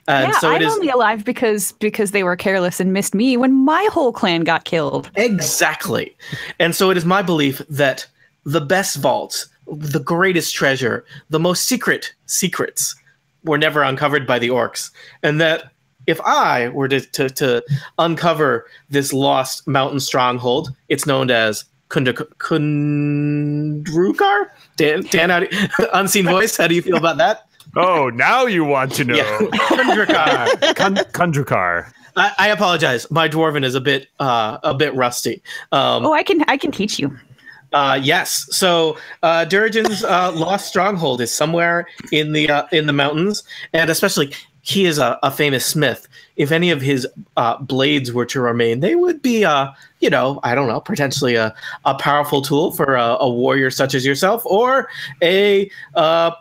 And yeah, so I'm only alive because they were careless and missed me when my whole clan got killed. Exactly. And so it is my belief that the best vaults, the greatest treasure, the most secrets were never uncovered by the orcs. And that if I were to uncover this lost mountain stronghold, it's known as Kundrukar? Dan, unseen voice, how do you feel about that? Oh, now you want to know. Yeah. Kundrukar. Kundrukar. I apologize. My dwarven is a bit rusty. I can teach you. Yes. So Durgan's lost stronghold is somewhere in the mountains, and especially he is a famous smith. If any of his blades were to remain, they would be, I don't know, potentially a powerful tool for a warrior such as yourself, or a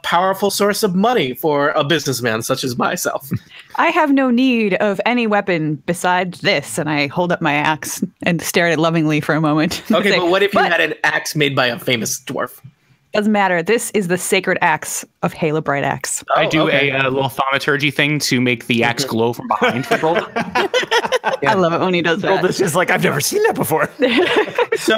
powerful source of money for a businessman such as myself. I have no need of any weapon besides this, and I hold up my axe and stare at it lovingly for a moment. Okay, say, but what if you had an axe made by a famous dwarf? Doesn't matter. This is the sacred axe of Hela Bright Axe. I do a little thaumaturgy thing to make the axe glow from behind for Golden. I love it when he does that. Golden's just like, I've never seen that before. So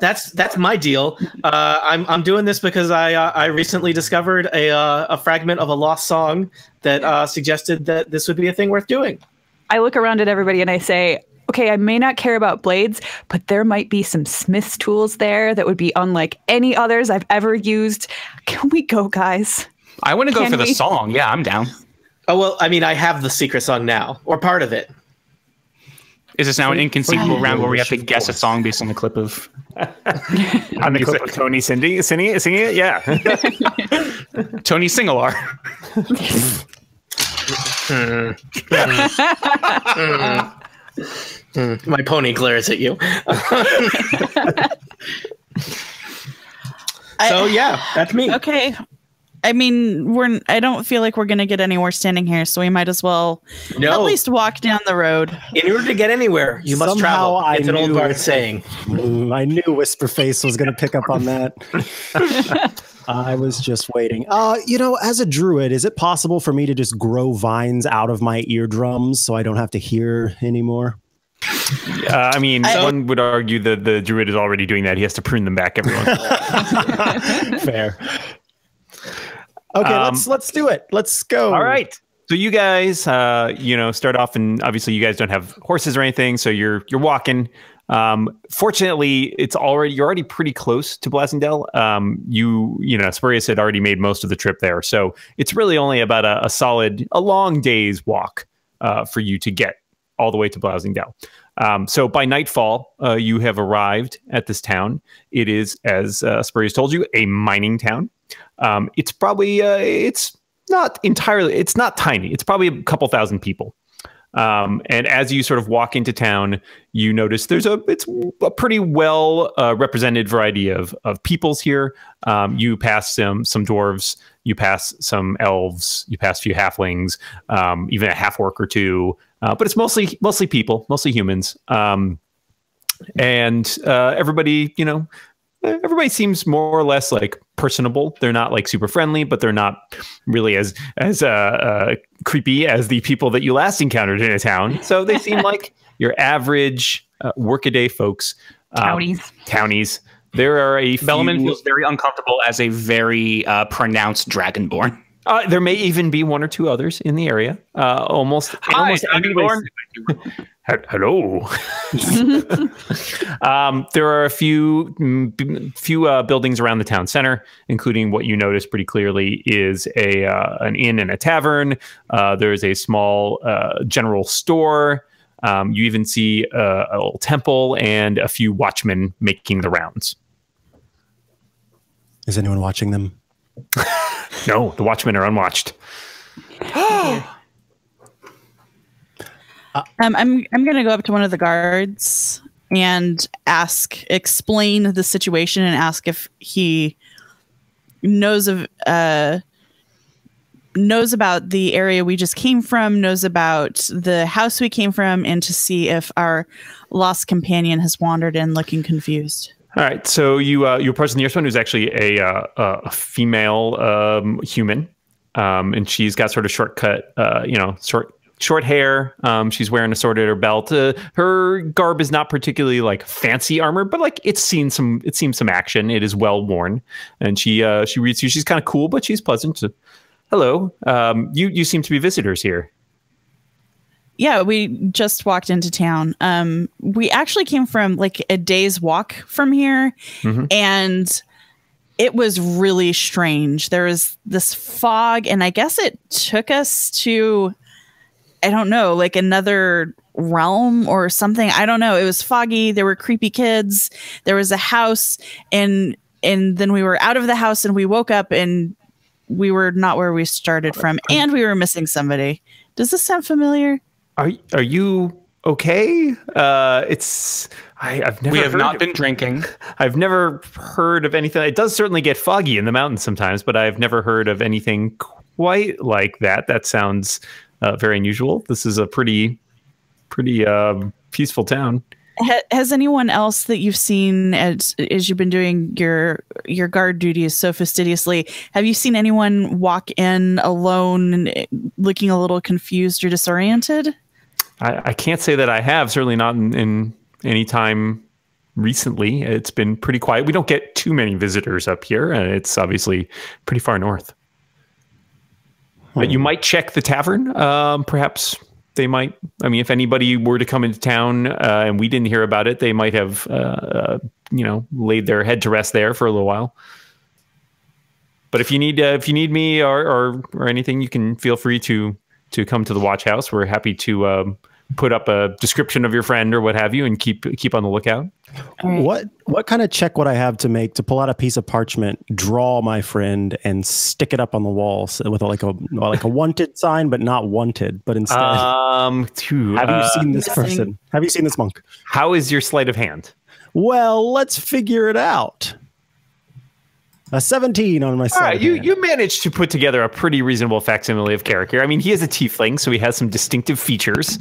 that's my deal. I'm doing this because I recently discovered a fragment of a lost song that suggested that this would be a thing worth doing. I look around at everybody and I say, okay, I may not care about blades, but there might be some smith's tools there that would be unlike any others I've ever used. Can we go, guys? I want to go for the song. Yeah, I'm down. Oh, well, I mean, I have the secret song now, or part of it. Is this now an inconceivable round where we have to guess a song based on the clip of... on the clip of Tony singing it? Yeah. Tony Singalar. My pony glares at you. So yeah, that's me. Okay. I mean, I don't feel like we're going to get anywhere standing here, so we might as well at least walk down the road. In order to get anywhere, you must travel. It's an old bard saying. I knew Whisperface was going to pick up on that. I was just waiting. As a druid, is it possible for me to just grow vines out of my eardrums so I don't have to hear anymore? One would argue that the druid is already doing that. He has to prune them back every once in a while. Fair. Okay, let's do it. Let's go. All right. So you guys, start off, and obviously you guys don't have horses or anything, so you're walking. Fortunately, you're already pretty close to Blasingdale. Spurious had already made most of the trip there, so it's really only about a long day's walk for you to get all the way to Blasingdale. So by nightfall, you have arrived at this town. It is, as Spurious told you, a mining town. It's probably it's not tiny. It's probably a couple thousand people. And as you sort of walk into town, you notice it's a pretty well represented variety of peoples here. You pass some dwarves, you pass some elves, you pass a few halflings, even a half orc or two. But it's mostly people, mostly humans. And everybody, everybody seems more or less like personable. They're not like super friendly, but they're not really as creepy as the people that you last encountered in a town. So they seem like your average workaday folks. Townies. There are a few... Bellman feels very uncomfortable as a very pronounced dragonborn. There may even be one or two others in the area. Almost Dragonborn. Hello. There are a few buildings around the town center, including what you notice pretty clearly is an inn and a tavern. There is a small general store. You even see a little temple and a few watchmen making the rounds. Is anyone watching them? No, the watchmen are unwatched. I'm going to go up to one of the guards and explain the situation and ask if he knows about the area we just came from, knows about the house we came from, and to see if our lost companion has wandered in looking confused. All right, so you approach the nearest one, who's actually a female human. and she's got sort of shortcut, short hair. She's wearing a sword at her belt. Her garb is not particularly like fancy armor, but like it's seen some action. It is well worn, and she reads you. She's kind of cool, but she's pleasant. Hello, you seem to be visitors here. Yeah, we just walked into town. We actually came from like a day's walk from here, and it was really strange. There was this fog, and I guess it took us to, I don't know, like another realm or something. I don't know. It was foggy. There were creepy kids. There was a house, and then we were out of the house, and we woke up, and we were not where we started from, and we were missing somebody. Does this sound familiar? Are you okay? I've never. We have not been drinking. I've never heard of anything. It does certainly get foggy in the mountains sometimes, but I've never heard of anything quite like that. That sounds very unusual. This is a pretty peaceful town. Has anyone else that you've seen as you've been doing your guard duties so fastidiously, have you seen anyone walk in alone looking a little confused or disoriented? I can't say that I have, certainly not in any time recently. It's been pretty quiet. We don't get too many visitors up here, and it's obviously pretty far north. But you might check the tavern. Perhaps they might. I mean, if anybody were to come into town and we didn't hear about it, they might have, laid their head to rest there for a little while. But if you need me or anything, you can feel free to come to the watch house. We're happy to put up a description of your friend or what have you, and keep on the lookout. What kind of check would I have to make to pull out a piece of parchment, draw my friend, and stick it up on the wall with like a wanted sign, but not wanted, but instead? Have you seen this person? Have you seen this monk? How is your sleight of hand? Well, let's figure it out. A 17 on my side. All right, you managed to put together a pretty reasonable facsimile of Carrick. I mean, he is a tiefling, so he has some distinctive features.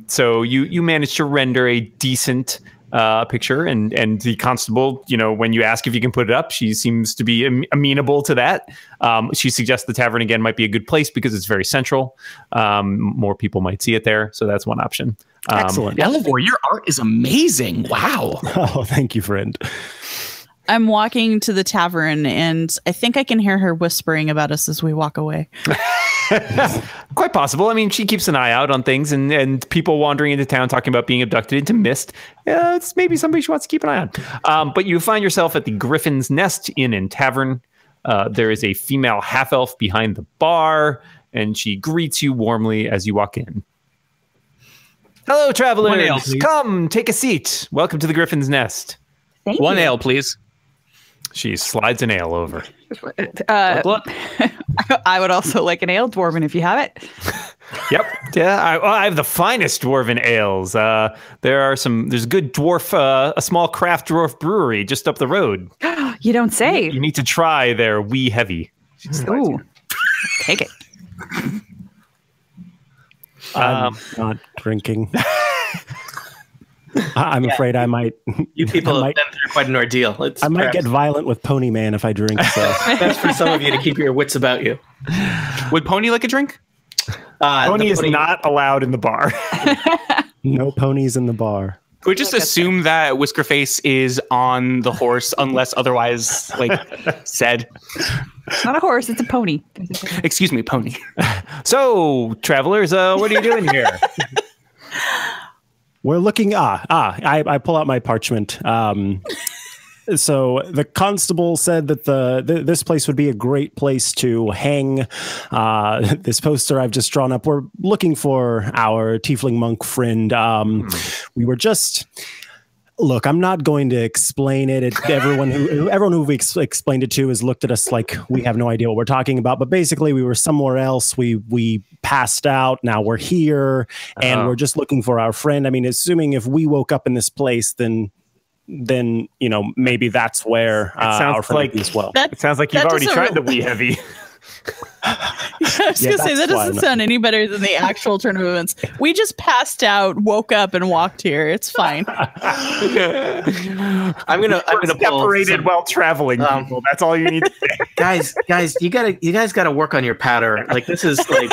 So you managed to render a decent picture, and the constable, when you ask if you can put it up, she seems to be amenable to that. She suggests the tavern again might be a good place because it's very central. More people might see it there, so that's one option. Excellent. Elivor, your art is amazing. Wow. Oh, thank you, friend. I'm walking to the tavern, and I think I can hear her whispering about us as we walk away. Quite possible. I mean, she keeps an eye out on things, and people wandering into town talking about being abducted into mist. It's maybe somebody she wants to keep an eye on. But you find yourself at the Griffin's Nest Inn and Tavern. There is a female half-elf behind the bar, and she greets you warmly as you walk in. Hello, travelers. 1 ale, please. Come, take a seat. Welcome to the Griffin's Nest. Thank 1 you. ale, please. She slides an ale over. Look. I would also like an ale, Dwarven, if you have it. Yep. Yeah, I have the finest dwarven ales. There's a good dwarf, a small craft dwarf brewery just up the road. You don't say. You need to try their wee heavy. Ooh. Take it. I'm not drinking. I'm afraid I might. You people have been through quite an ordeal. I might get violent with Pony Man if I drink. So That's for some of you to keep your wits about you. Would Pony like a drink? Pony is not allowed in the bar. no ponies in the bar. Can we just assume that Whiskerface is on the horse unless otherwise said? It's not a horse, it's a pony. Excuse me, Pony. So, travelers, what are you doing here? We're looking. I pull out my parchment. So the constable said that this place would be a great place to hang this poster I've just drawn up. We're looking for our tiefling monk friend. We were just. Look, I'm not going to explain it. Everyone who we explained it to has looked at us like we have no idea what we're talking about. But basically, we were somewhere else. We passed out. Now we're here, and we're just looking for our friend. I mean, assuming if we woke up in this place, then maybe that's where our friend would be as well. It sounds like you've already tried the wee heavy. I was gonna say that doesn't sound any better than the actual turn of events. We just passed out, woke up, and walked here. It's fine. I'm gonna separated while traveling. People. That's all you need to say. guys, you guys gotta work on your patter. Like this is like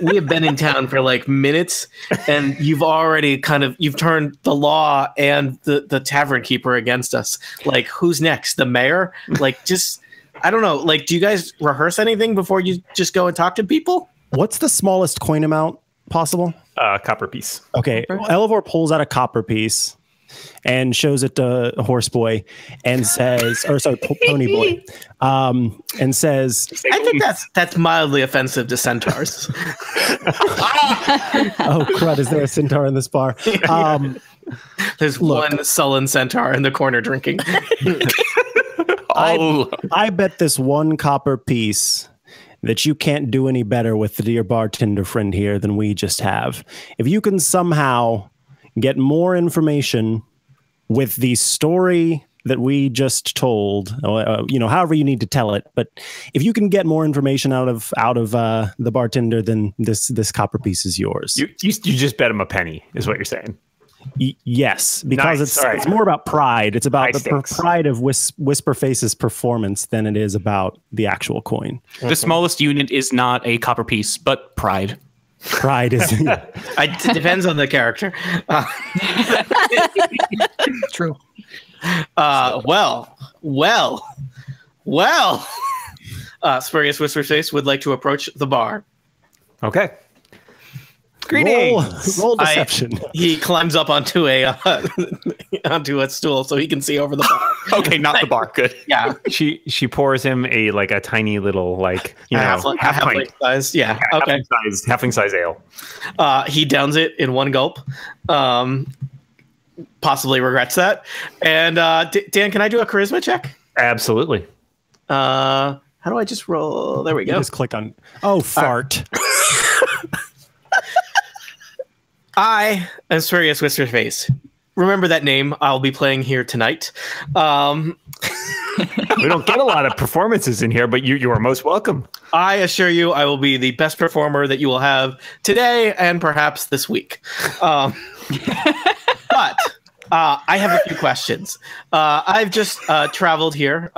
we have been in town for like minutes, and you've already you've turned the law and the tavern keeper against us. Like who's next? The mayor? Like just. I don't know. Like, do you guys rehearse anything before you just go and talk to people? What's the smallest coin amount possible? Copper piece. Okay. Elevor pulls out a copper piece and shows it to Horseboy and says, or sorry, Pony Boy, and says, I think that's mildly offensive to centaurs. Oh, crud. Is there a centaur in this bar? There's one sullen centaur in the corner drinking. I bet this one copper piece that you can't do any better with the dear bartender friend here than we just have. If you can somehow get more information with the story that we just told, however you need to tell it, but if you can get more information out of the bartender, then this copper piece is yours. You just bet him a penny, is what you're saying. Yes, because it's more about pride. It's about the pride of Whisperface's performance than it is about the actual coin. The smallest unit is not a copper piece, but pride. Pride is... It depends on the character. True. Well. Spurious Whisperface would like to approach the bar. Okay. Greetings. Roll deception. He climbs up onto a stool so he can see over the bar. Okay, not the bar. Good. Yeah. She pours him a tiny little half pint size. Yeah. Okay. Halfling size ale. He downs it in one gulp. Possibly regrets that. And Dan, can I do a charisma check? Absolutely. How do I just roll? There we go. Just click on. Fart. I am Spurious Whisperface. Remember that name. I'll be playing here tonight. We don't get a lot of performances in here, but you are most welcome. I assure you I will be the best performer that you will have today and perhaps this week. But I have a few questions. I've just traveled here,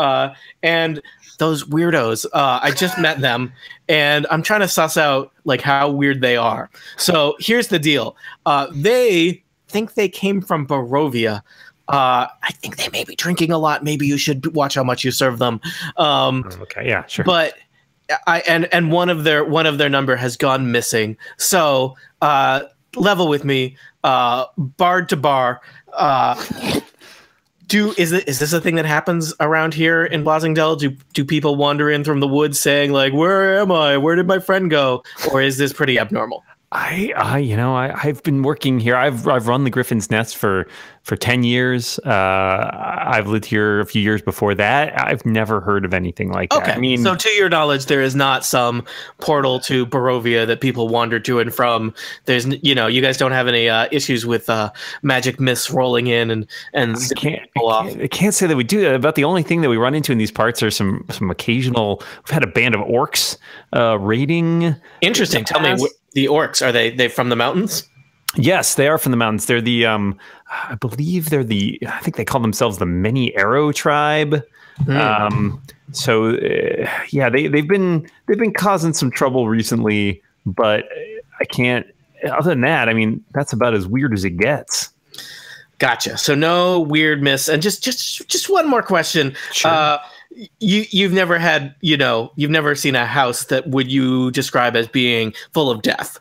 and those weirdos, I just met them, and I'm trying to suss out how weird they are. So here's the deal. They think they came from Barovia. I think they may be drinking a lot. Maybe you should watch how much you serve them. Okay, yeah, sure. But and one of their number has gone missing. So level with me, bar to bar. Is this a thing that happens around here in Blasingdell? Do people wander in from the woods saying "Where am I? Where did my friend go?" Or is this pretty abnormal? I've been working here. I've run the Griffin's Nest for 10 years. I've lived here a few years before that. I've never heard of anything like that. Okay. I mean, so to your knowledge, there is not some portal to Barovia that people wander to and from. There's, you guys don't have any issues with magic mists rolling in and I can't say that we do. About the only thing that we run into in these parts are some occasional. We've had a band of orcs raiding. Interesting. Tell me, the orcs, are they from the mountains? Yes, they are from the mountains. They're I believe I think they call themselves the Many Arrow tribe. So they've been causing some trouble recently, but I can't, other than that, I mean, that's about as weird as it gets. Gotcha. So no weird myths. And just one more question. Sure. You've never had, you've never seen a house that would you describe as being full of death?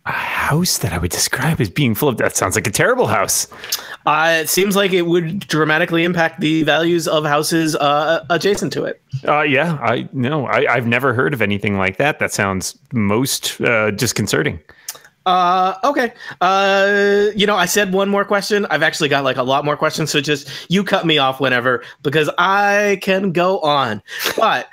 A house that I would describe as being full of death sounds like a terrible house. It seems like it would dramatically impact the values of houses adjacent to it. Yeah, I've never heard of anything like that. That sounds most disconcerting. Okay. I said one more question. I've actually got like a lot more questions, so just you cut me off whenever because I can go on. But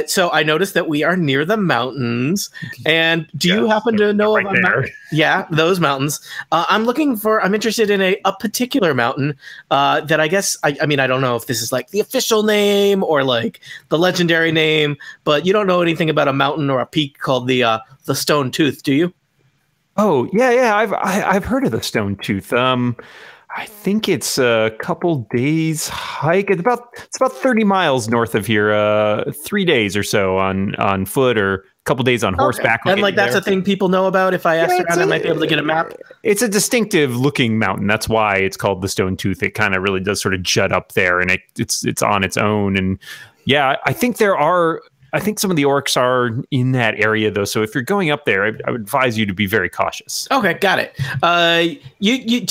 so I noticed that we are near the mountains, and do you happen to know of a mountain? Yeah, those mountains. I'm interested in a particular mountain that I guess I don't know if this is like the official name or like the legendary name, but you don't know anything about a mountain or a peak called the Stone Tooth, do you? Oh, yeah. I've heard of the Stone Tooth. I think it's a couple days hike. It's about 30 miles north of here. 3 days or so on foot, or a couple days on horseback. And like that's a thing people know about. If I asked around, I might be able to get a map. It's a distinctive looking mountain. That's why it's called the Stone Tooth. It kind of really does sort of jut up there, and it's on its own. And yeah, I think some of the orcs are in that area, though. So if you're going up there, I would advise you to be very cautious. Okay, got it. Do you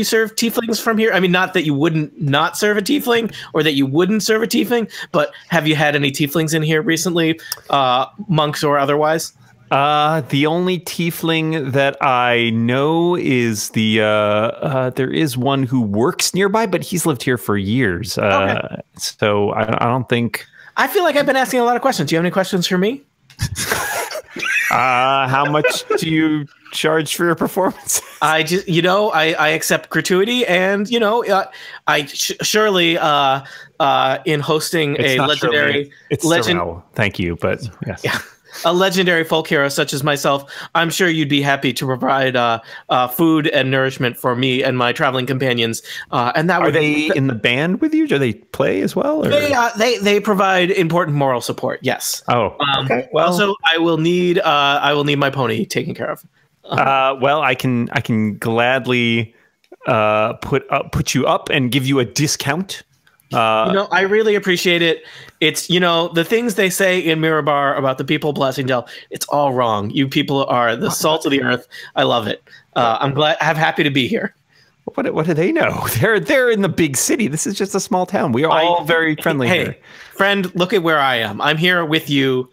serve tieflings from here? I mean, not that you wouldn't not serve a tiefling, or that you wouldn't serve a tiefling, but have you had any tieflings in here recently, monks or otherwise? The only tiefling that I know is there is one who works nearby, but he's lived here for years. Okay. So I don't think. I feel like I've been asking a lot of questions. Do you have any questions for me? How much do you charge for your performance? I accept gratuity, and surely in hosting a legendary legend. Thank you, but yes. Yeah. A legendary folk hero such as myself, I'm sure you'd be happy to provide food and nourishment for me and my traveling companions. And that are they in the band with you? Do they play as well? Or? They provide important moral support. Yes. Oh, okay. Well, also, I will need my pony taken care of. Well, I can gladly put you up and give you a discount. I really appreciate it. It's, the things they say in Mirabar about the people of Blasingdale, it's all wrong. You people are the salt of the earth. I love it. I'm happy to be here. What do they know? They're in the big city. This is just a small town. We are all very friendly here. Friend, look at where I am. I'm here with you.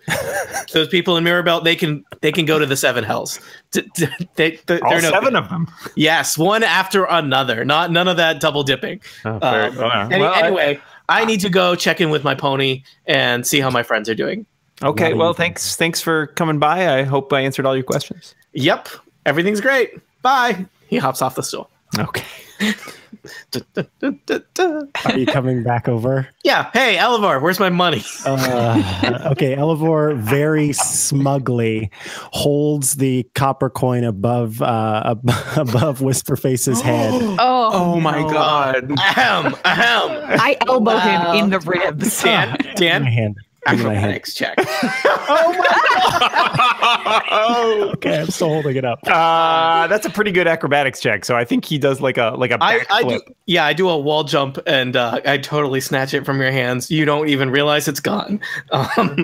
Those people in Mirabel, they can go to the seven hells. All seven of them. Yes, one after another. None of that double dipping. Anyway, I need to go check in with my pony and see how my friends are doing. Okay. Well, thanks for coming by. I hope I answered all your questions. Yep. Everything's great. Bye. He hops off the stool. Okay. Are you coming back over? Yeah. Hey, Elevor, where's my money? Okay, Elevor very smugly holds the copper coin above Whisperface's head. Oh my God! Ahem! I elbow him in the ribs. Dan, my hand. Acrobatics check. Oh my God! Okay, I'm still holding it up. That's a pretty good acrobatics check. So I think he does like a backflip. I do a wall jump, and I totally snatch it from your hands. You don't even realize it's gone.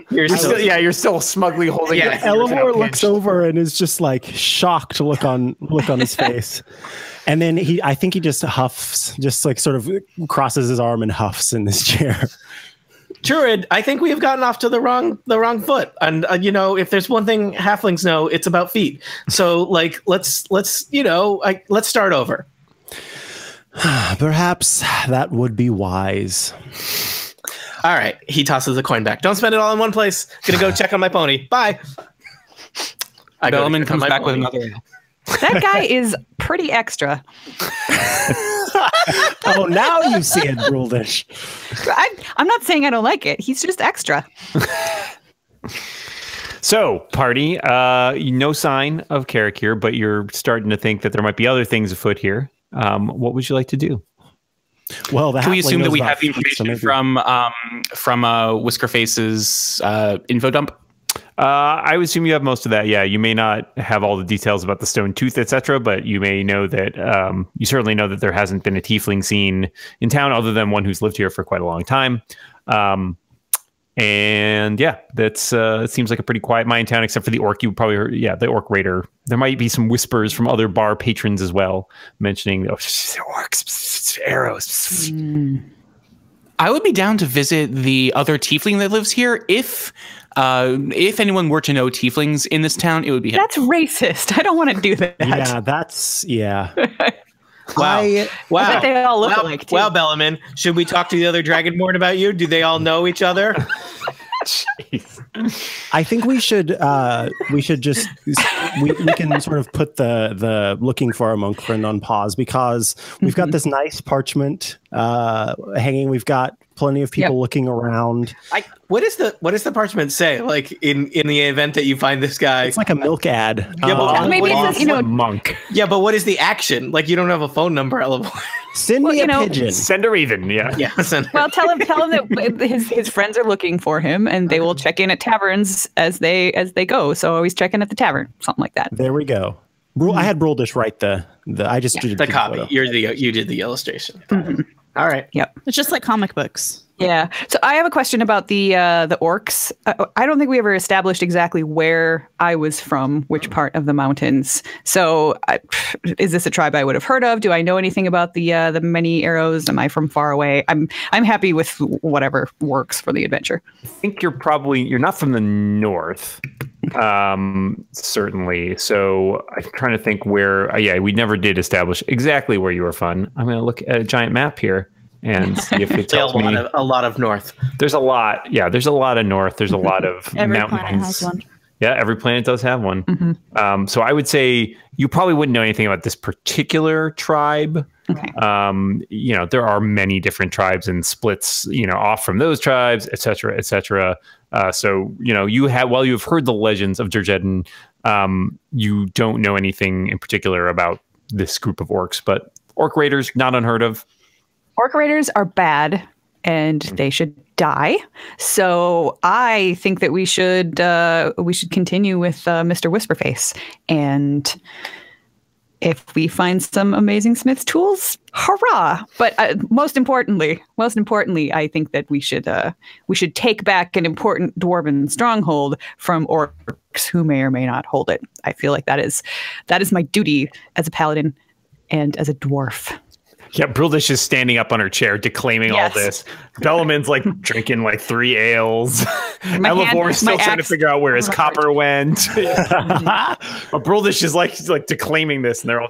You're still smugly holding it. Elevor looks over and is just like shocked look on his face. And then I think he just huffs, just like sort of crosses his arm and huffs in this chair. Druid, I think we have gotten off to the wrong foot. And if there's one thing halflings know, it's about feet. So let's start over. Perhaps that would be wise. All right. He tosses the coin back. Don't spend it all in one place. Gonna go check on my pony. Bye. Bellman comes back with another. That guy is pretty extra. Oh, now you see it, Bruldish. I'm not saying I don't like it. He's just extra. So, party, no sign of Carrick here, but you're starting to think that there might be other things afoot here. What would you like to do? Well, can we assume that we have the information from Whiskerface's info dump? I would assume you have most of that. Yeah, you may not have all the details about the Stone Tooth, etc., but you may know that you certainly know that there hasn't been a tiefling seen in town other than one who's lived here for quite a long time. And yeah, that's it seems like a pretty quiet mine town, except for the orc. You probably heard, the orc raider. There might be some whispers from other bar patrons as well, mentioning orcs, arrows. I would be down to visit the other tiefling that lives here. If anyone were to know tieflings in this town, it would be him. That's racist. I don't want to do that. Yeah. Wow. I bet they all look well, alike, too. well, Bellaman, should we talk to the other Dragonborn about you? Do they all know each other? I think we should just we can sort of put the looking for a monk friend on pause, because we've got this nice parchment hanging. We've got plenty of people looking around. What does the parchment say? Like in the event that you find this guy, It's like a milk ad. Yeah, but maybe it says, monk. yeah, but what is the action? Like you don't have a phone number, Elevor. Send me a pigeon. Send her even. Yeah. Yeah. well, tell him that his friends are looking for him, and they will check in at taverns as they go. So always check in at the tavern, something like that. There we go. I had Bruldish write the I just did the copy. photo. You did the illustration. All right. Yep. It's just like comic books. Yeah. So I have a question about the orcs. I don't think we ever established exactly where I was from, which part of the mountains. So is this a tribe I would have heard of? Do I know anything about the many arrows? Am I from far away? I'm happy with whatever works for the adventure. I think you're not from the north. Certainly. So I'm trying to think where. We never did establish exactly where you were from. I'm going to look at a giant map here and see if it tells me. A lot of north. There's a lot. Yeah, there's a lot of north. There's a lot of Every mountains. planet has one. Yeah, every planet does have one. So I would say you probably wouldn't know anything about this particular tribe. Okay. There are many different tribes and splits, off from those tribes, et cetera, et cetera. So while you've heard the legends of Durgeddon, you don't know anything in particular about this group of orcs, but orc raiders, not unheard of. Orc raiders are bad, and they should die. So I think that we should continue with Mr. Whisperface, and if we find some amazing smith tools, hurrah! But most importantly, I think that we should take back an important dwarven stronghold from orcs who may or may not hold it. I feel like that is my duty as a paladin and as a dwarf. Yeah, Bruldish is standing up on her chair, declaiming all this. Bellaman's like drinking like 3 ales. Elevor's still trying to figure out where his copper went. But Bruldish is like declaiming this, and they're all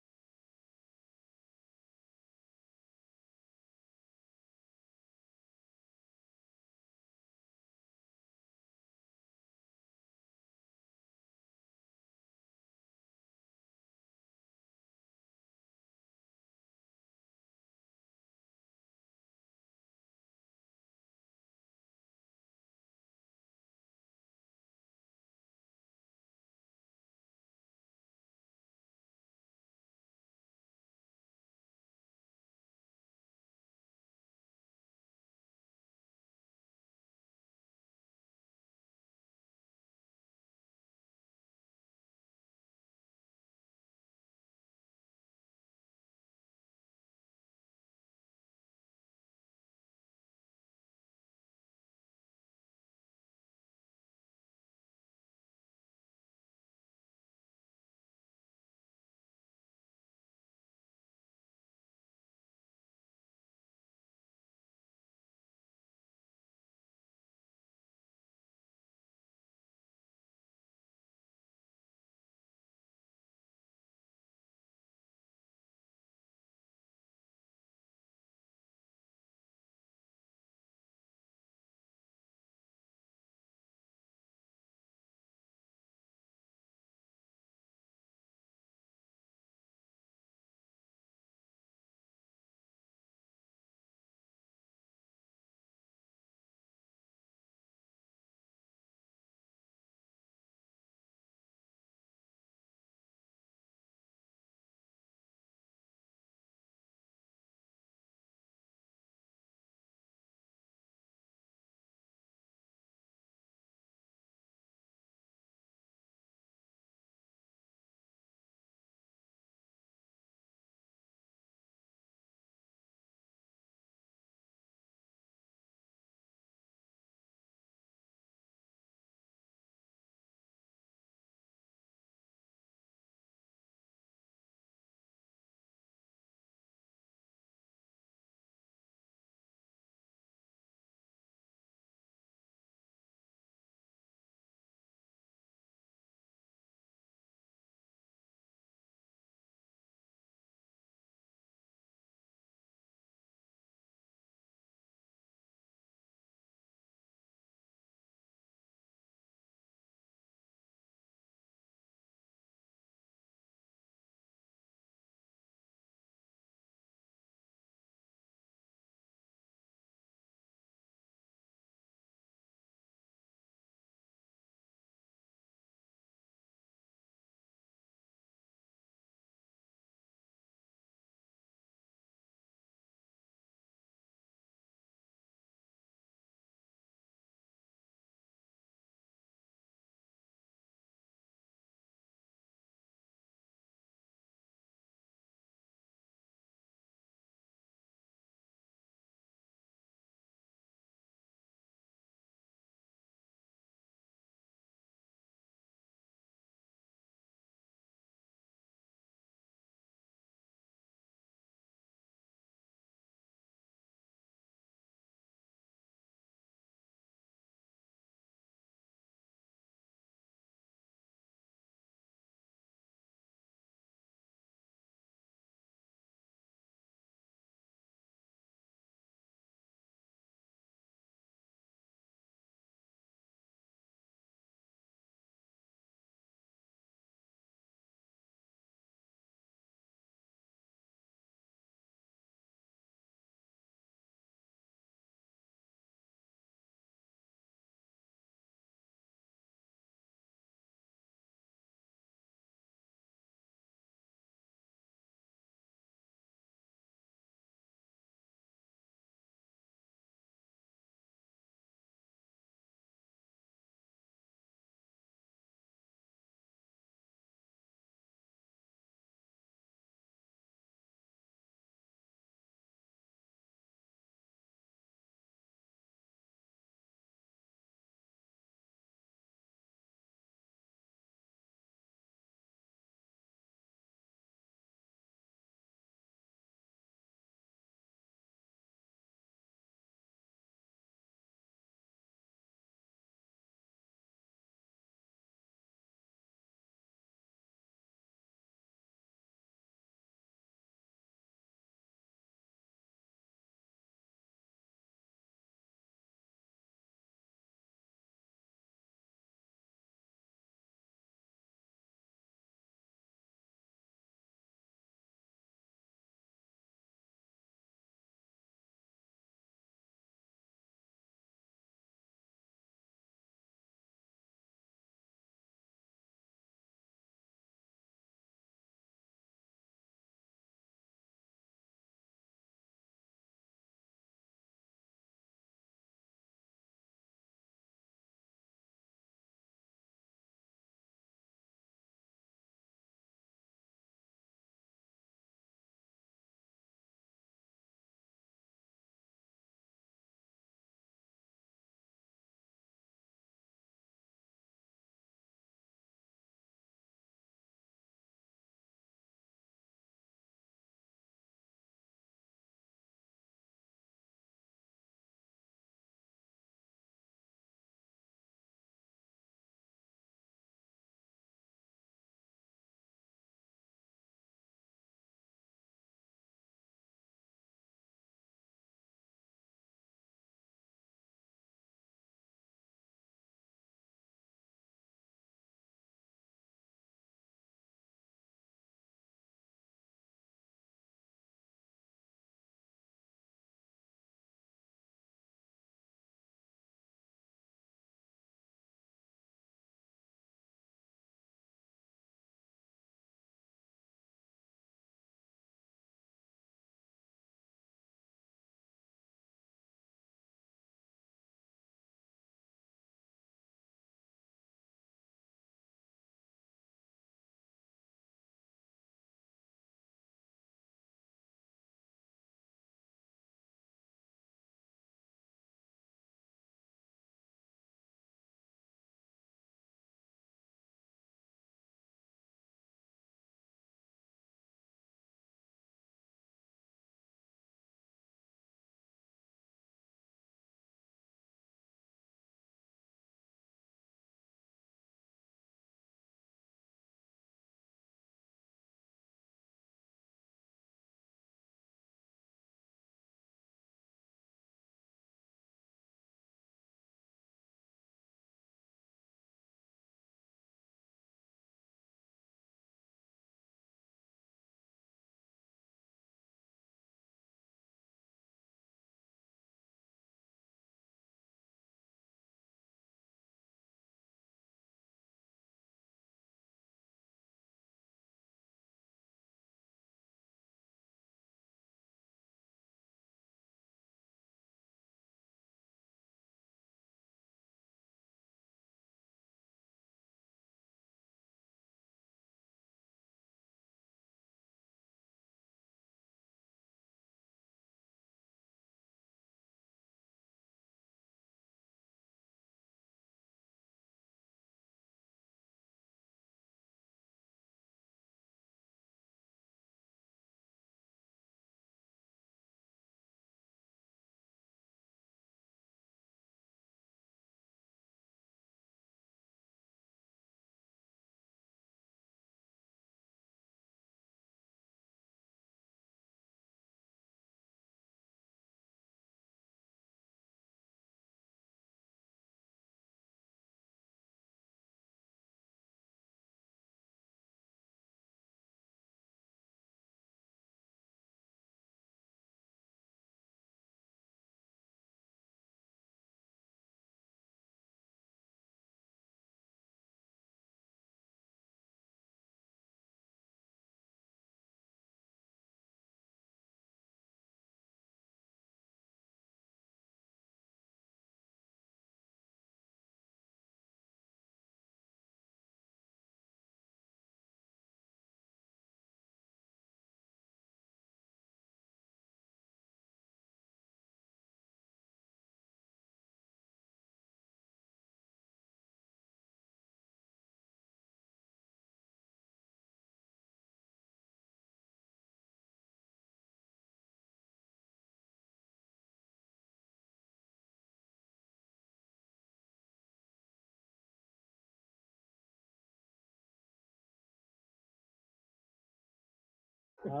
Who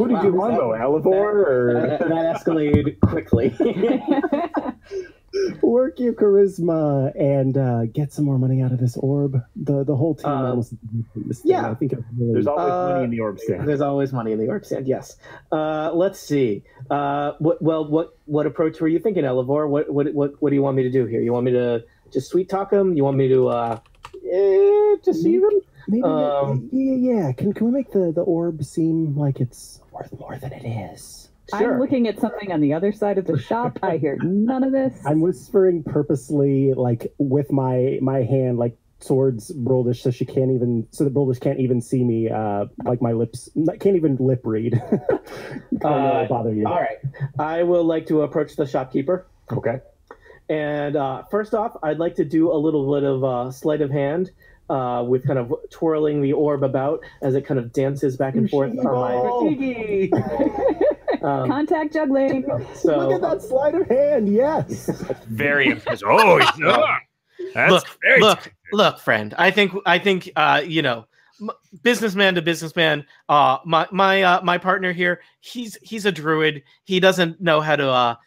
did you want though, Alivor? Or That escalated quickly. Work your charisma and get some more money out of this orb. The whole team almost yeah. I think there's always money in the orb stand. There's always money in the orb stand. Yes. Let's see. What approach were you thinking, Elivor? What do you want me to do here? You want me to just sweet talk him? You want me to deceive him? Maybe, yeah. Can we make the orb seem like it's worth more than it is? Sure. I'm looking at something on the other side of the shop. I hear none of this. I'm whispering purposely, like with my hand, like towards Broldish, so that Broldish can't even see me. Like my lips can't even lip read. Bother you. All right, I will like to approach the shopkeeper. Okay. And first off, I'd like to do a little bit of sleight of hand. With kind of twirling the orb about as it kind of dances back and forth on my contact juggling. So look at that sleight of hand. Yes, very impressive. Oh, that's look, friend. I think businessman to businessman. My partner here, he's a druid. He doesn't know how to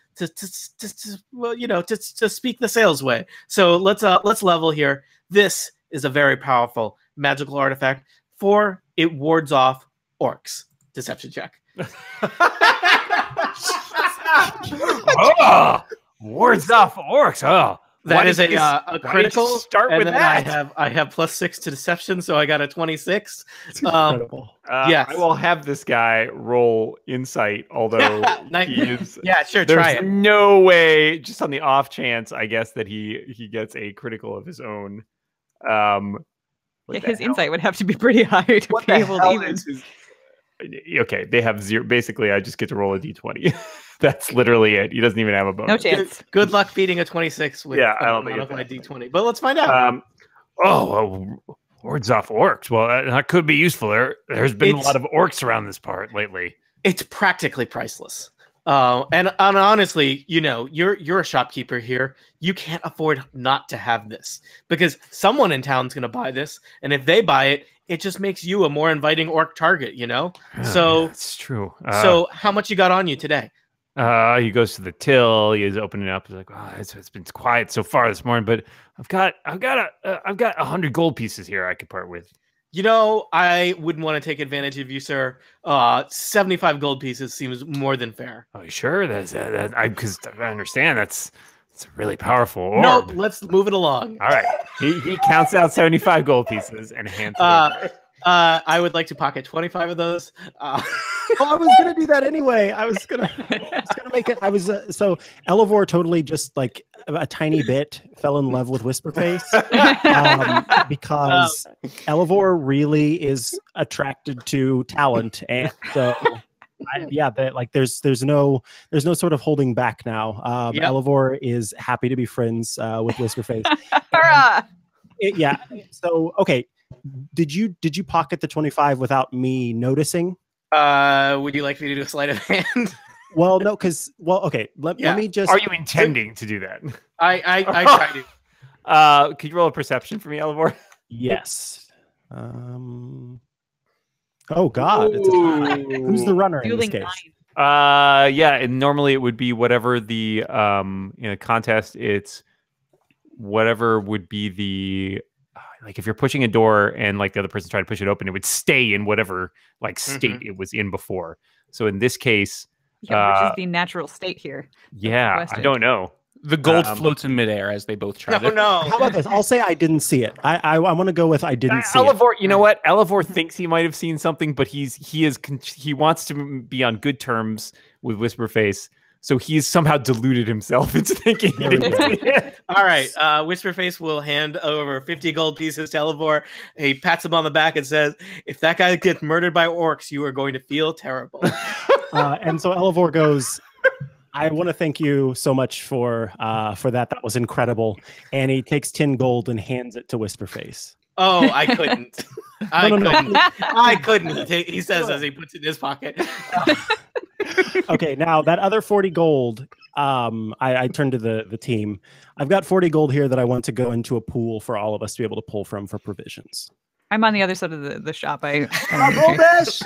speak the sales way. So let's level here. This is a very powerful magical artifact. 4, it wards off orcs. Deception check. Wards off orcs. Oh, that is a critical. Start with that. I have +6 to deception, so I got a 26. Incredible. Yes, I will have this guy roll insight. Although he is, sure. There's try it. no way, just on the off chance, I guess that he gets a critical of his own. His insight would have to be pretty high to be able to even. Okay, they have 0. Basically, I just get to roll a d20. That's literally it. He doesn't even have a bonus. No chance. Good luck beating a 26 with I don't think my d20. But let's find out. Wards off orcs. Well, that could be useful. There's been a lot of orcs around this part lately. It's practically priceless. And honestly, you're a shopkeeper here. You can't afford not to have this because someone in town's going to buy this. And if they buy it, it just makes you a more inviting orc target, So it's true. So how much you got on you today? He goes to the till. He's opening it up. He's like, "Oh, it's been quiet so far this morning, but I've got 100 gold pieces here I could part with." I wouldn't want to take advantage of you, sir. 75 gold pieces seems more than fair. Oh, sure. Because I understand it's a really powerful orb. No, let's move it along. All right. He counts out 75 gold pieces and hands it over. I would like to pocket 25 of those. I was gonna do that anyway. I was gonna make it. So Elivor totally just like a tiny bit fell in love with Whisperface because Elivor really is attracted to talent, and so there's no sort of holding back now. Elivor is happy to be friends with Whisperface. So okay. Did you pocket the 25 without me noticing? Would you like me to do a sleight of hand? Well, no, because okay. Let me just. Are you intending to do that? I try to. Could you roll a perception for me, Elivor? Yes. Oh God! Who's the runner in this case? And normally it would be whatever the in a contest. It's whatever would be the. Like if you're pushing a door and like the other person tried to push it open, it would stay in whatever like state it was in before. So in this case, which is the natural state here? Yeah, I don't know. The gold floats in midair as they both try. No. How about this? I'll say I didn't see it. I want to go with I didn't see Elivor, it. You know what? Elivor thinks he might have seen something, but he wants to be on good terms with Whisperface. So he's somehow deluded himself into thinking. All right. Whisperface will hand over 50 gold pieces to Elivor. He pats him on the back and says, "If that guy gets murdered by orcs, you are going to feel terrible." And so Elivor goes, "I want to thank you so much for that. That was incredible." And he takes 10 gold and hands it to Whisperface. Oh, I couldn't. I couldn't. He says as he puts it in his pocket. Okay, now that other 40 gold, I turn to the team. I've got 40 gold here that I want to go into a pool for all of us to be able to pull from for provisions. I'm on the other side of the shop. Buldish! There's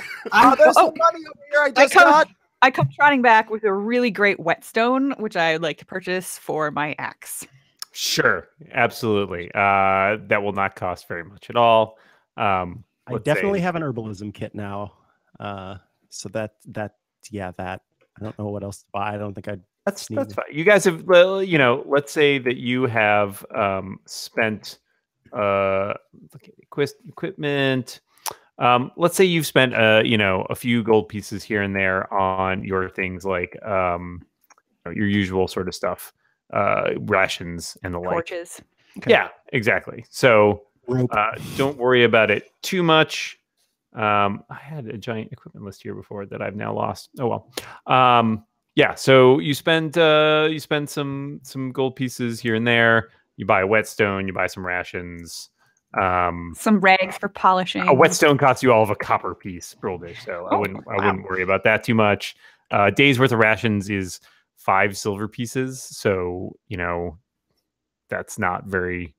some money over here. I just got. I come trotting back with a really great whetstone, which I would like to purchase for my axe. Sure, absolutely. That will not cost very much at all. I definitely have an herbalism kit now. So that I don't know what else to buy. I don't think I'd. That's fine. You guys have, well, let's say that you have spent equipment. Let's say you've spent a few gold pieces here and there on your things like your usual sort of stuff, rations and the Torches. like. Okay. Yeah, exactly. So don't worry about it too much. I had a giant equipment list here before that I've now lost. Oh well. Yeah, so you spend some gold pieces here and there. You buy a whetstone, you buy some rations, some rags for polishing. A whetstone costs you all of a copper piece, Broldish, so I wouldn't worry about that too much. Day's worth of rations is 5 silver pieces, so that's not very.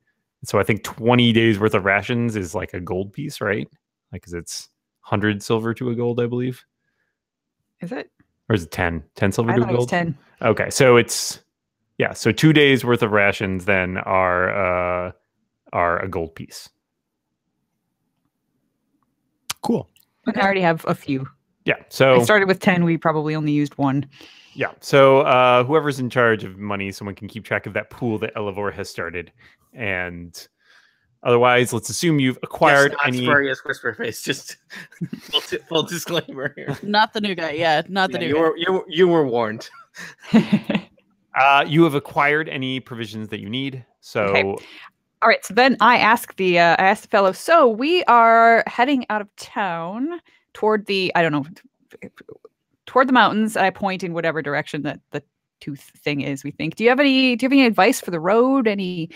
So I think 20 days worth of rations is like a gold piece, right? Like, because it's 100 silver to a gold, I believe. Is it? Or is it 10? 10 silver I to a thought it was gold? 10. Okay, so it's so 2 days worth of rations then are a gold piece. Cool. I already have a few. Yeah, so I started with 10. We probably only used 1. Yeah, so whoever's in charge of money, someone can keep track of that pool that Elevor has started, and otherwise, let's assume you've acquired any. Spurious Whisperface. Just full disclaimer here. Not the new guy. Yeah, not the new guy. You were warned. You have acquired any provisions that you need. So, okay. All right. So then I asked the fellow. So we are heading out of town toward the toward the mountains. I point in whatever direction that the tooth thing is. We think. Do you have any advice for the road? Any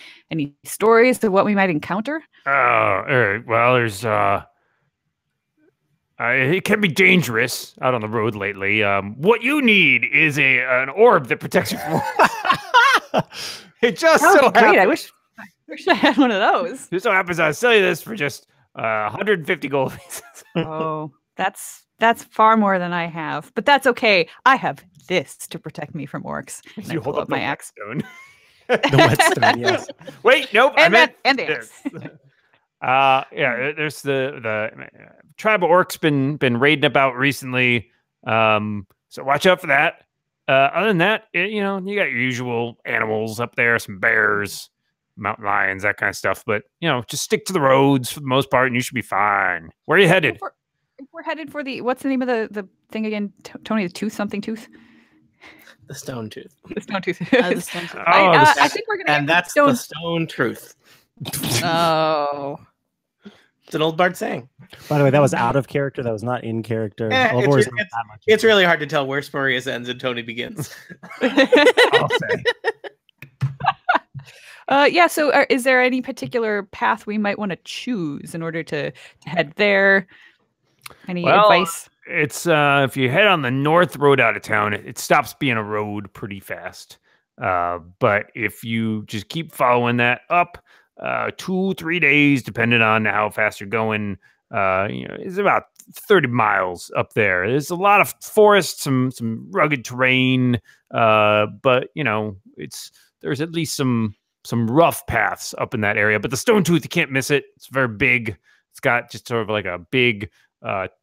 stories of what we might encounter? Well, there's it can be dangerous out on the road lately. What you need is an orb that protects you from. It just so great. happens. I wish I had one of those. Just so happens I'll sell you this for just 150 gold pieces. Oh, that's far more than I have, but that's okay. I have this to protect me from orcs. And You I hold pull up my the axe. whetstone. The whetstone, yes. Wait, nope. And I meant the axe. yeah, there's the tribe of orcs been raiding about recently. So watch out for that. Other than that, you got your usual animals up there, some bears, mountain lions, that kind of stuff. But just stick to the roads for the most part, and you should be fine. Where are you headed? We're headed for what's the name of the thing again? Tony, the tooth. The stone tooth. The stone tooth. The stone tooth. I think we're gonna. And that's the stone truth. Oh. It's an old bard saying. By the way, that was out of character. That was not in character. It's really hard to tell where Spurious ends and Tony begins. I'll say. Yeah. So, is there any particular path we might want to choose in order to head there? Any advice? It's if you head on the north road out of town, it stops being a road pretty fast. But if you just keep following that up, 2-3 days, depending on how fast you're going, it's about 30 miles up there. There's a lot of forest, some rugged terrain, but there's at least some rough paths up in that area. But the Stone Tooth, you can't miss it. It's very big. It's got just sort of like a big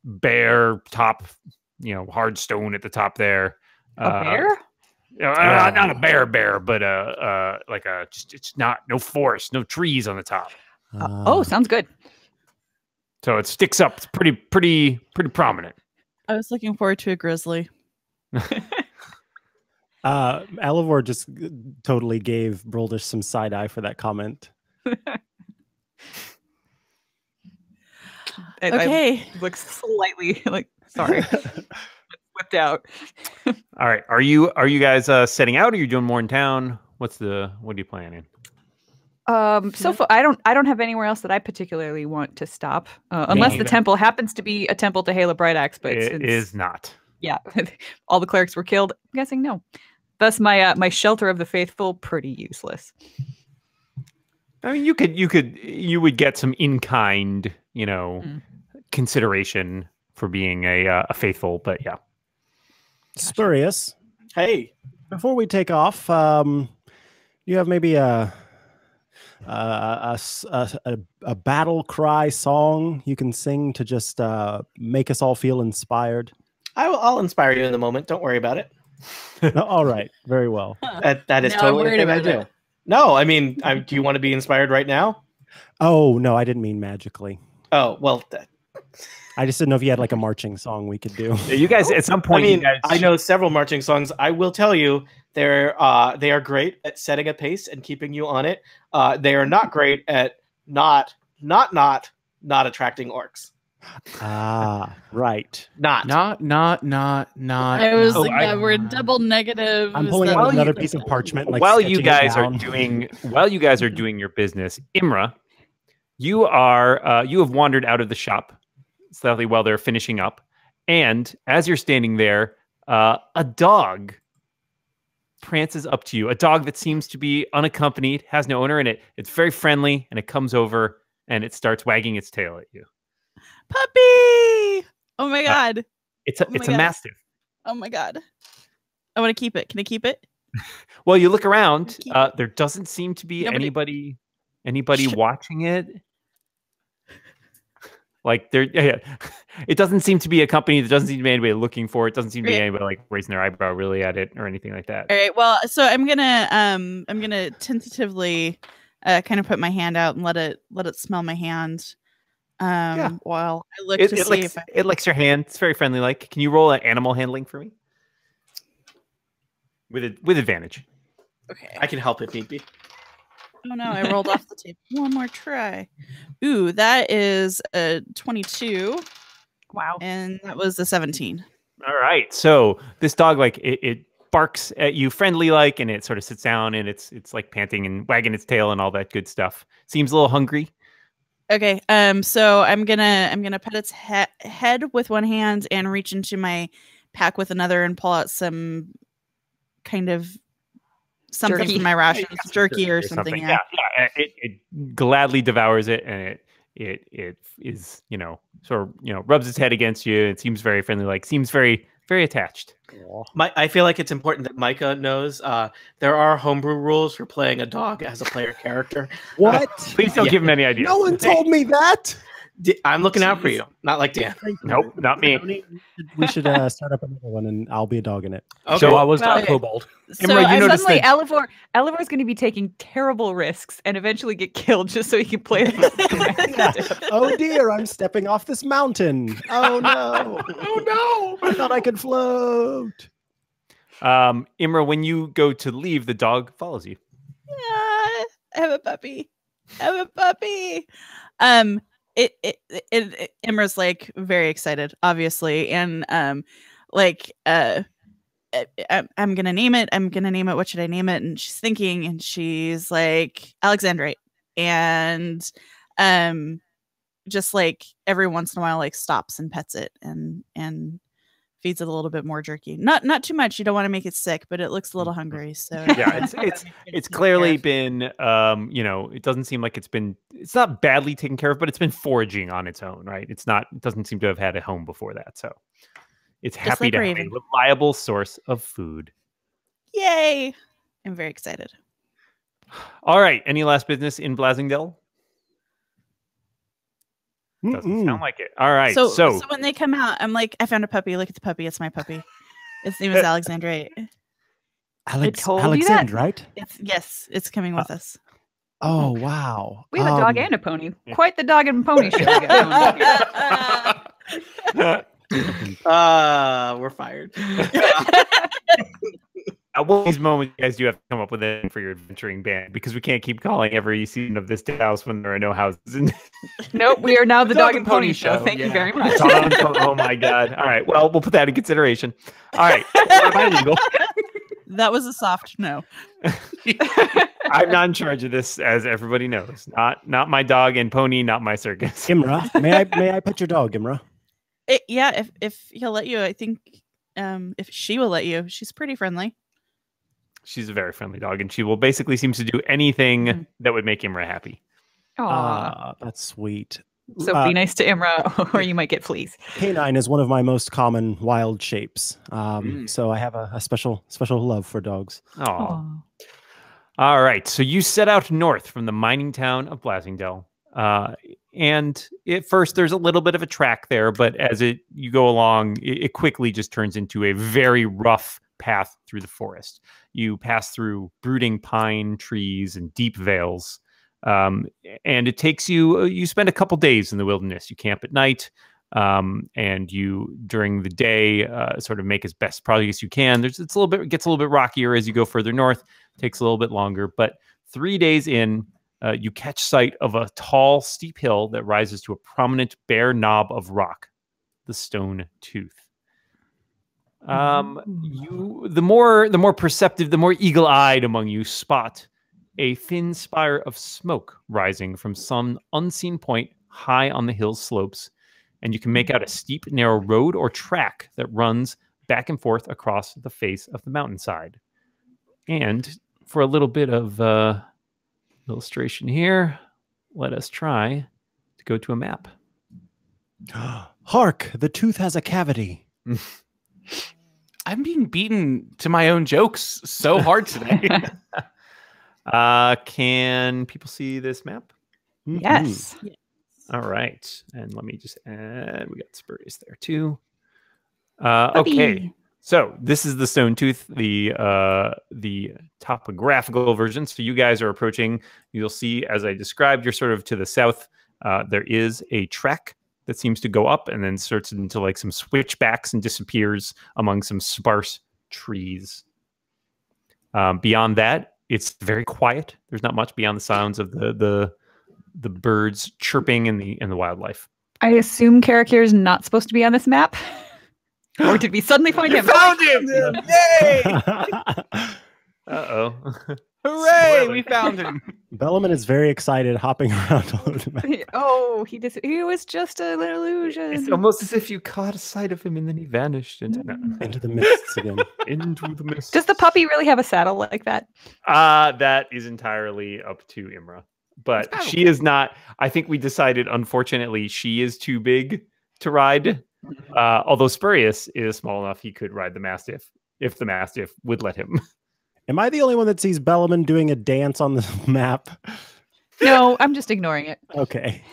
bare top, hard stone at the top there. A bear? Not a bear, but like it's not no forest, no trees on the top. Sounds good. So it sticks up. It's pretty prominent. I was looking forward to a grizzly. Elevor just totally gave Broldish some side eye for that comment. Okay. I look slightly sorry. Whipped out. All right. Are you guys setting out? Or are you doing more in town? What are you planning? So far, I don't have anywhere else that I particularly want to stop, unless the temple happens to be a temple to Hela Brightaxe. But it is not. Yeah, all the clerics were killed. I'm guessing no. Thus, my shelter of the faithful pretty useless. I mean, you would get some in-kind, consideration for being a faithful, but yeah. Spurious. Hey, Before we take off, you have maybe a battle cry song you can sing to just make us all feel inspired? I'll inspire you in a moment. Don't worry about it. All right, very well. That is Now I'm totally worried the thing I about do. No, I mean, do you want to be inspired right now? Oh no, I didn't mean magically. Oh well, I just didn't know if you had like a marching song we could do. You guys, at some point, I mean, you guys, I know several marching songs. I will tell you, they are great at setting a pace and keeping you on it. They are not great at not attracting orcs. Ah, right. Not. I was we're double negative. I'm Is pulling that- out another piece of parchment. Like while you sketching it guys are down. doing your business, Imra, you have wandered out of the shop slightly while they're finishing up, and as you're standing there, a dog prances up to you. A dog that seems to be unaccompanied, has no owner, and it's very friendly, and it comes over and it starts wagging its tail at you. Puppy! Oh my god! It's a God. mastiff. Oh my god! I want to keep it. Can I keep it? Well, you look around. Keep it. There doesn't seem to be Nobody- anybody watching it. Like there, yeah. It doesn't seem to be a company. There doesn't seem to be anybody looking for it. Doesn't seem to be Right. anybody like raising their eyebrow really at it or anything like that. All right. Well, so I'm gonna tentatively kind of put my hand out and let it smell my hand. While I look to see licks, if I it licks your hand. It's very friendly. Like, can you roll an animal handling for me? With advantage. okay. I can help if need be. Oh no, I rolled off the table. One more try. Ooh, that is a 22. Wow. And that was a 17. All right. So this dog, like, it barks at you friendly like, and it sort of sits down and it's like panting and wagging its tail and all that good stuff. Seems a little hungry. Okay. So I'm gonna pet its head with one hand and reach into my pack with another and pull out some kind of something Jerky. from my rations, jerky or something. Yeah. Yeah. It gladly devours it, and it is, sort of, rubs its head against you. It seems very friendly, like seems very, very attached. I feel like it's important that Micah knows there are homebrew rules for playing a dog as a player character. What? Please don't give him any ideas. No one told me that. I'm looking out for you, not like Dan. Nope, not me. We should start up another one, and I'll be a dog in it. Okay. So I was Well, not kobold. So Imra, you I noticed Suddenly, that Elivor is going to be taking terrible risks and eventually get killed just so he can play the Oh dear, I'm stepping off this mountain. Oh no. Oh no. I thought I could float. Imra, when you go to leave, the dog follows you. I have a puppy. Imra's like very excited, obviously, and I'm gonna name it. What should I name it? And she's thinking, and she's like Alexandrite, and just like every once in a while, like stops and pets it and feeds it a little bit more jerky. Not too much. You don't want to make it sick, but it looks a little hungry. So Yeah, it's clearly been it doesn't seem like it's not badly taken care of, but it's been foraging on its own, right? It doesn't seem to have had a home before that, so it's happy like to Raven. have a reliable source of food. Yay! I'm very excited. All right, any last business in Blasingdale? Doesn't sound like it. All right, So when they come out, I'm like, I found a puppy. Look at the puppy. It's my puppy. Its name is Alexandrite. told you that. Right? It's coming with us. Oh wow. We have a dog and a pony. Quite the dog and pony show. We got going on here. We're fired. At one of these moments, you guys do have to come up with it for your adventuring band, because we can't keep calling every season of this house when there are no houses. Nope, we are now the dog and pony show. Thank you very much. Oh my god! All right, well, we'll put that in consideration. All right, what about legal? That was a soft no. I'm not in charge of this, as everybody knows. Not my dog and pony, not my circus. Imra, may I pet your dog, Imra? If he'll let you, I think if she will let you, she's pretty friendly. She's a very friendly dog, and she will basically seems to do anything that would make Imra happy. Aw. That's sweet. So be nice to Imra, or you might get fleas. Canine is one of my most common wild shapes. So I have a special love for dogs. Aw. All right. So you set out north from the mining town of Blasingdale. And at first there's a little bit of a track there, but as you go along, it quickly just turns into a very rough path through the forest. You pass through brooding pine trees and deep vales. And it takes you spend a couple days in the wilderness. You camp at night, and you during the day sort of make as best progress you can. It gets a little bit rockier as you go further north. Takes a little bit longer, but 3 days in, you catch sight of a tall, steep hill that rises to a prominent bare knob of rock, the Stone Tooth. The more perceptive, the more eagle-eyed among you spot a thin spire of smoke rising from some unseen point high on the hill's slopes, and you can make out a steep, narrow road or track that runs back and forth across the face of the mountainside. And for a little bit of illustration here, let us try to go to a map. Hark! The tooth has a cavity. I'm being beaten to my own jokes so hard today. Can people see this map? Yes. All right. And let me just add, we got Spurious there too. Okay. So this is the Stone Tooth, the topographical version. So you guys are approaching, you'll see as I described, you're sort of to the south. There is a track that seems to go up and then starts into like some switchbacks and disappears among some sparse trees. Beyond that, it's very quiet. There's not much beyond the sounds of the birds chirping and the wildlife. I assume Karakir is not supposed to be on this map. Or did we suddenly find him? Found him! Yay! Uh-oh. Hooray! We found him. Bellaman is very excited, hopping around all over the map. Oh, he was just an illusion. It's almost as if you caught a sight of him and then he vanished into the mists again. Into the mists. Does the puppy really have a saddle like that? That is entirely up to Imra. But she is not. I think we decided, unfortunately, she is too big to ride. Although Spurious is small enough, he could ride the Mastiff if the Mastiff would let him. Am I the only one that sees Bellaman doing a dance on the map? No, I'm just ignoring it. Okay.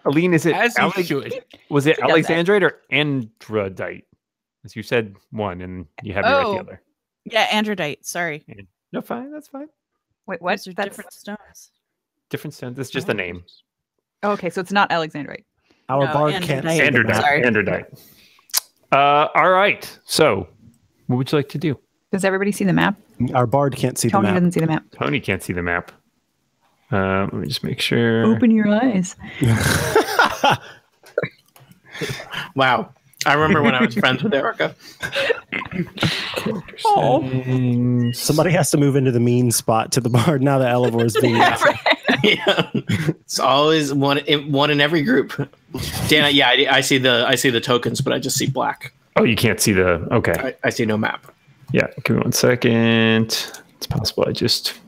Aline, is it As you should. Was it She does Alexandrite or Androdite? As you said one, and you have me right the other. Yeah, androdite. Sorry. No, fine. That's fine. Wait, what? Those are That's different stones. Different stones. It's just a name. Oh, okay, so it's not Alexandrite. Our No, bard can't Androdite. see the Androdite. map. Sorry. Androdite. All right. So, what would you like to do? Does everybody see the map? Our bard can't see Tony the map. doesn't see the map. Tony can't see the map. Let me just make sure. Open your eyes. Wow. I remember when I was friends with Erica. Somebody has to move into the mean spot to the bard now that Elevor is being. Yeah. It's always one in every group. Dan, I see the tokens, but I just see black. Oh, you can't see the. Okay. I see no map. Yeah. Give me 1 second. It's possible I just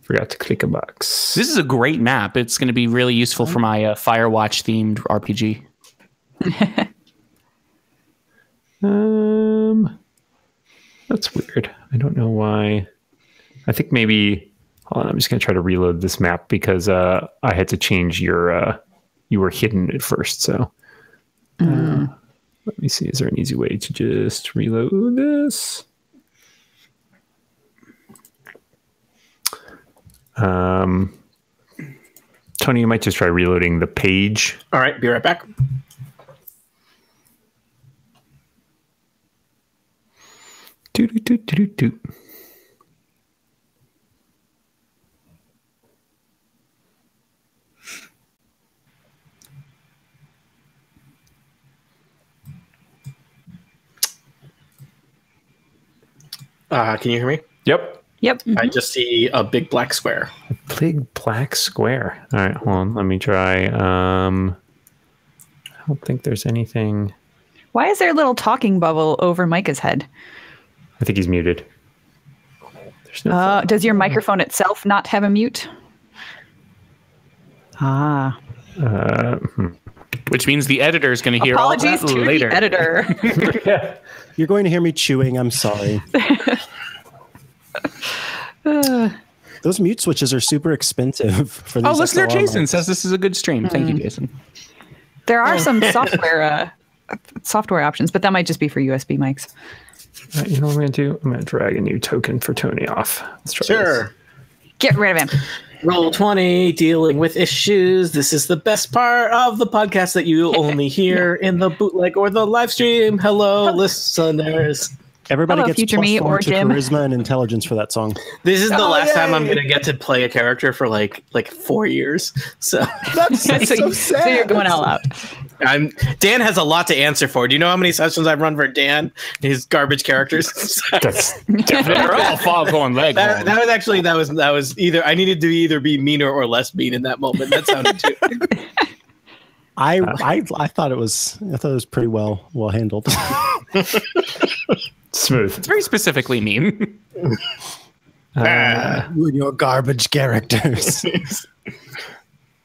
forgot to click a box. This is a great map. It's going to be really useful for my Firewatch themed RPG. That's weird. I don't know why. I think maybe. Hold on. I'm just going to try to reload this map because I had to change your. You were hidden at first, so. Let me see. Is there an easy way to just reload this? Tony, you might just try reloading the page. All right, be right back. Do. Can you hear me? Yep. Yep. I just see a big black square. Big black square. All right, hold on. Let me try. I don't think there's anything. Why is there a little talking bubble over Micah's head? I think he's muted. There's no Does your microphone itself not have a mute? Ah. Which means the editor is going to hear all Apologies that to later. the editor. You're going to hear me chewing. I'm sorry. Those mute switches are super expensive for these. Oh, listener XLR Jason mics. says this is a good stream. Thank you, Jason. There are some software options, but that might just be for USB mics. You know what I'm going to do? I'm going to drag a new token for Tony off. Let's try this. Get rid of him. Roll 20, dealing with issues. This is the best part of the podcast that you only hear in the bootleg or the live stream. Hello, listeners. Everybody Hello, gets future plus me 4 or to Jim. charisma and intelligence for that song. This is the last time I'm going to get to play a character for like 4 years. So That's so sad. So you're going all out. Dan has a lot to answer for. Do you know how many sessions I've run for Dan? His garbage characters. That's They're all foghorn leghorn. that was either I needed to either be meaner or less mean in that moment. That sounded too. I thought it was pretty well handled. smooth. It's very specifically mean. You and your garbage characters.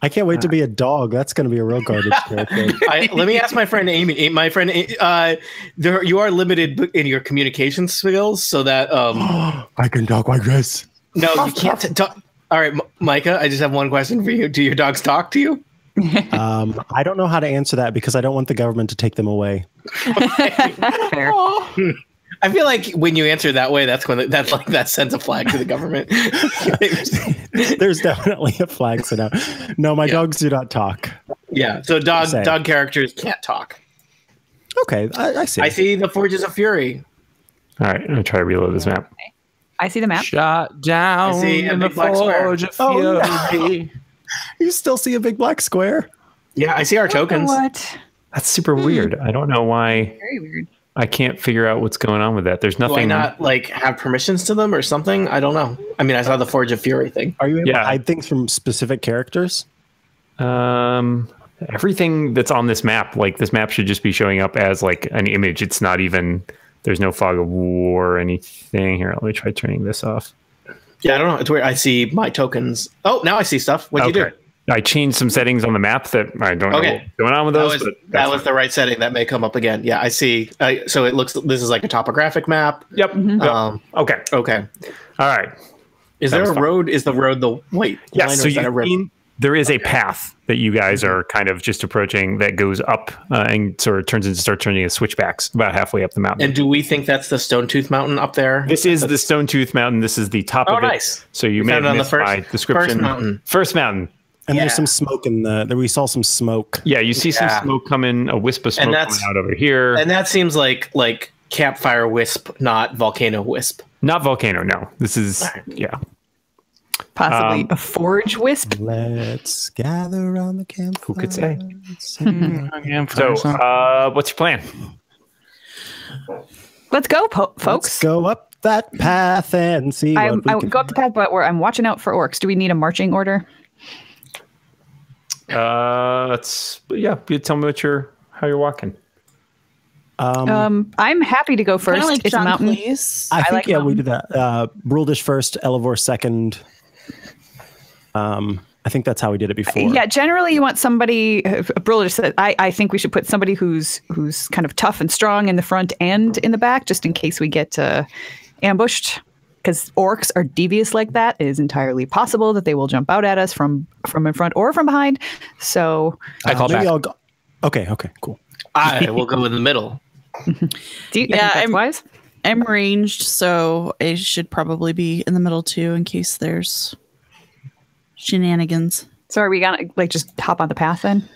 I can't wait to be a dog. That's going to be a real garbage character. Let me ask my friend Amy. My friend, you are limited in your communication skills, so that I can talk like this. no, you can't talk. All right, Micah, I just have one question for you. Do your dogs talk to you? I don't know how to answer that because I don't want the government to take them away. Fair. I feel like when you answer that way, that's when that sends a flag to the government. There's definitely a flag set out. No, my dogs do not talk. Yeah, so dog characters can't talk. Okay, I see. I see the Forges of Fury. All right, I'm going to try to reload this map. I see the map. Shot down I see a in the big black square. forge of Oh, fury. You still see a big black square? Yeah, I see our tokens. What? That's super weird. I don't know why. Very weird. I can't figure out what's going on with that. There's Do I nothing. not have permissions to them or something? I don't know. I mean, I saw the Forge of Fury thing. Are you able to Yeah. hide things from specific characters? Everything that's on this map, like this map should just be showing up as like an image. It's not even, there's no fog of war or anything. Here, let me try turning this off. Yeah, I don't know. It's weird. I see my tokens. Oh, now I see stuff. What'd you do? I changed some settings on the map that I don't know what's going on with those. That was the right setting. That may come up again. Yeah, I see. So it looks. This is like a topographic map. Yep. Okay. Okay. All right. Is there a road? Is the road the white line? Yes. Or So is that a river? there is a path that you guys are kind of just approaching that goes up and sort of starts turning into switchbacks about halfway up the mountain. And do we think that's the Stone Tooth Mountain up there? This is the Stone Tooth Mountain. This is the top of it. Nice. So you We may found have it on the missed my description. First mountain. And there's some smoke in we saw some smoke. Yeah, you see some smoke coming, a wisp of smoke coming out over here. And that seems like campfire wisp, not volcano wisp. Not volcano, no. This is, Possibly a forge wisp. Let's gather around the campfire. Who could say? So, what's your plan? Let's go, folks. Let's go up that path and see I what we can go up the path, but where I'm watching out for orcs. Do we need a marching order? You tell me how you're walking. I'm happy to go first. Like it's a mountain. Please. I think like we did that. Bruldish first, Elevor second. I think that's how we did it before. Yeah, generally you want somebody. Bruldish said, I think we should put somebody who's kind of tough and strong in the front and in the back, just in case we get ambushed. Because orcs are devious like that. It is entirely possible that they will jump out at us from in front or from behind. So I call back. I'll go. Okay, cool. I will go in the middle. Do you think that's wise? I'm ranged, so I should probably be in the middle too, in case there's shenanigans. So are we gonna just hop on the path then?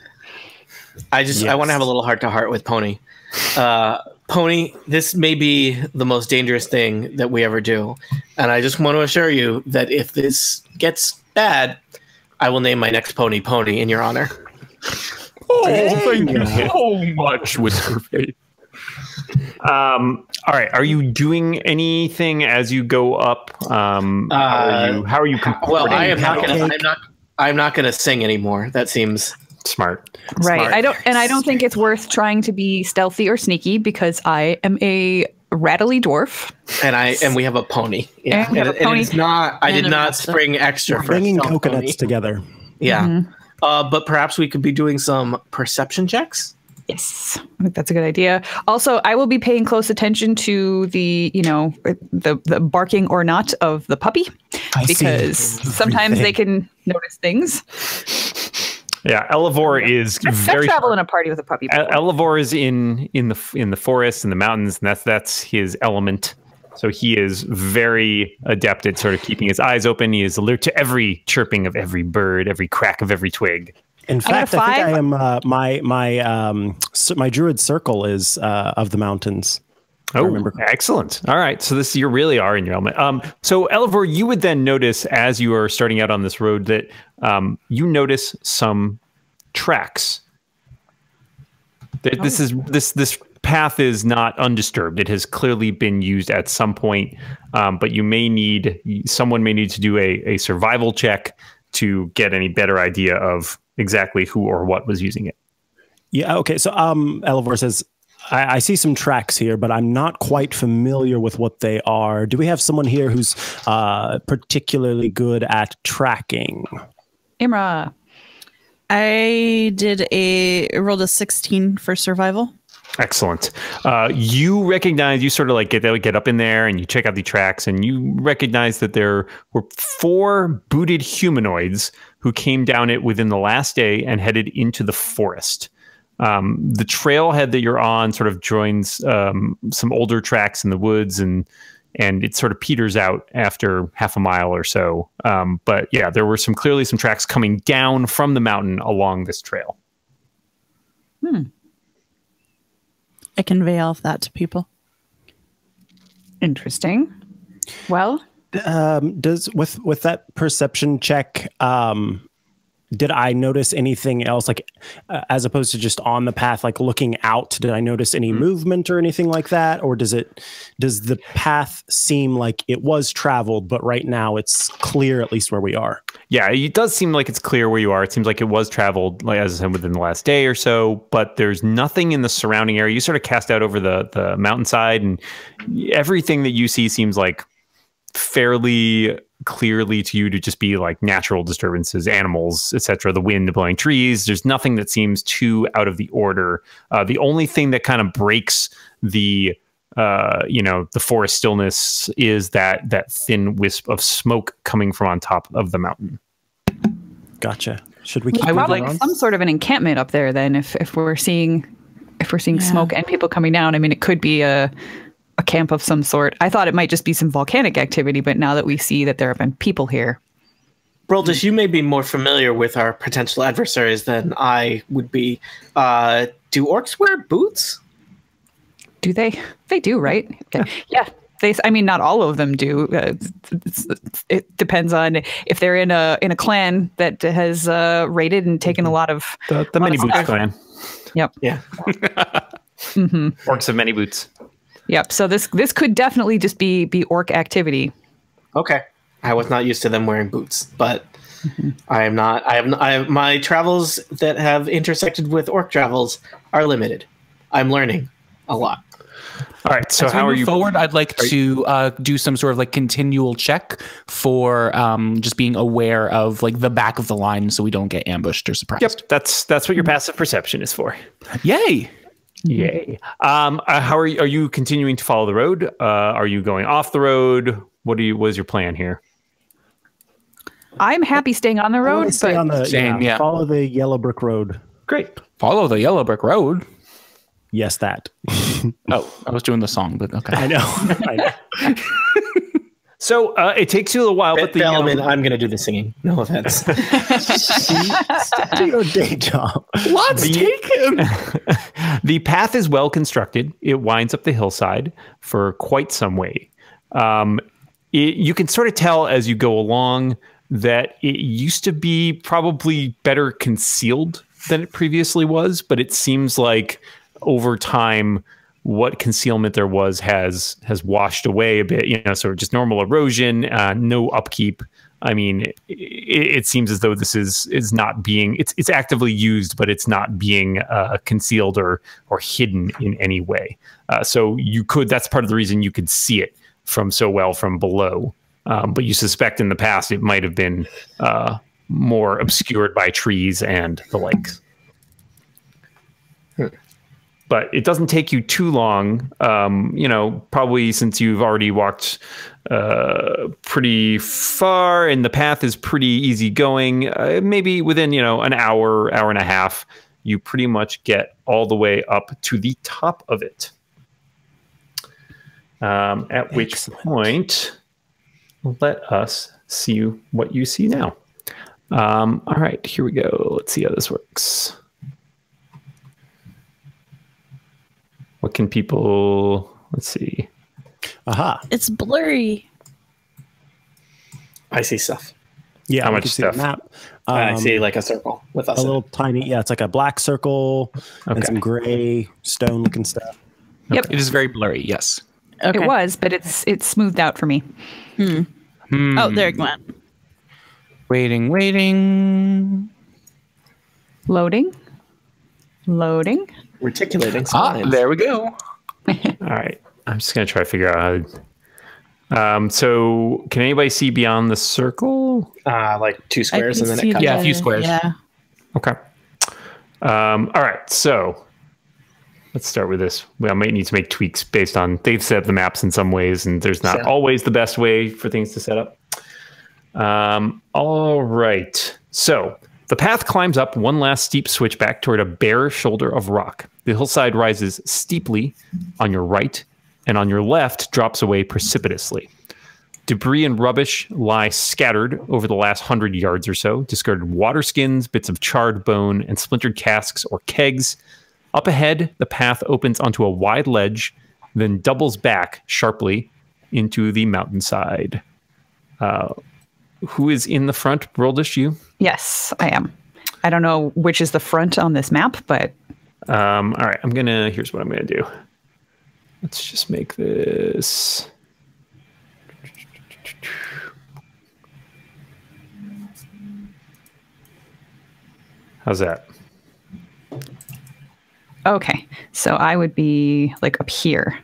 I want to have a little heart to heart with Pony. Pony, this may be the most dangerous thing that we ever do. And I just want to assure you that if this gets bad, I will name my next pony Pony in your honor. Oh, thank you so much, Whisperface. All right. Are you doing anything as you go up? How are you well, I'm not going to sing anymore. That seems smart. Right. I don't think it's worth trying to be stealthy or sneaky because I am a rattly dwarf. And we have a pony. Yeah, And we have a pony. it's not. I did And a not master. spring extra for a Bringing stealth coconuts pony. together. Yeah, but perhaps we could be doing some perception checks. Yes, I think that's a good idea. Also, I will be paying close attention to the, the barking or not of the puppy, because sometimes they can notice things. Yeah, Elevor is I've very. traveled in a party with a puppy before. Elevor is in the forest and the mountains, and that's his element. So he is very adept at sort of keeping his eyes open. He is alert to every chirping of every bird, every crack of every twig. In got a fact, I think 5. I am my druid circle is of the mountains. Oh, remember. excellent. All right. So you really are in your element. So Elevor, you would then notice as you are starting out on this road that you notice some tracks. This path is not undisturbed. It has clearly been used at some point, but someone may need to do a survival check to get any better idea of exactly who or what was using it. Yeah. Okay. So Elevor says, I see some tracks here, but I'm not quite familiar with what they are. Do we have someone here who's particularly good at tracking? Imra. I rolled a 16 for survival. Excellent. You recognize, you sort of like get up in there and you check out the tracks, and you recognize that there were 4 booted humanoids who came down it within the last day and headed into the forest. The trailhead that you're on sort of joins some older tracks in the woods, and it sort of peters out after half a mile or so. But yeah, there were clearly some tracks coming down from the mountain along this trail. I convey all of that to people. Interesting. Well, Does with that perception check, did I notice anything else, like as opposed to just on the path, like looking out? Did I notice any movement or anything like that, or does the path seem like it was traveled, but right now it's clear at least where we are? Yeah, it does seem like it's clear where you are. It seems like it was traveled, like as I said, within the last day or so, but there's nothing in the surrounding area. You sort of cast out over the mountainside, and everything that you see seems like fairly clearly to you to just be like natural disturbances, animals, etc., the wind blowing trees. There's nothing that seems too out of the order. The only thing that kind of breaks the forest stillness is that thin wisp of smoke coming from on top of the mountain. Gotcha. Should we keep I would moving like on? some sort of an encampment up there then, if we're seeing smoke and people coming down. I mean, it could be a camp of some sort. I thought it might just be some volcanic activity, but now that we see that there have been people here. Broldus, you may be more familiar with our potential adversaries than I would be. Do orcs wear boots? Do they? They do, right? Yeah. Not all of them do. It depends on if they're in a clan that has raided and taken a lot of The Many Boots clan. Yep. Yeah. Orcs of Many Boots. Yep. So this could definitely just be orc activity. Okay. I was not used to them wearing boots, but I am not. I have my travels that have intersected with orc travels are limited. I'm learning a lot. All right. So As we how are move you forward? I'd like to do some sort of like continual check for just being aware of like the back of the line, so we don't get ambushed or surprised. Yep. That's what your passive perception is for. Yay! Yay. How are you continuing to follow the road? Are you going off the road? What is your plan here? I'm happy staying on the I wanna road, stay but on the Same, yeah. follow the yellow brick road. Great. Follow the yellow brick road. Yes, that. Oh, I was doing the song, but okay. I know. I know. So it takes you a while, but Bellman, I'm going to do the singing. No offense. Stick to your day job. Let's take him. the path is well constructed. It winds up the hillside for quite some way. You can sort of tell as you go along that it used to be probably better concealed than it previously was, but it seems like over time, what concealment there was has washed away a bit, sort of just normal erosion, no upkeep. I mean, it seems as though this is not being it's actively used, but it's not being concealed or hidden in any way. So that's part of the reason you could see it from below. But you suspect in the past it might have been more obscured by trees and the likes. But it doesn't take you too long, probably since you've already walked pretty far and the path is pretty easy going. Maybe within, an hour and a half, you pretty much get all the way up to the top of it. At which point, let us see what you see now. All right, here we go. Let's see how this works. What can people, let's see. Aha. It's blurry. I see stuff. Yeah, How we much can see stuff? the map. I see like a circle with us. A in it. little tiny, it's like a black circle and Okay. some gray stone looking stuff. Yep. It is very blurry. Yes. Okay. It was, but it's smoothed out for me. Oh, there it went. Waiting. Loading. Reticulating signs. There we go. All right. I'm just going to try to figure out how. So can anybody see beyond the circle? Like 2 squares and then it cuts. Yeah, a few squares. Yeah. Okay. All right. So let's start with this. I might need to make tweaks based on they've set up the maps in some ways, and there's not always the best way for things to set up. All right. So the path climbs up one last steep switchback toward a bare shoulder of rock. The hillside rises steeply on your right, and on your left drops away precipitously. Debris and rubbish lie scattered over the last 100 yards or so, discarded water skins, bits of charred bone, and splintered casks or kegs. Up ahead, the path opens onto a wide ledge, then doubles back sharply into the mountainside. Who is in the front? Broldish, you? Yes, I am. I don't know which is the front on this map, but All right, here's what I'm gonna do. Let's just make this. How's that? okay. So I would be like up here.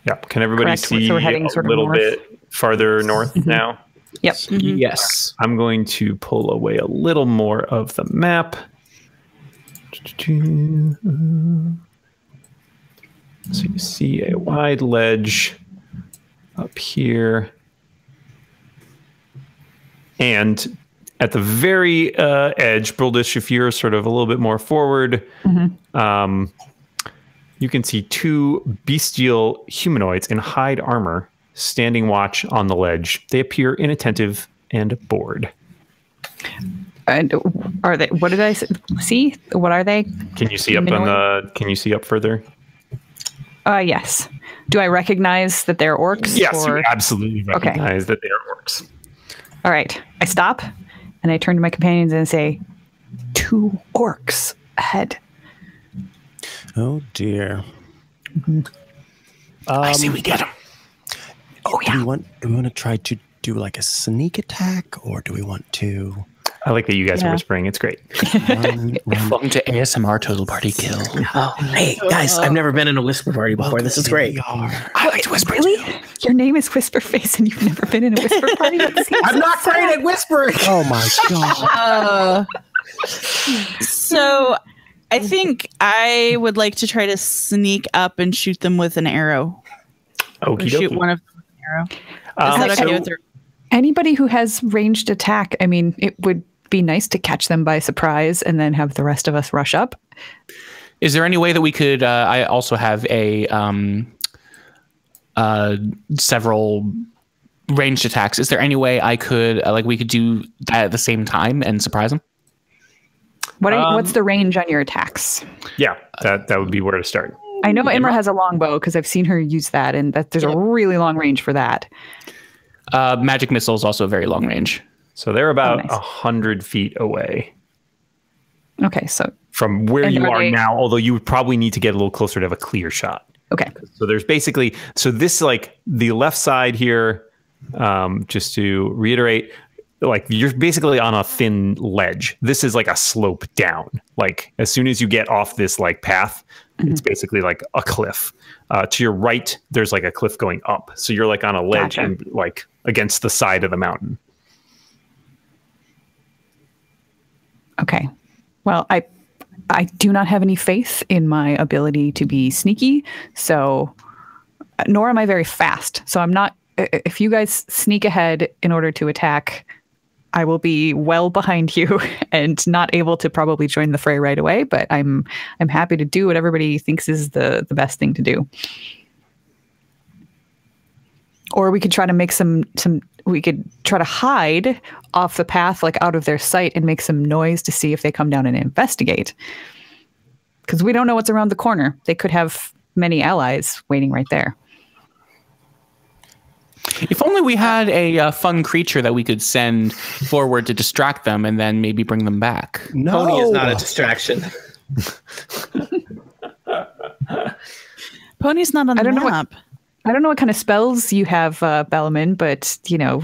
Yeah. Can everybody Correct. see So we're heading a sort of little north. bit farther north now? Yep. Yes. I'm going to pull away a little more of the map. So you see a wide ledge up here. And at the very edge, Broldish, if you're sort of a little bit more forward, you can see 2 bestial humanoids in hide armor standing watch on the ledge. They appear inattentive and bored. And are they? What did I see? What are they? Can you see up on the? Can you see up further? Yes. Do I recognize that they're orcs? Yes, or- you absolutely recognize that they are orcs. All right. I stop and I turn to my companions and say, 2 orcs ahead. Oh dear. I see we get them. Oh yeah. Do we want to try to do like a sneak attack, or do we want to? I like that you guys are whispering. It's great. Welcome to ASMR Total Party Kill. Oh, hey guys! I've never been in a whisper party before. This is great. I like to whisper. Really? Your name is Whisperface and you've never been in a whisper party? I'm not great at whispering. Oh my god! So I think I would like to try to sneak up and shoot them with an arrow. Or Okie shoot dokie. one of them with an arrow. Is that okay with her? Anybody who has ranged attack, I mean, it would be nice to catch them by surprise and then have the rest of us rush up. Is there any way that we could? I also have a several ranged attacks. Is there any way I could we could do that at the same time and surprise them? What's the range on your attacks? Yeah, that would be where to start. I know Imra has a longbow because I've seen her use that, and there's a really long range for that. Magic missile is also very long range. So they're about nice. 100 feet away Okay, so from where And you are are they- now, although you would probably need to get a little closer to have a clear shot. okay, So there's this like the left side here, just to reiterate, like you're basically on a thin ledge. This is like a slope down. Like as soon as you get off this like path, it's basically like a cliff. To your right, there's like a cliff going up. So you're like on a ledge and like against the side of the mountain. Okay. Well, I do not have any faith in my ability to be sneaky, so nor am I very fast. So I'm not. If you guys sneak ahead in order to attack, I will be well behind you and not able to probably join the fray right away. But I'm happy to do what everybody thinks is the best thing to do. Or we could try to make we could try to hide off the path, like out of their sight, and make some noise to see if they come down and investigate. Because we don't know what's around the corner. They could have many allies waiting right there. If only we had a fun creature that we could send forward to distract them and then maybe bring them back. No. Pony is not a distraction. Pony's not on the map. I don't know what kind of spells you have, Bellamin, but, you know,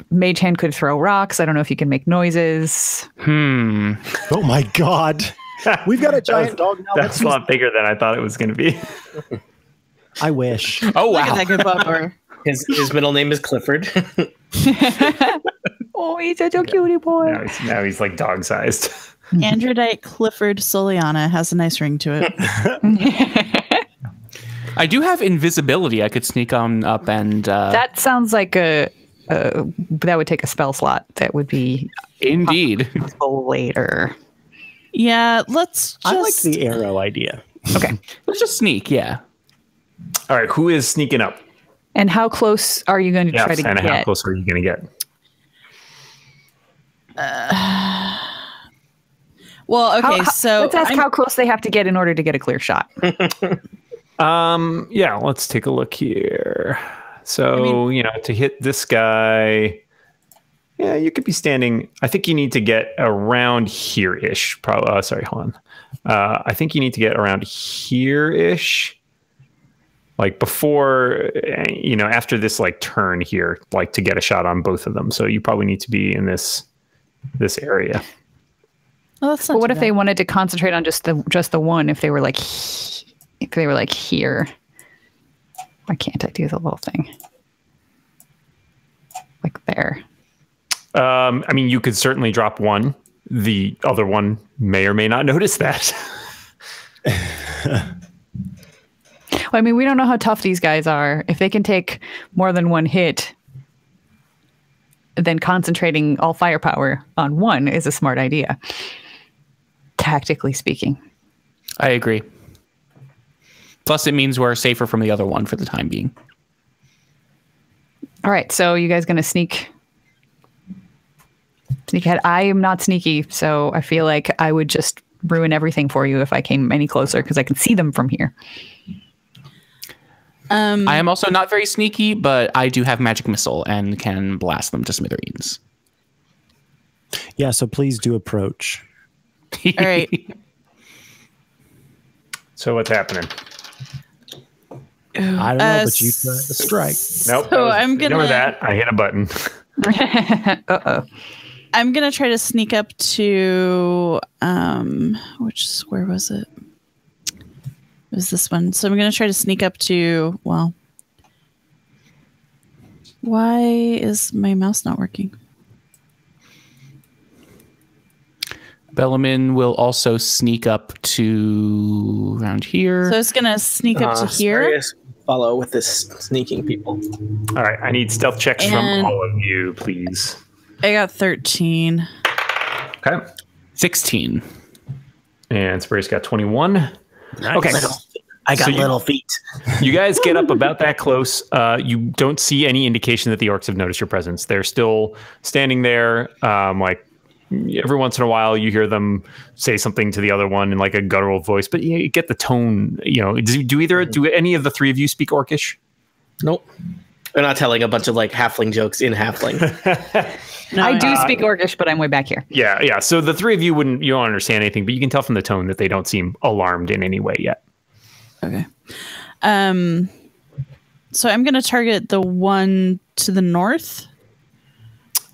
Mage Hand could throw rocks. I don't know if you can make noises. Oh my God. We've got a giant dog now. That's a lot bigger than I thought it was going to be. I wish. Oh, wow. Look at that good butler. His middle name is Clifford. Oh, he's such a cutie boy. Now he's like dog-sized. Androdite Clifford Soliana has a nice ring to it. I do have invisibility. I could sneak on up and... That sounds like that would take a spell slot. That would be... Indeed. Later. Yeah, let's just... I like the arrow idea. Okay. Let's just sneak, yeah. All right, who is sneaking up? And how close are you going to try to get? And how close are you going to get? Well, okay, so... Let's ask how close they have to get in order to get a clear shot. Yeah, let's take a look here. So, to hit this guy, yeah, you could be standing. I think you need to get around here-ish. Probably. Sorry, hold on. I think you need to get around here-ish. Like before, after this like turn here, like to get a shot on both of them. So you probably need to be in this area. Well, that's not but what too if bad. they wanted to concentrate on just the one? If they were like here, why can't I do the little thing like there? I mean, you could certainly drop one. The other one may or may not notice that. Well, I mean, we don't know how tough these guys are. If they can take more than one hit, then concentrating all firepower on one is a smart idea, tactically speaking. I agree. Plus, it means we're safer from the other one for the time being. All right, so you guys going to sneak ahead? I am not sneaky, so I feel like I would just ruin everything for you if I came any closer because I can see them from here. I am also not very sneaky, but I do have magic missile and can blast them to smithereens. Yeah, so please do approach. All right. So what's happening? I don't know, but you tried to strike. Nope. So I'm gonna ignore that. I hit a button. Uh-oh. I'm gonna try to sneak up to where was it? It was this one. So I'm gonna try to sneak up to why is my mouse not working? Bellamin will also sneak up to around here. So it's gonna sneak up to here. Spurious follow with this sneaking people. All right, I need stealth checks And- from all of you, please. I got 13. Okay. 16. And Spurious got 21. Okay. I got So you- little feet. You guys get up about that close. You don't see any indication that the orcs have noticed your presence. They're still standing there. Like every once in a while, you hear them say something to the other one in like a guttural voice, but you get the tone. Do any of the three of you speak Orcish? Nope. They're not telling a bunch of like halfling jokes in halfling. No, I do speak Orcish, but I'm way back here. Yeah. So the three of you you don't understand anything, but you can tell from the tone that they don't seem alarmed in any way yet. Okay. So I'm gonna target the one to the north.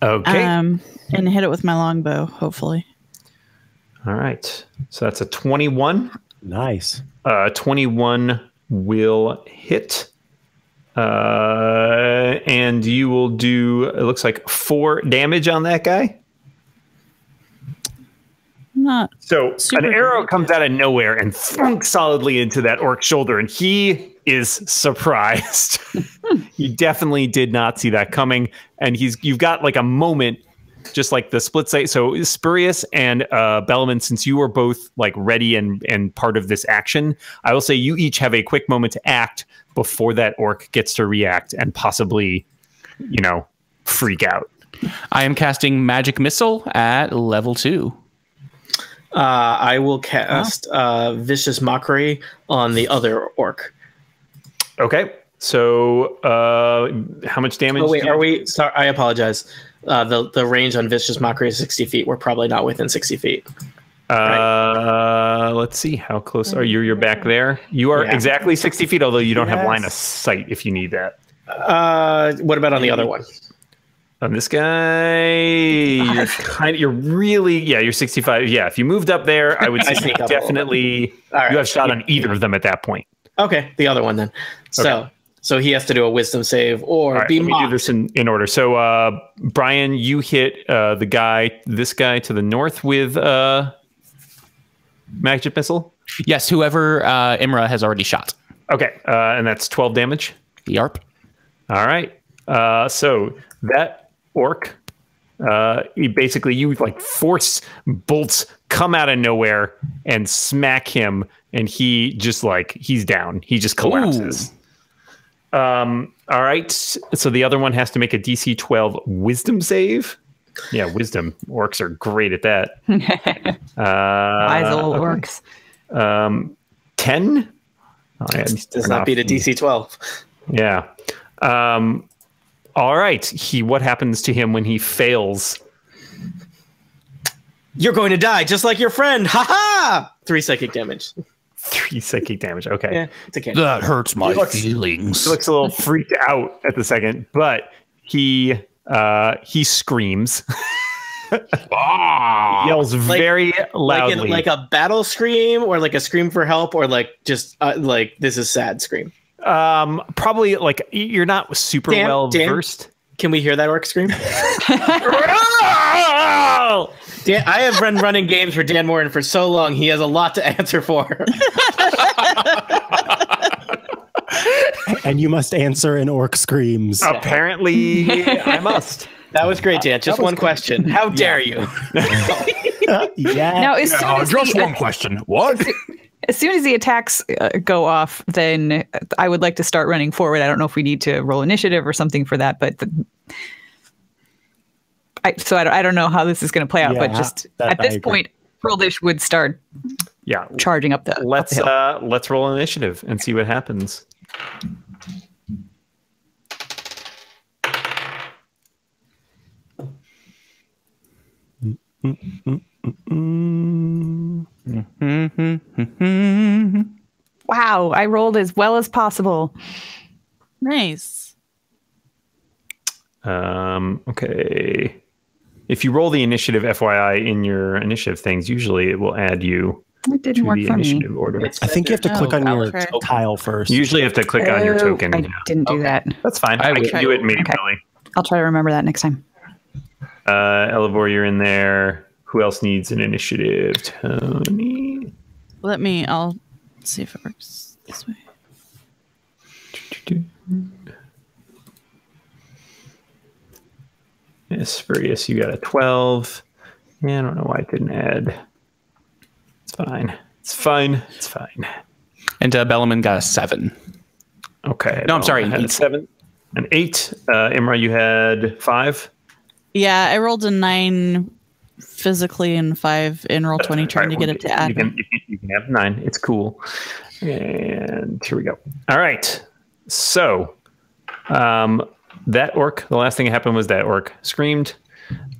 Okay. And hit it with my longbow, hopefully. All right. So that's a 21. Nice. 21 will hit. And you will do, it looks like 4 damage on that guy. Not So super an arrow great. comes out of nowhere and thunk solidly into that orc's shoulder, and he is surprised. He definitely did not see that coming, and you've got like a moment, just like the split sight. So Spurious and Bellaman, since you are both like ready and part of this action, I will say you each have a quick moment to act before that orc gets to react and possibly, freak out. I am casting Magic Missile at level 2. I will cast Vicious Mockery on the other orc. Okay. So how much damage? Oh wait, are we? Sorry, I apologize. The range on Vicious Mockery is 60 feet. We're probably not within 60 feet. Let's see. How close are you? You're back there. You are exactly 60 feet, although you don't have line of sight if you need that. What about on the other one? On this guy, you're 65. Yeah, if you moved up there, I would say sneak up a definitely you have shot on either of them at that point. Okay, the other one then. So he has to do a wisdom save or be mocked. Let me do this in order. So Brian, you hit this guy to the north with magic missile. Yes, whoever Imra has already shot. Okay, and that's 12 damage. Yarp. All right. So that orc, you like force bolts come out of nowhere and smack him, and he just he's down. He just collapses. All right. So the other one has to make a DC 12 wisdom save. Yeah, wisdom. Orcs are great at that. Wise old orcs. 10. Does not beat a DC 12. Yeah. All right. What happens to him when he fails? You're going to die just like your friend. Ha ha! 3 psychic damage. 3 psychic damage. Okay. Yeah, it's okay. That hurts my feelings. He looks a little freaked out at the second, but he screams. Yells very loudly. Like a battle scream or like a scream for help or just this is sad scream. Probably you're not super well versed. Can we hear that orc scream? Dan, I have run running games for Dan Morin for so long. He has a lot to answer for. And you must answer in orc screams. Apparently, I must. That was great, Dan. Just one question. How dare you? Yeah. Now, as soon as just one question. What? As soon as the attacks go off, then I would like to start running forward. I don't know if we need to roll initiative or something for that, but I don't know how this is going to play out. But just at this point, Pearldish would start charging up the hill. Let's roll initiative and see what happens. Wow, I rolled as well as possible. Nice. Okay. If you roll the initiative, FYI, in your initiative things, usually it will add you It didn't to work the for me. initiative order. I think you have to click on your okay. tile first. You usually have to click on your token. I didn't do that. That's fine. I can do it manually. Okay. I'll try to remember that next time. Elivor, you're in there. Who else needs an initiative? Tony. I'll see if it works this way. Spurious, you got a 12. Yeah, I don't know why it didn't add. It's fine. It's fine. It's fine. And Bellaman got a 7. Okay. No, I'm sorry, I had an a 7. An 8. Imra, you had 5. Yeah, I rolled a 9 physically and 5 in roll 20 trying to get it to add. You can have 9. It's cool. And here we go. All right. So that orc, the last thing that happened was that orc screamed.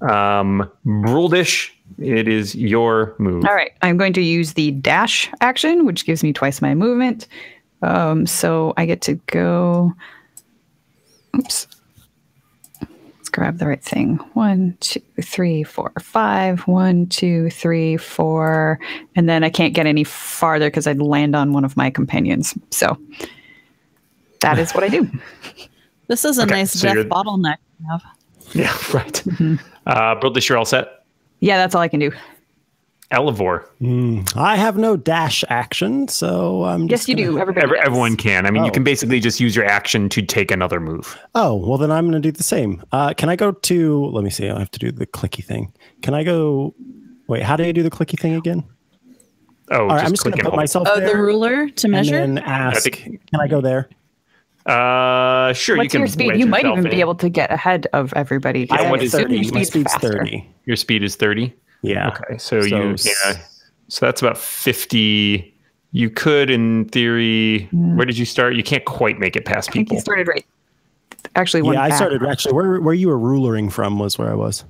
Bruldish, it is your move. All right, I'm going to use the dash action, which gives me twice my movement. So I get to go. Oops. Let's grab the right thing. 1, 2, 3, 4, 5. 1, 2, 3, 4. And then I can't get any farther because I'd land on one of my companions. So that is what I do. This is a nice death bottleneck to have. Yeah, right. Broadleash, you're all set? Yeah, that's all I can do. Elevor. I have no dash action, so I'm Yes, you do. Everyone can. I mean, you can basically just use your action to take another move. Oh, well, then I'm going to do the same. Can I go to, let me see, I have to do the clicky thing. Can I go, wait, how do I do the clicky thing again? Oh, all right, I'm just going to put myself there. The ruler to measure? And then ask, can I go there? Sure. What's you can your speed? You might even be able to get ahead of everybody. I have 30. Your My speed's 30. Your speed is 30? Yeah. Okay. So that's about 50. You could, in theory, where did you start? You can't quite make it past I think people. you started right. Actually, I started actually where you were rulering from was where I was.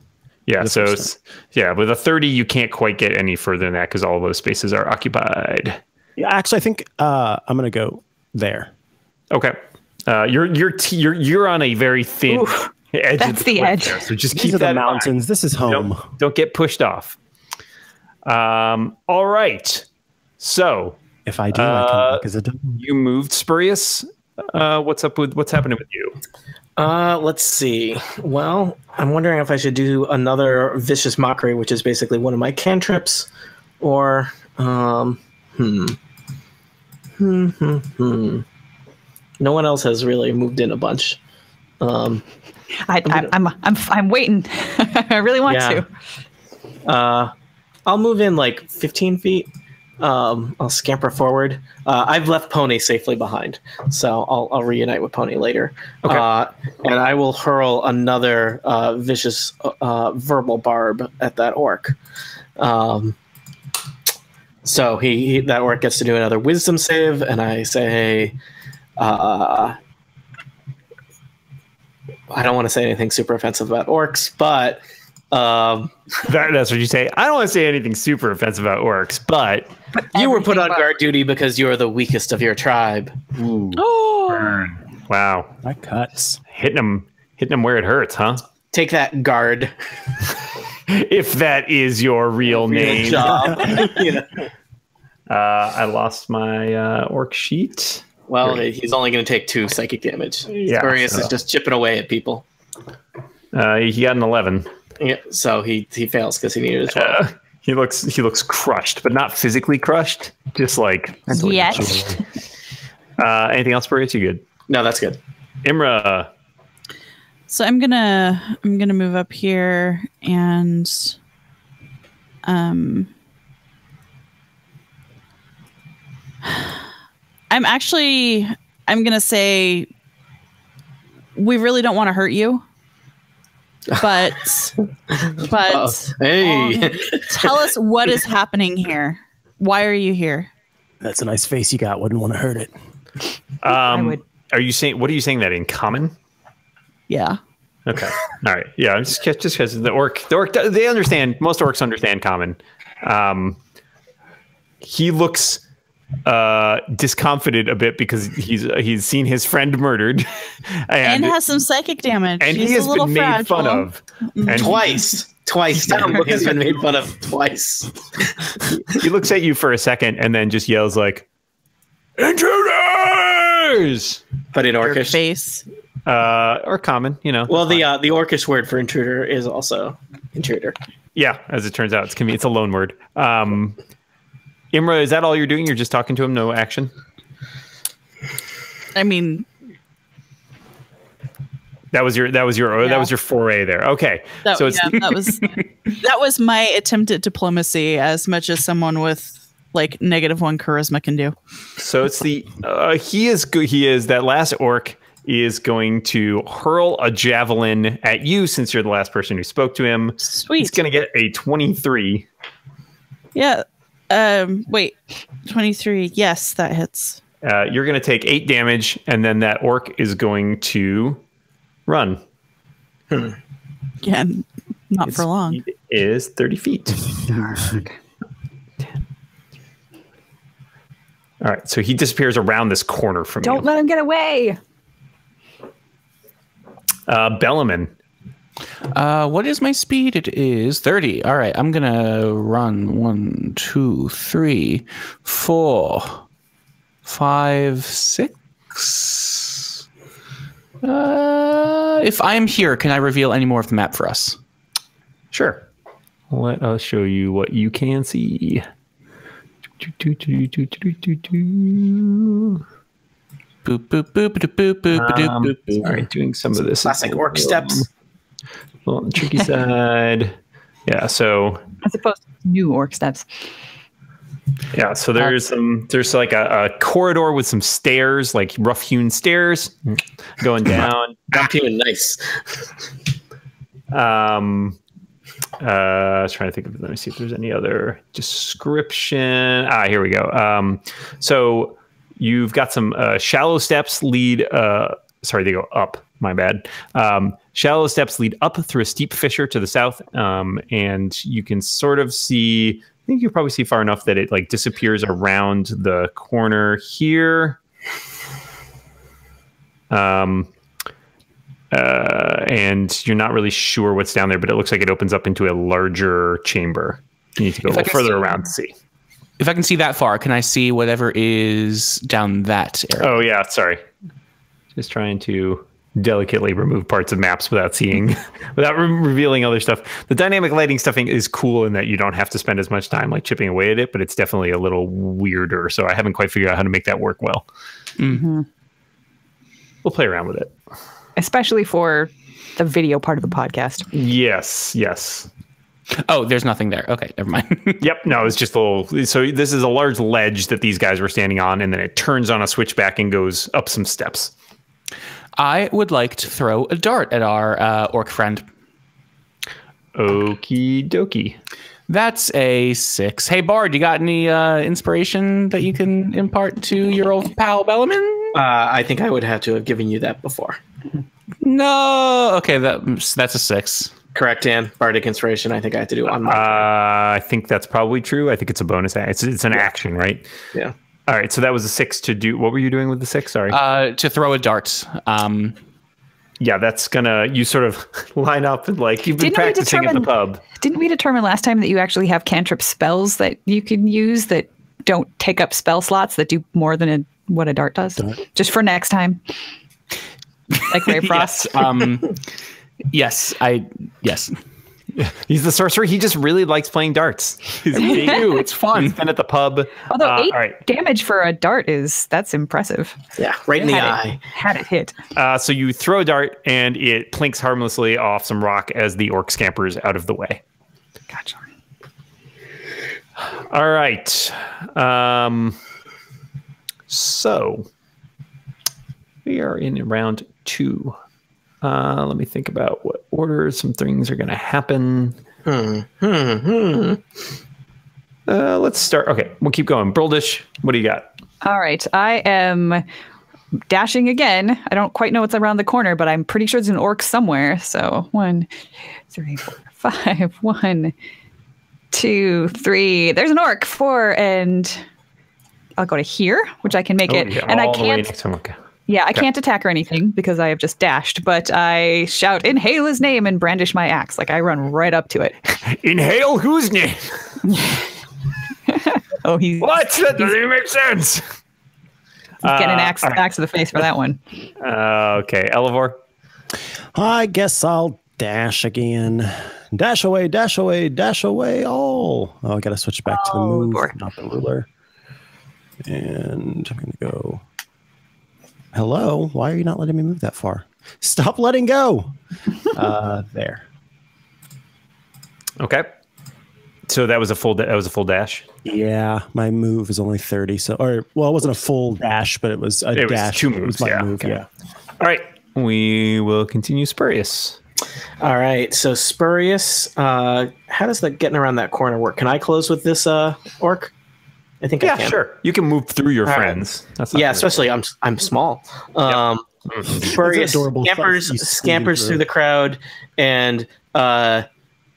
Yeah. So with a 30, you can't quite get any further than that because all of those spaces are occupied. Yeah. Actually, I think I'm going to go there. Okay. You're on a very thin edge. That's the edge. There, so just These keep are that the mountains. This is home. Don't get pushed off. All right. So if I do, I come back as a dog. You moved, Spurious. What's happening with you? Let's see. Well, I'm wondering if I should do another Vicious Mockery, which is basically one of my cantrips, or No one else has really moved in a bunch. I'm waiting. I really want to. I'll move in like 15 feet. I'll scamper forward. I've left Pony safely behind, so I'll reunite with Pony later. Okay. And I will hurl another vicious verbal barb at that orc. So that orc gets to do another wisdom save, and I say, I don't want to say anything super offensive about orcs, but that's what you say. I don't want to say anything super offensive about orcs, but you were put on guard duty because you are the weakest of your tribe. Ooh. Burn. Wow, that cuts. Hitting them where it hurts, huh? Take that, guard. If that is your real name. Job. I lost my orc sheet. Well, he's only going to take 2 psychic damage. Yeah, Spurious is just chipping away at people. He got an 11. Yeah, so he fails because he needed a 12. He looks crushed, but not physically crushed. Just like yes. Anything else, Spurious? You good? No, that's good. Imra. So I'm gonna move up here and I'm gonna say we really don't want to hurt you, but hey, tell us what is happening here. Why are you here? That's a nice face you got. Wouldn't want to hurt it. I would. Are you saying? What are you saying that in common? Yeah. Okay. All right. Yeah. Just because the orc, they understand. Most orcs understand common. He looks discomfited a bit because he's seen his friend murdered, and has some psychic damage, and he has been made fun of, and twice. Dan. He's been made fun of twice. He looks at you for a second and then just yells like, "Intruders!" But in orcish face. Or common, Well, the orcish word for intruder is also intruder. Yeah, as it turns out, it's a loan word. Imra, is that all you're doing? You're just talking to him, no action? I mean, that was your foray there. Okay, that was my attempt at diplomacy, as much as someone with like -1 charisma can do. So it's he is good. That last orc is going to hurl a javelin at you since you're the last person who spoke to him. Sweet. He's going to get a 23. Yeah. Wait, 23. Yes, that hits. You're going to take 8 damage, and then that orc is going to run. Yeah, not for long. It is 30 feet. All right, so he disappears around this corner from you. Don't let him get away. Bellaman, What is my speed? It is 30. All right, I'm gonna run 1, 2, 3, 4, 5, 6. If I am here, can I reveal any more of the map for us? Sure. Let us show you what you can see. Boop, boop, boop, boop, boop, boop, boop, boop. All right, doing some of this. Classic orc steps. Well, on the tricky side. Yeah, so As opposed to new orc steps. yeah, so there's like a corridor with some stairs, like rough-hewn stairs going down. Not even nice. I was trying to think of it. Let me see if there's any other description. Here we go. So you've got some shallow steps lead. Sorry, they go up. My bad. Shallow steps lead up through a steep fissure to the south, and you can sort of see. I think you probably see far enough that it like disappears around the corner here. And you're not really sure what's down there, but it looks like it opens up into a larger chamber. You need to go a little further around to see. If I can see that far, can I see whatever is down that area? Oh, yeah. Sorry. Just trying to delicately remove parts of maps without seeing, without revealing other stuff. The dynamic lighting stuffing is cool in that you don't have to spend as much time like chipping away at it, but it's definitely a little weirder. So I haven't quite figured out how to make that work well. Mm-hmm. We'll play around with it. Especially for the video part of the podcast. Yes, yes. Oh, there's nothing there. Okay, never mind. Yep, no, it's just a little. So this is a large ledge that these guys were standing on, and then it turns on a switchback and goes up some steps. I would like to throw a dart at our orc friend. Okie dokie. That's a 6. Hey, Bard, you got any inspiration that you can impart to your old pal Bellaman? I think I would have to have given you that before. No. Okay, that's a 6. Correct, Dan. Bardic inspiration. I think I have to do it on my I think that's probably true. I think it's a bonus. It's an action, right? Yeah. All right. So that was a 6 to do. What were you doing with the 6? Sorry. To throw a dart. Yeah, that's gonna. You sort of line up and like you've been practicing at the pub. Didn't we determine last time that you actually have cantrip spells that you can use that don't take up spell slots that do more than what a dart does? Just for next time. Like Ray Frost. Yes. Yes. He's the sorcerer. He just really likes playing darts. It's fun. He's been at the pub. Although 8 damage for a dart that's impressive. Yeah, right in the eye. Had it hit. So you throw a dart and it plinks harmlessly off some rock as the orc scampers out of the way. Gotcha. All right. So we are in round 2. Let me think about what order some things are going to happen. Let's start. Okay, we'll keep going. Broldish, what do you got? All right. I am dashing again. I don't quite know what's around the corner, but I'm pretty sure there's an orc somewhere. So 1, 3, 4, 5. 1, 2, 3. There's an orc. 4, and I'll go to here, which I can make it. Yeah, and I all the way can't. next time. Okay. Yeah, I can't attack or anything because I have just dashed, but I shout, "Inhale his name," and brandish my axe. Like I run right up to it. Inhale whose name? Oh, he's what? That doesn't even make sense. Get an axe to the face for that one. Okay, Elevor. I guess I'll dash again. Dash away, dash away, dash away all. Oh, I got to switch back to the move, not the ruler. And I'm going to go. Hello? Why are you not letting me move that far? Stop letting go. There. Okay. So that was a full dash. Yeah, my move is only 30. So, it wasn't a full dash, but it was a dash. 2 moves. My move. Yeah. All right. We will continue Spurious. All right. So Spurious, how does the getting around that corner work? Can I close with this orc? I think I can. Sure. You can move through your friends. Right. Yeah, especially I'm small. Spurious scampers through the crowd and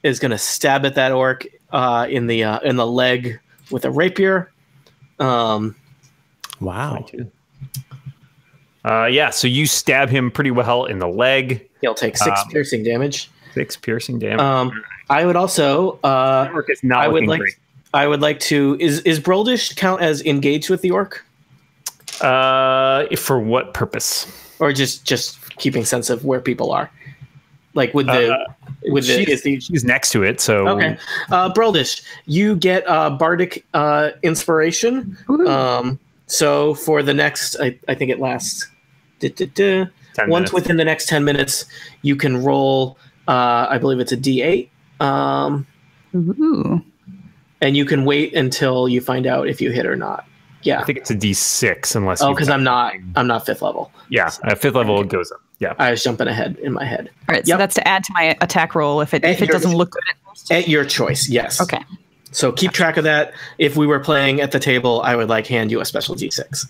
is going to stab at that orc in the leg with a rapier. Wow. So you stab him pretty well in the leg. He'll take 6 piercing damage. 6 piercing damage. I would also. Orc is not I would looking like. great. I would like to. Is Broldish count as engaged with the orc, For what purpose? or just keeping sense of where people are? Like with the She's next to it, so okay. Broldish, you get bardic inspiration. So for the next, I think it lasts. 10 Once minutes. within the next 10 minutes, you can roll. I believe it's a D8. Ooh. And you can wait until you find out if you hit or not. Yeah. I think it's a D6 unless. Oh, you've because got- I'm not 5th level. Yeah, 5th level goes up. Yeah. I was jumping ahead in my head. All right, so Yep. that's to add to my attack roll if it your- doesn't look good at first. At your choice, yes. Okay. So keep track of that. If we were playing at the table, I would hand you a special D6.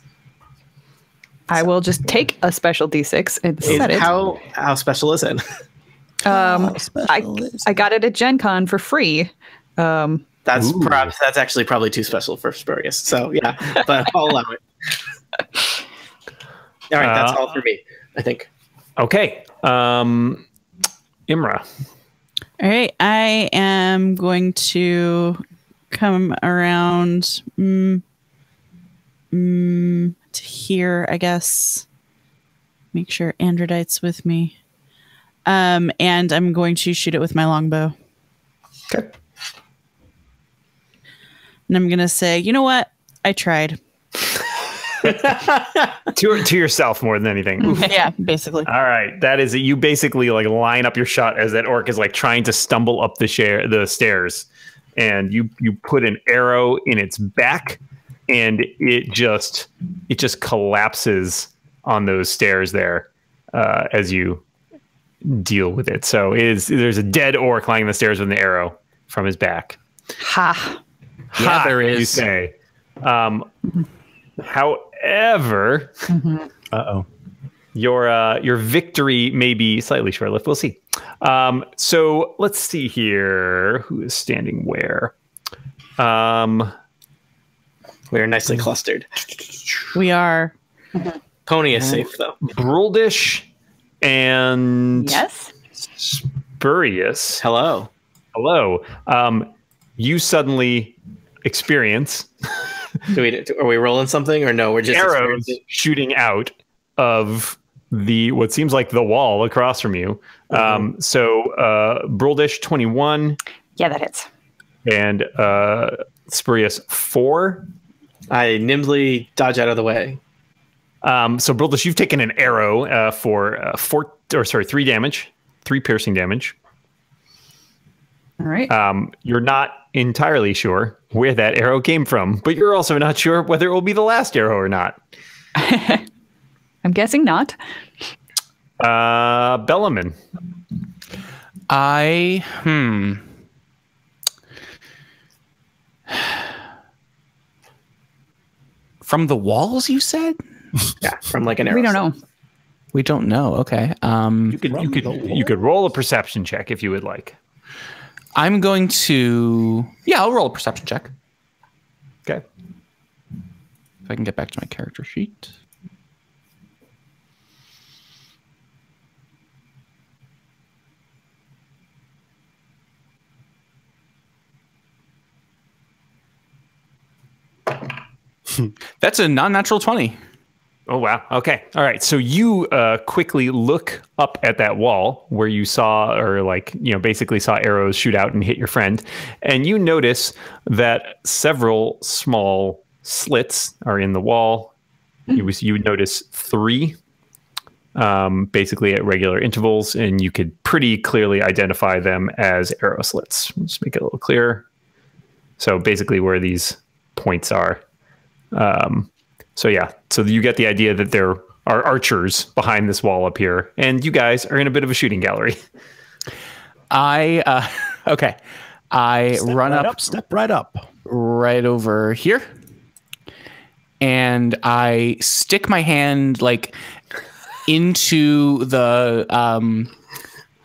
I will just take a special D6 and set it. How special is it? I got it at Gen Con for free. That's actually probably too special for Spurious. So yeah, but I'll allow it. All right, that's all for me, I think. Okay. Imra. All right, I am going to come around to here, I guess. Make sure Androdite's with me. And I'm going to shoot it with my longbow. Okay. And I'm going to say, you know what? I tried. To yourself more than anything. Oof. Yeah, basically. All right, that is it. You basically line up your shot as that orc is trying to stumble up the stairs, and you put an arrow in its back, and it just collapses on those stairs there as you deal with it. So there's a dead orc lying on the stairs with an arrow from his back. Ha. Yeah, there is. You say. However, your victory may be slightly short-lived. We'll see. So let's see here. Who is standing where? We're nicely clustered. We are. Pony is safe though. Broldish and Yes. Spurious. Hello. Hello. You suddenly experience Are we rolling something or no? We're just arrows shooting out of what seems like the wall across from you. So Broldish 21 Yeah, that hits. and Spurious 4. I nimbly dodge out of the way. So Broldish, you've taken an arrow for 3 damage, 3 piercing damage. All right. You're not entirely sure where that arrow came from, but you're also not sure whether it will be the last arrow or not. I'm guessing not. Bellaman. From the walls, you said? Yeah, from an arrow. We don't know. We don't know. Okay. You could roll a perception check if you would like. I'm going to. Yeah, I'll roll a perception check. Okay. If I can get back to my character sheet. That's a non-natural 20. Oh, wow. Okay. All right. So you quickly look up at that wall where you saw, or basically saw arrows shoot out and hit your friend. And you notice that several small slits are in the wall. You would notice 3 basically at regular intervals, and you could pretty clearly identify them as arrow slits. Just make it a little clearer. So basically where these points are. So you get the idea that there are archers behind this wall up here, and you guys are in a bit of a shooting gallery. Okay. I run up, step right up, right over here, and I stick my hand into the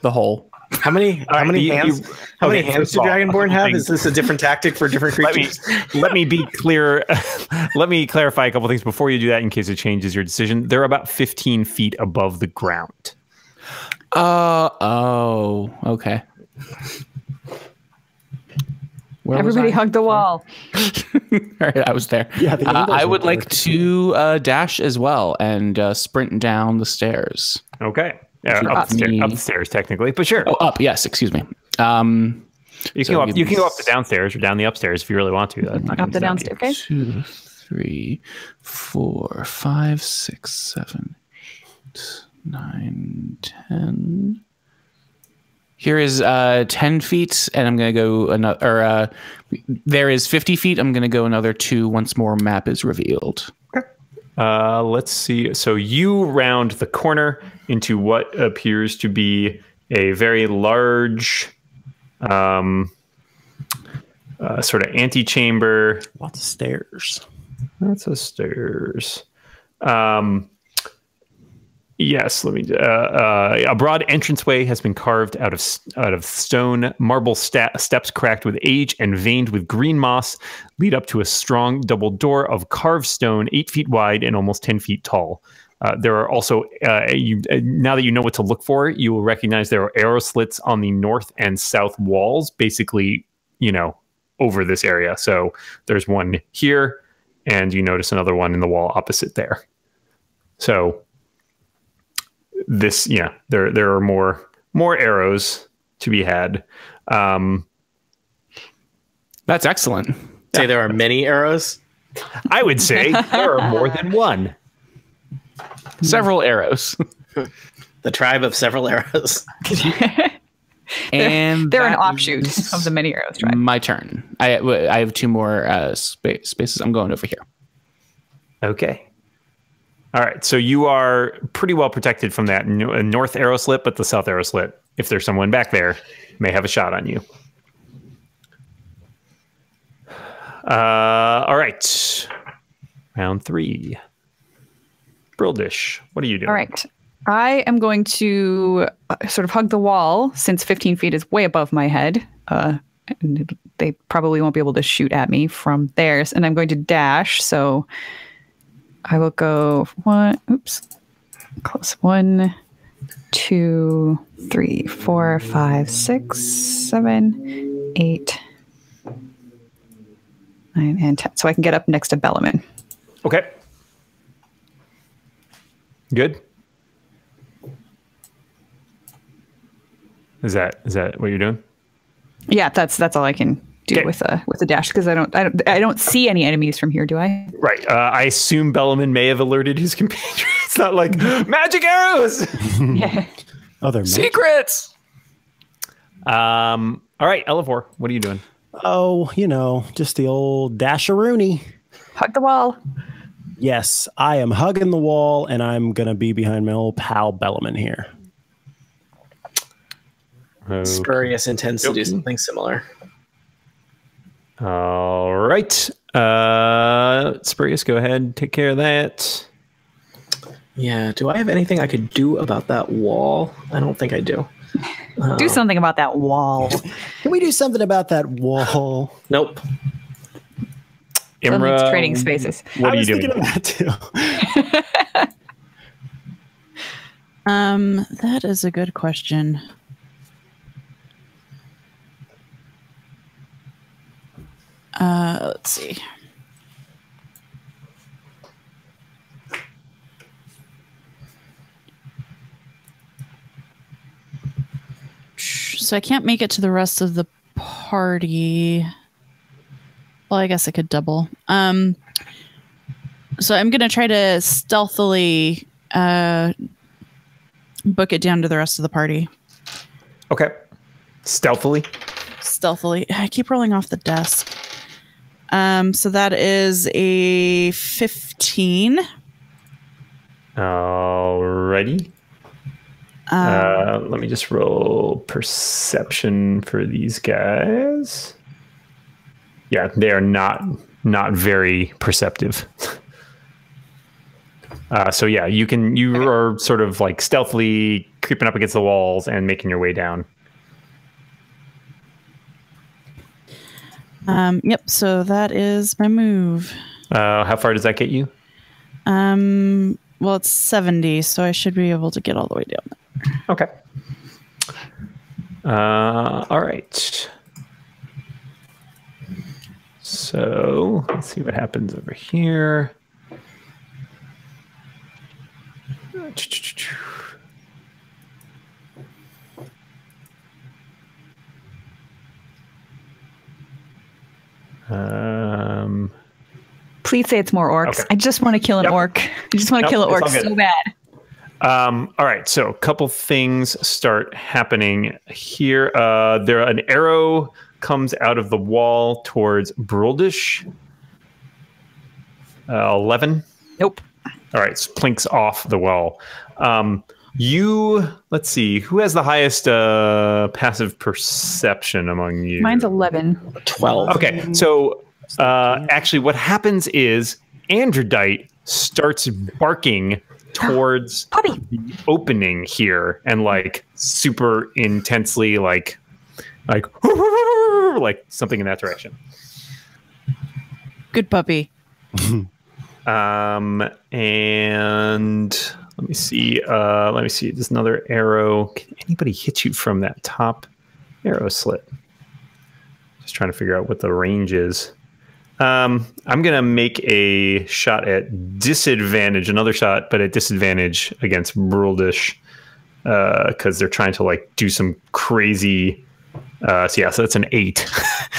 hole. How many hands? How many hands do Dragonborn have? Is this a different tactic for different creatures? Let me be clear. Let me clarify a couple things before you do that in case it changes your decision. They're about 15 feet above the ground. Oh, okay. Where was Everybody I? hug the wall. All right, I was there. Yeah, the angles I were would like good. to dash as well and sprint down the stairs. Okay. Up me. Upstairs, technically, but sure. Oh, up. Yes, excuse me. You can go up. You can go up the downstairs or down the upstairs if you really want to. That's not Up the gonna stop you. downstairs. Okay. 2, 3, 4, 5, 6, 7, 8, 9, 10. Here is 10 feet, and I'm going to go another. There is 50 feet. I'm going to go another 2 once more map is revealed. Let's see. So you round the corner into what appears to be a very large, sort of antechamber. Lots of stairs. Lots of stairs. Yes, let me. A broad entranceway has been carved out of stone. Marble steps cracked with age and veined with green moss lead up to a strong double door of carved stone, 8 feet wide and almost 10 feet tall. There are also, now that you know what to look for, you will recognize there are arrow slits on the north and south walls, basically, over this area. So there's one here, and you notice another one in the wall opposite there. So this, there are more arrows to be had. That's excellent. Say there are many arrows. I would say there are more than one. Several arrows. The tribe of several arrows. And They're an that offshoot is of the many arrows tribe. My turn. I have 2 more spaces. I'm going over here. Okay. All right. So you are pretty well protected from that north arrow slit, but the south arrow slit, if there's someone back there, may have a shot on you. All right. Round 3. Brildish, what are you doing? All right. I am going to sort of hug the wall since 15 feet is way above my head. And they probably won't be able to shoot at me from theirs. And I'm going to dash. So I will go 1, 2, 3, 4, 5, 6, 7, 8, 9, and 10. So I can get up next to Bellaman. Okay. Good. Is that what you're doing? Yeah, that's all I can do Okay. with a dash because I don't see any enemies from here, do I? Right. I assume Bellaman may have alerted his companion. It's not like magic arrows. Yeah. Other Secrets. All right, Elevor, what are you doing? Oh, just the old dasharoonie. Hug the wall. Yes, I am hugging the wall, and I'm going to be behind my old pal Bellaman here. Spurious intends to do something similar. All right. Spurious, go ahead. Take care of that. Yeah. Do I have anything I could do about that wall? I don't think I do. Do something about that wall. Can we do something about that wall? Nope. Still needs Imra, trading spaces. what I are you was doing? thinking of that too. That is a good question. Let's see. So I can't make it to the rest of the party. Well, I guess I could double. So I'm going to try to stealthily book it down to the rest of the party. Okay. Stealthily. I keep rolling off the desk. So that is a 15. Alrighty. Let me just roll perception for these guys. Yeah, they are not very perceptive. So yeah, you are sort of like stealthily creeping up against the walls and making your way down. Yep. So that is my move. How far does that get you? Well, it's 70, so I should be able to get all the way down. Okay. All right. So let's see what happens over here. Please say it's more orcs. Okay. I just want to kill an orc. I just want to kill an it's orc all good. so bad. All right, so a couple things start happening here. An arrow comes out of the wall towards Bruldish. 11. Nope. All right, so plinks off the wall. Let's see, who has the highest passive perception among you? Mine's 11. 12. Okay, so actually what happens is Androdite starts barking towards the opening here and like super intensely like something in that direction. Good puppy. And let me see. There's another arrow. Can anybody hit you from that top arrow slit? Just trying to figure out what the range is. I'm going to make a shot at disadvantage, another shot, but at disadvantage against Bruldish, because they're trying to like do some crazy. So that's an 8.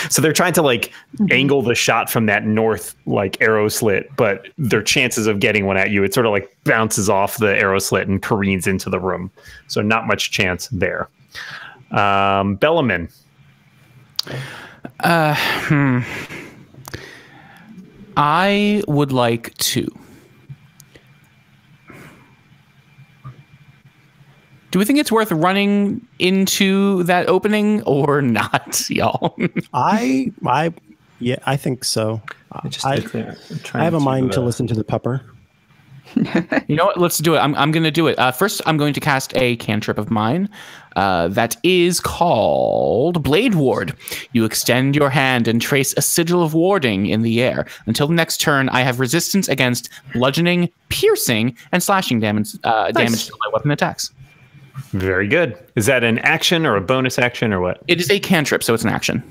So they're trying to like angle the shot from that north like arrow slit, but their chances of getting one at you, it sort of like bounces off the arrow slit and careens into the room. So not much chance there. Bellamin. I would like to. Do we think it's worth running into that opening or not, y'all? I think so. I have a mind to listen to the pupper. You know what? Let's do it. I'm going to do it. First, I'm going to cast a cantrip of mine that is called Blade Ward. You extend your hand and trace a sigil of warding in the air. Until the next turn, I have resistance against bludgeoning, piercing, and slashing damage to my weapon attacks. Very good. Is that an action or a bonus action or what? It is a cantrip, so it's an action.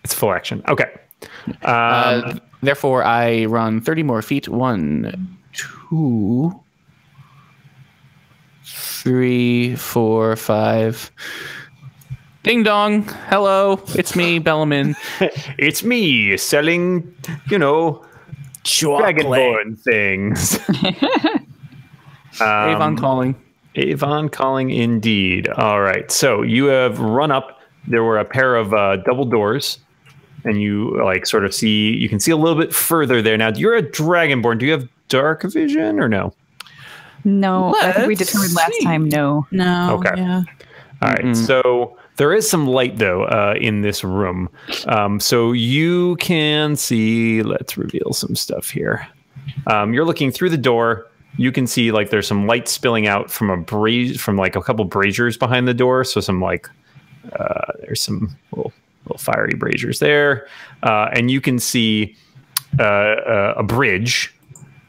It's full action. Okay. Therefore, I run 30 more feet. 1, 2, 3, 4, 5. Ding dong. Hello. It's me, Bellamin. It's me selling, Dragonborn things. Avon calling. Avon calling indeed. All right. So you have run up. There were a pair of double doors, and you you can see a little bit further there. Now, you're a Dragonborn. Do you have dark vision or no? No, I think we determined last time no. No. Okay. Yeah. All right. So there is some light though in this room. So you can see. Let's reveal some stuff here. You're looking through the door. You can see like there's some light spilling out from a couple braziers behind the door. So some there's some little fiery braziers there, and you can see a bridge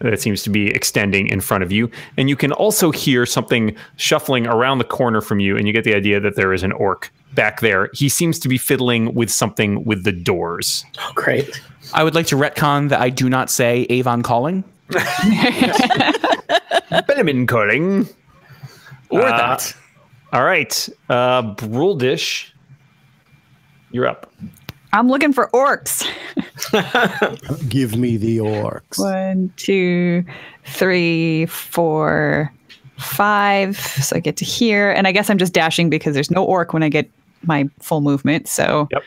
that seems to be extending in front of you, and you can also hear something shuffling around the corner from you, and you get the idea that there is an orc back there. He seems to be fiddling with something with the doors. Oh, great. I would like to retcon that I do not say Avon calling. Bellamin calling. Or that. All right. Bruldish, you're up. I'm looking for orcs. Give me the orcs. 1, 2, 3, 4, 5. So I get to here. And I guess I'm just dashing because there's no orc when I get my full movement. So Yep.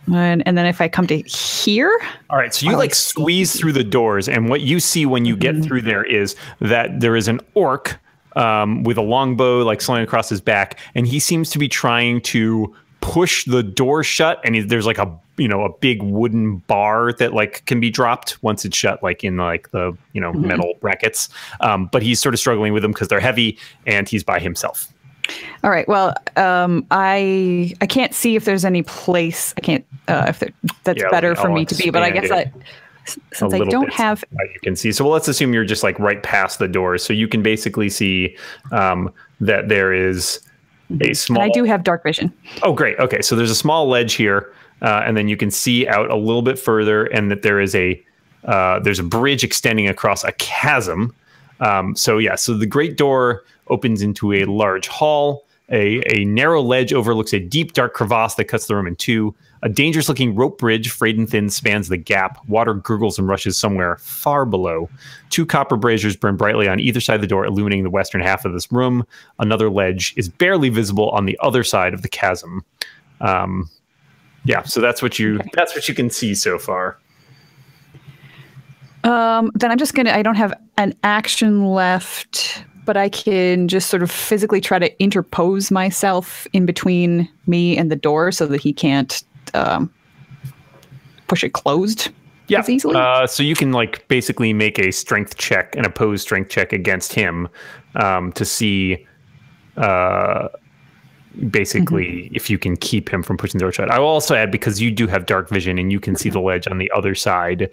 And then if I come to here. All right, so you squeeze through the doors, and what you see when you get through there is that there is an orc with a longbow slung across his back, and he seems to be trying to push the door shut. And there's a big wooden bar that can be dropped once it's shut, in the metal brackets. But he's sort of struggling with them because they're heavy, and he's by himself. All right. Well, I can't see if there's any place. I can't. That's better for me to be. But I guess since I don't have, you can see. So let's assume you're just right past the door, so you can basically see that there is a small. And I do have dark vision. Oh, great. Okay, so there's a small ledge here, and then you can see out a little bit further, and that there's a bridge extending across a chasm. So the great door opens into a large hall. A narrow ledge overlooks a deep, dark crevasse that cuts the room in two. A dangerous-looking rope bridge, frayed and thin, spans the gap. Water gurgles and rushes somewhere far below. 2 copper braziers burn brightly on either side of the door, illuminating the western half of this room. Another ledge is barely visible on the other side of the chasm. So that's what you can see so far. Then I'm just I don't have an action left, but I can just sort of physically try to interpose myself in between me and the door so that he can't push it closed as easily. So you can basically make a strength check, an opposed strength check against him to see if you can keep him from pushing the door shut. I will also add, because you do have dark vision and you can see the ledge on the other side,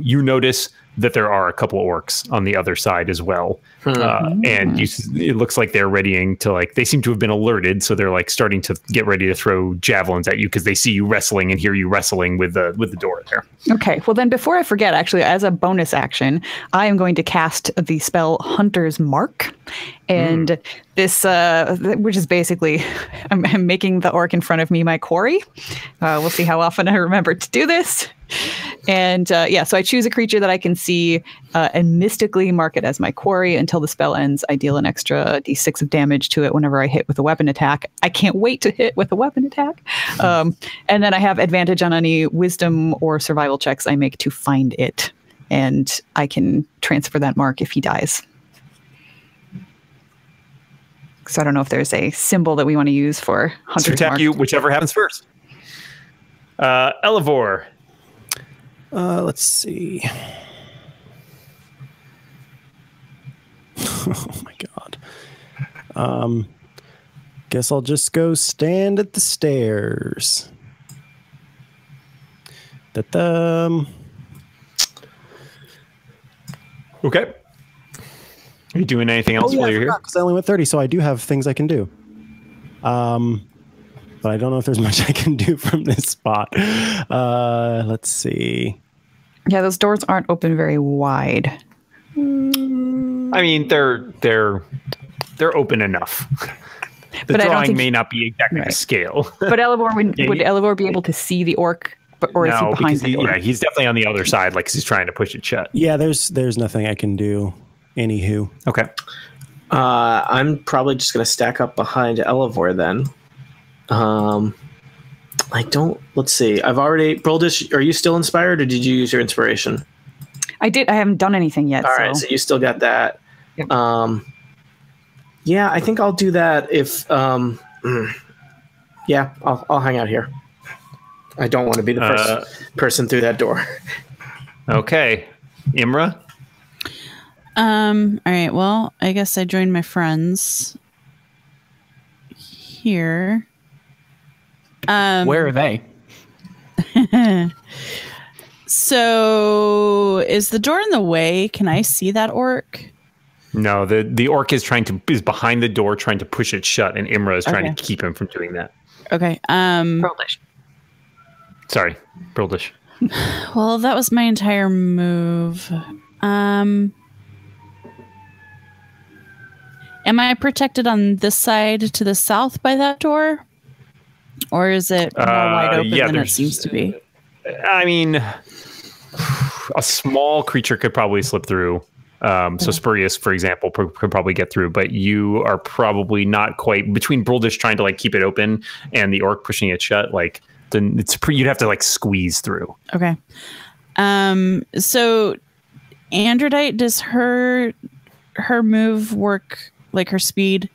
you notice that there are a couple orcs on the other side as well. And it looks like they're readying to they seem to have been alerted. So they're starting to get ready to throw javelins at you because they see you wrestling and hear you wrestling with the door there. Okay. Well, then before I forget, actually, as a bonus action, I am going to cast the spell Hunter's Mark. And this, which is basically, I'm making the orc in front of me my quarry. We'll see how often I remember to do this. And so I choose a creature that I can see and mystically mark it as my quarry until the spell ends. I deal an extra d6 of damage to it whenever I hit with a weapon attack. I can't wait to hit with a weapon attack. And then I have advantage on any wisdom or survival checks I make to find it. And I can transfer that mark if he dies. So I don't know if there's a symbol that we want to use for Hunter's Mark. To attack you, whichever happens first. Elevor. Let's see. Oh my god. Guess I'll just go stand at the stairs. Okay. Are you doing anything else while you're here? Because I only went 30, so I do have things I can do. But I don't know if there's much I can do from this spot. Let's see. Yeah, those doors aren't open very wide. I mean, they're open enough. The drawing may not be exactly to scale. But Elevor would Elevor be able to see the orc, or is he behind the door? Yeah, he's definitely on the other side, because he's trying to push it shut. Yeah, there's nothing I can do. Anywho. Okay. I'm probably just going to stack up behind Elevor then. Let's see. I've already, Broldish, are you still inspired, or did you use your inspiration? I did. I haven't done anything yet. All right, so you still got that. Yep. Yeah, I think I'll do that if, I'll hang out here. I don't want to be the first person through that door. Okay. Imra? All right, well, I guess I joined my friends here. Where are they? So is the door in the way? Can I see that orc? No, the orc is behind the door trying to push it shut, and Imra is trying to keep him from doing that. Okay. Broldish. Sorry, Broldish. Well, that was my entire move. Am I protected on this side to the south by that door? Or is it more wide open than it seems to be? I mean, a small creature could probably slip through. So Spurious, for example, could probably get through, but you are probably not quite between Broldish trying to keep it open and the orc pushing it shut. Then you'd have to squeeze through. Okay. So Androdite, does her move work, her speed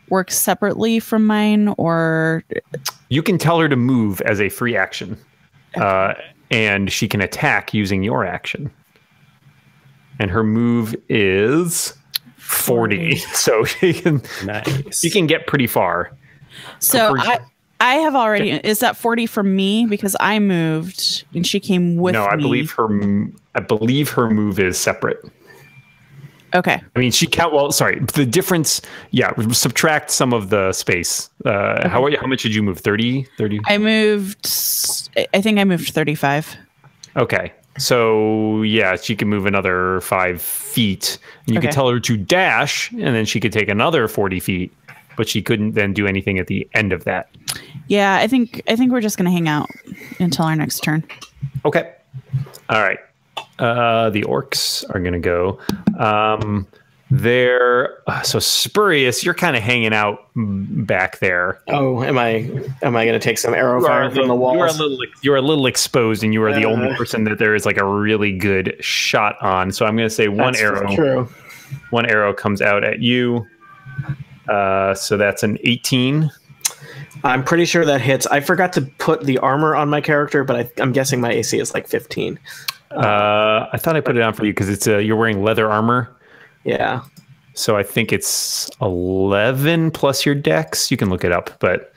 work separately from mine, or you can tell her to move as a free action, and she can attack using your action. And her move is 40, so she can get pretty far. So I have already. Is that 40 from me because I moved and she came with me? No, I believe her move is separate. Okay. I mean, she count. Well, sorry. The difference. Yeah, subtract some of the space. How much did you move? 30? I moved. I think I moved 35. Okay. So yeah, she can move another 5 feet, and you could tell her to dash, and then she could take another 40 feet, but she couldn't then do anything at the end of that. Yeah, I think we're just gonna hang out until our next turn. Okay. All right. The orcs are gonna go. So Spurious, you're kind of hanging out back there. Oh, am I going to take some arrow fire from the walls? You're a little exposed, and you are the only person that there is like a really good shot on. So I'm going to say one arrow comes out at you. So that's an 18. I'm pretty sure that hits. I forgot to put the armor on my character, but I'm guessing my AC is like 15. I thought I put it on for you because it's you're wearing leather armor. Yeah. So I think it's 11 plus your dex. You can look it up, but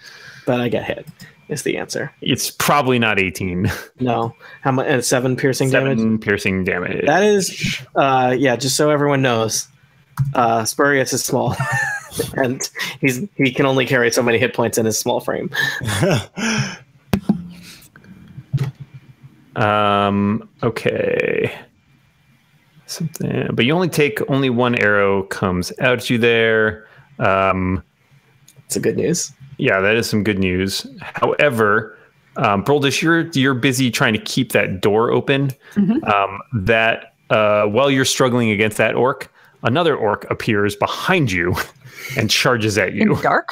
I get hit is the answer. It's probably not 18. No. How much? And 7 piercing damage? 7 piercing damage. That is, just so everyone knows, Spurious is small. And he can only carry so many hit points in his small frame. Okay. Something, but you only one arrow comes out at you there. It's a good news. Yeah, that is some good news. However, Broldish, you're busy trying to keep that door open. Mm-hmm. While you're struggling against that orc, another orc appears behind you and charges at you. In the dark?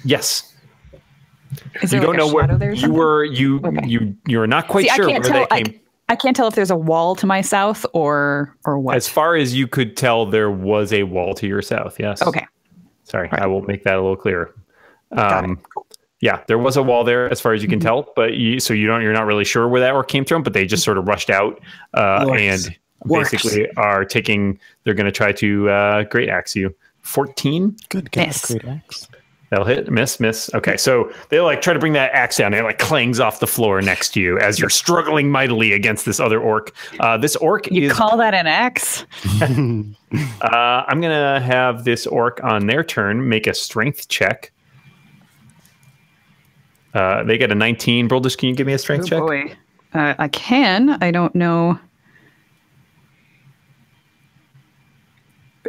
Yes. Is there you don't know where you were. You're not quite sure where they came. I can't tell if there's a wall to my south or what. As far as you could tell, there was a wall to your south. Yes. Okay. Sorry, right. I will make that a little clearer. Got it. Yeah, there was a wall there, as far as you can tell, but you're not really sure where that orc came from. But they just sort of rushed out and basically are taking. They're going to try to great axe you. 14. Good guess. Great axe. That'll hit. Miss. Okay, so they like try to bring that axe down. And it like clangs off the floor next to you as you're struggling mightily against this other orc. This orc you call that an axe? I'm gonna have this orc on their turn make a strength check. They get a 19. Broldish, can you give me a strength check? Boy, I can. I don't know.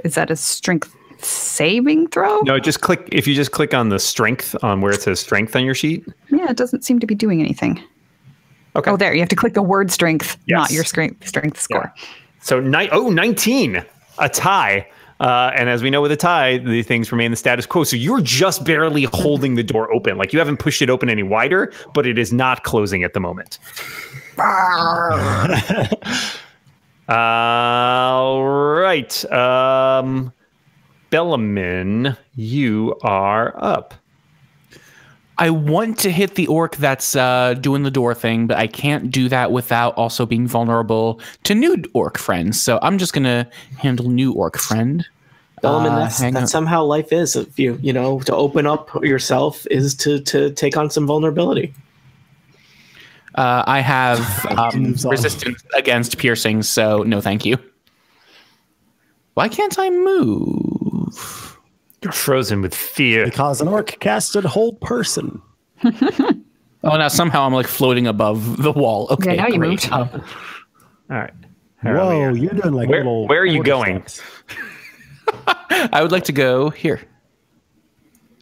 Is that a strength saving throw? No, if you just click on the strength on where it says strength on your sheet. Yeah, it doesn't seem to be doing anything. Okay. Oh, there. You have to click the word strength, yes. not your strength score. Yeah. So 19, a tie. And as we know with a tie, the things remain the status quo. So you're just barely holding the door open. Like you haven't pushed it open any wider, but it is not closing at the moment. All right. Bellamin, you are up. I want to hit the orc that's doing the door thing, but I can't do that without also being vulnerable to new orc friends. So I'm just going to handle new orc friend. Bellamin, that's somehow life is. If you to open up yourself is to take on some vulnerability. I have resistance against piercing, so no thank you. Why can't I move? You're frozen with fear. Because an orc casted hold person. Oh, now somehow I'm like floating above the wall. Okay, yeah, now you moved. All right. Whoa, you're doing like little. Where are you going? I would like to go here.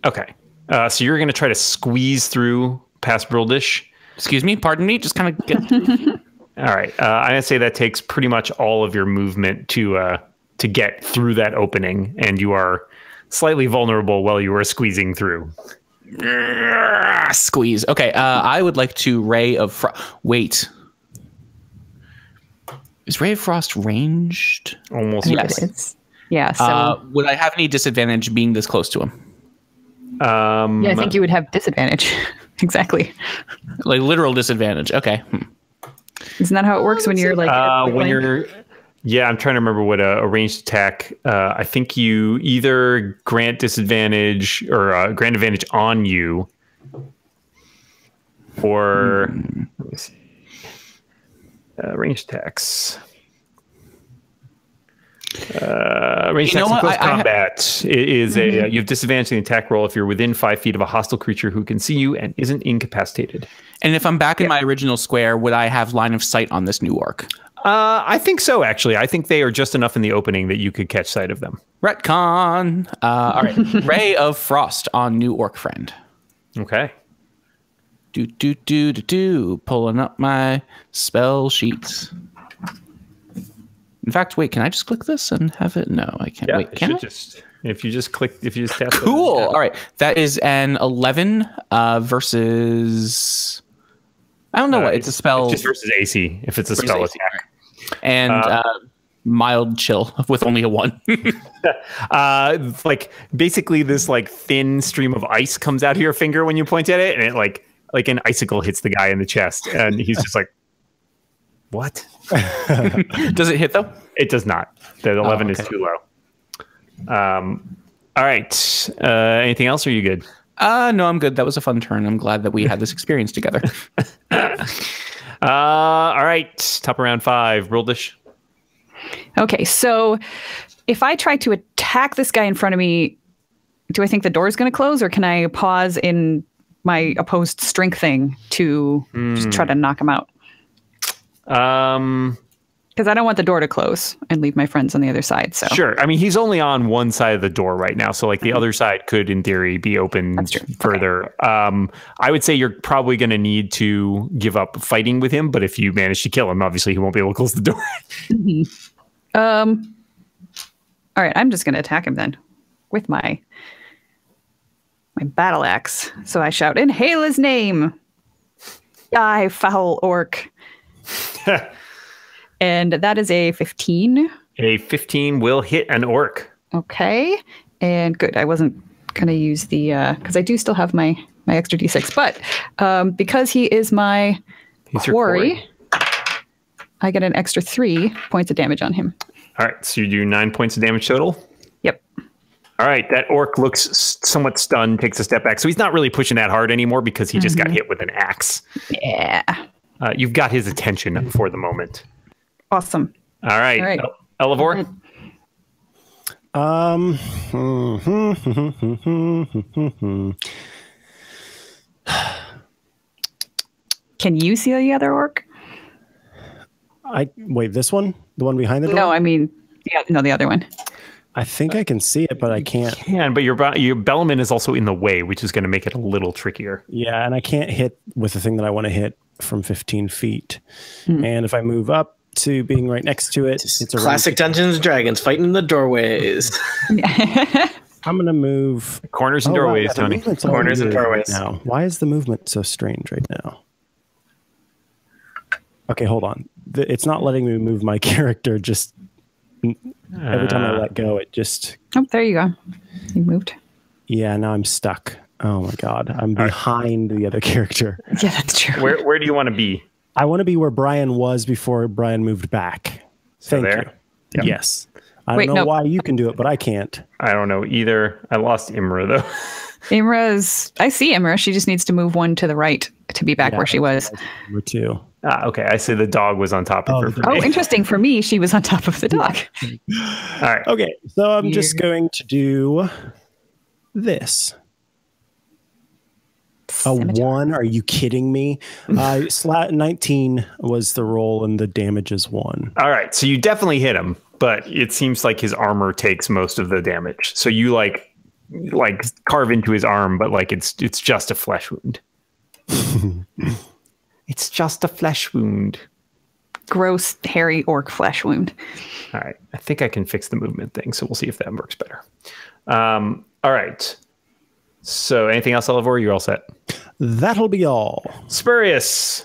Okay. So you're going to try to squeeze through past Broldish. Excuse me, pardon me. Just kind of get. All right. I'm going to say that takes pretty much all of your movement to get through that opening, and you are slightly vulnerable while you are squeezing through. Squeeze. Okay. I would like to Ray of Frost. Wait. Is Ray of Frost ranged? Almost. Yes. It is. Yeah. So would I have any disadvantage being this close to him? Yeah, I think you would have disadvantage. Exactly. Like literal disadvantage. Okay. Isn't that how it works when you're like when you're? Yeah, I'm trying to remember what a ranged attack. I think you either grant disadvantage or grant advantage on you, or let me see. Ranged attacks. Range attacks and close combat is a you have disadvantage in the attack roll if you're within 5 feet of a hostile creature who can see you and isn't incapacitated. And if I'm back in my original square, would I have line of sight on this new orc? I think so, actually. I think they are just enough in the opening that you could catch sight of them. Retcon. All right. Ray of Frost on new orc friend. Okay. Pulling up my spell sheets. In fact, wait, can I just click this and have it? No, I can't. Yeah, wait, can I? If you just tap Cool. All right. That is an 11 versus... I don't know what. It's a spell. It's just versus AC if it's a spell attack. And mild chill with only a 1. Like basically this like thin stream of ice comes out of your finger when you point at it, and it like an icicle hits the guy in the chest, and he's just like, what? Does it hit though? It does not. The 11 is too low. All right. Anything else? Or are you good? No, I'm good. That was a fun turn. I'm glad that we had this experience together. All right. Top of round 5. Bruldish. Okay, so if I try to attack this guy in front of me, do I think the door is going to close, or can I pause in my opposed strength thing to just try to knock him out? Because I don't want the door to close and leave my friends on the other side. So sure. I mean, he's only on one side of the door right now, so like the other side could, in theory, be open further. Okay. I would say you're probably going to need to give up fighting with him, but if you manage to kill him, obviously he won't be able to close the door. All right, I'm just going to attack him then with my battle axe. So I shout, "Inhale his name, die, foul orc." And that is a 15. A 15 will hit an orc. Okay. And good. I wasn't going to use the... because I do still have my extra d6. But because he is my quarry, I get an extra 3 points of damage on him. All right. So you do 9 points of damage total? Yep. All right. That orc looks somewhat stunned, takes a step back. So he's not really pushing that hard anymore because he just got hit with an axe. Yeah. You've got his attention for the moment. Awesome. All right. Elevor? Can you see the other orc? Wait, this one? The one behind the door? No, I mean, the other one. I think I can see it, but I can't. You can, but your Bellman is also in the way, which is going to make it a little trickier. Yeah, and I can't hit with the thing that I want to hit from 15 feet. And if I move up to being right next to it, it's a classic Dungeons and Dragons fighting in the doorways. I'm going to move. Corners and doorways, Tony. Corners and doorways. Now, why is the movement so strange right now? Okay, hold on. It's not letting me move my character. Just every time I let go, it just... Oh, there you go. You moved. Yeah, now I'm stuck. Oh my God. I'm behind the other character. Yeah, that's true. Where do you want to be? I want to be where Brian was before Brian moved back. Thank you. Yep. Yes. I don't know why you can do it, but I can't. I don't know either. I lost Imra, though. I see Imra. She just needs to move one to the right to be back where she was. Imra too. Okay. I see the dog was on top of her. Oh, interesting. For me, she was on top of the dog. All right. Okay. So I'm just going to do this. A 1? Are you kidding me? 19 was the roll and the damage is 1. All right. So you definitely hit him, but it seems like his armor takes most of the damage. So you like carve into his arm, but like it's just a flesh wound. It's just a flesh wound. Gross, hairy orc flesh wound. All right. I think I can fix the movement thing, so we'll see if that works better. All right. So anything else, Elevor? You're all set. That'll be all. Spurious.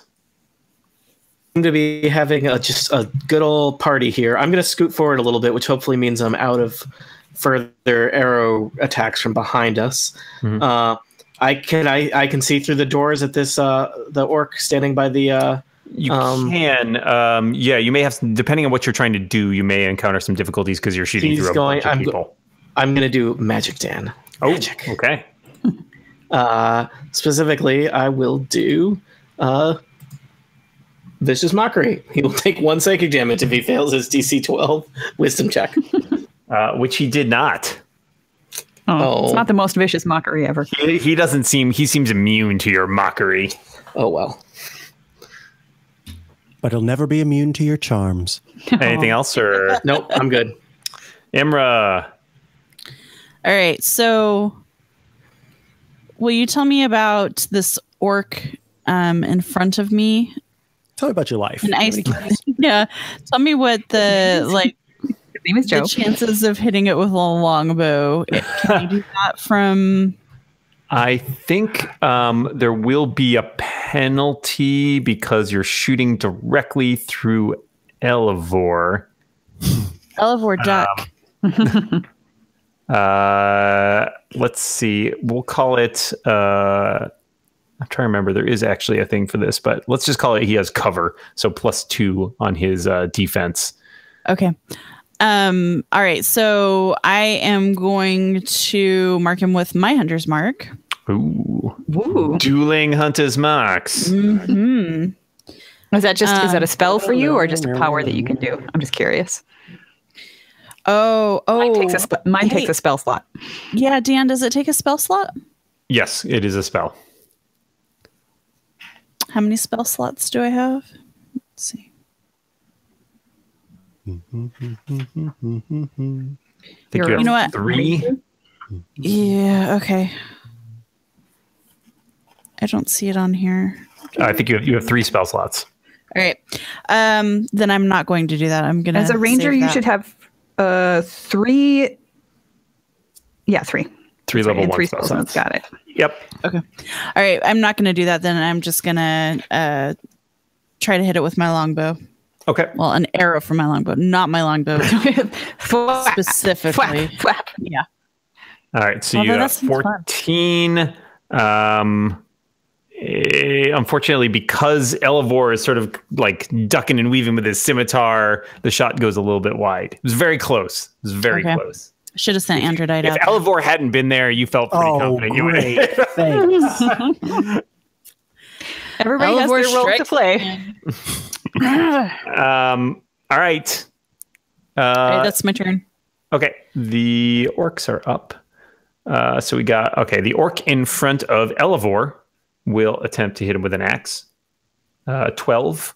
Seem to be having just a good old party here. I'm going to scoot forward a little bit, which hopefully means I'm out of further arrow attacks from behind us. Mm-hmm. I can see through the doors at this the orc standing by the. You can. Yeah, you may have, depending on what you're trying to do, you may encounter some difficulties because you're shooting through a bunch of people. I'm going to do Magic Dan. Magic. Oh, okay. Specifically, I will do Vicious Mockery. He will take 1 psychic damage if he fails his DC 12 Wisdom check. which he did not. Oh, it's not the most vicious mockery ever. He doesn't seem. He seems immune to your mockery. Oh well. But he'll never be immune to your charms. Anything else, or Nope, I'm good. Imra? All right. So, will you tell me about this orc in front of me? Tell me about your life. And yeah. Tell me what the His name is Joe. the chances of hitting it with a longbow. Can you do that from? I think there will be a penalty because you're shooting directly through Elevor. Elevor duck. Let's see. We'll call it. I'm trying to remember. There is actually a thing for this, but let's just call it. He has cover, so +2 on his defense. Okay. All right. So I am going to mark him with my hunter's mark. Ooh. Ooh. Dueling Hunter's Marks. Mm-hmm. Is that a spell for you or just a power that you can do? I'm just curious. Oh. Mine takes a spell slot. Yeah, Dan, does it take a spell slot? Yes, it is a spell. How many spell slots do I have? Let's see. I think You you know have what? 3. Yeah, okay. I don't see it on here. I think you have 3 spell slots. All right. Then I'm not going to do that. I'm going to As a ranger, you should have 3. Yeah, 3. 3 level And 1 3 spell spell slots. slots. Got it. Yep. Okay. All right. I'm not going to do that then. I'm just going to try to hit it with my longbow. Okay. Well, an arrow from my longbow, not my longbow Flap, specifically. flap, flap. Yeah. All right. So Although you have that seems fun. 14. Unfortunately, because Elevor is sort of like ducking and weaving with his scimitar, the shot goes a little bit wide. It was very close. It was very Okay. close. Should have sent Androdite If out. Elevor hadn't been there, you felt pretty confident you would. great. Thanks. Everybody has Elevor their role to strikes play. All right. All right, that's my turn. Okay. The orcs are up. So we got, the orc in front of Elevor will attempt to hit him with an axe. 12.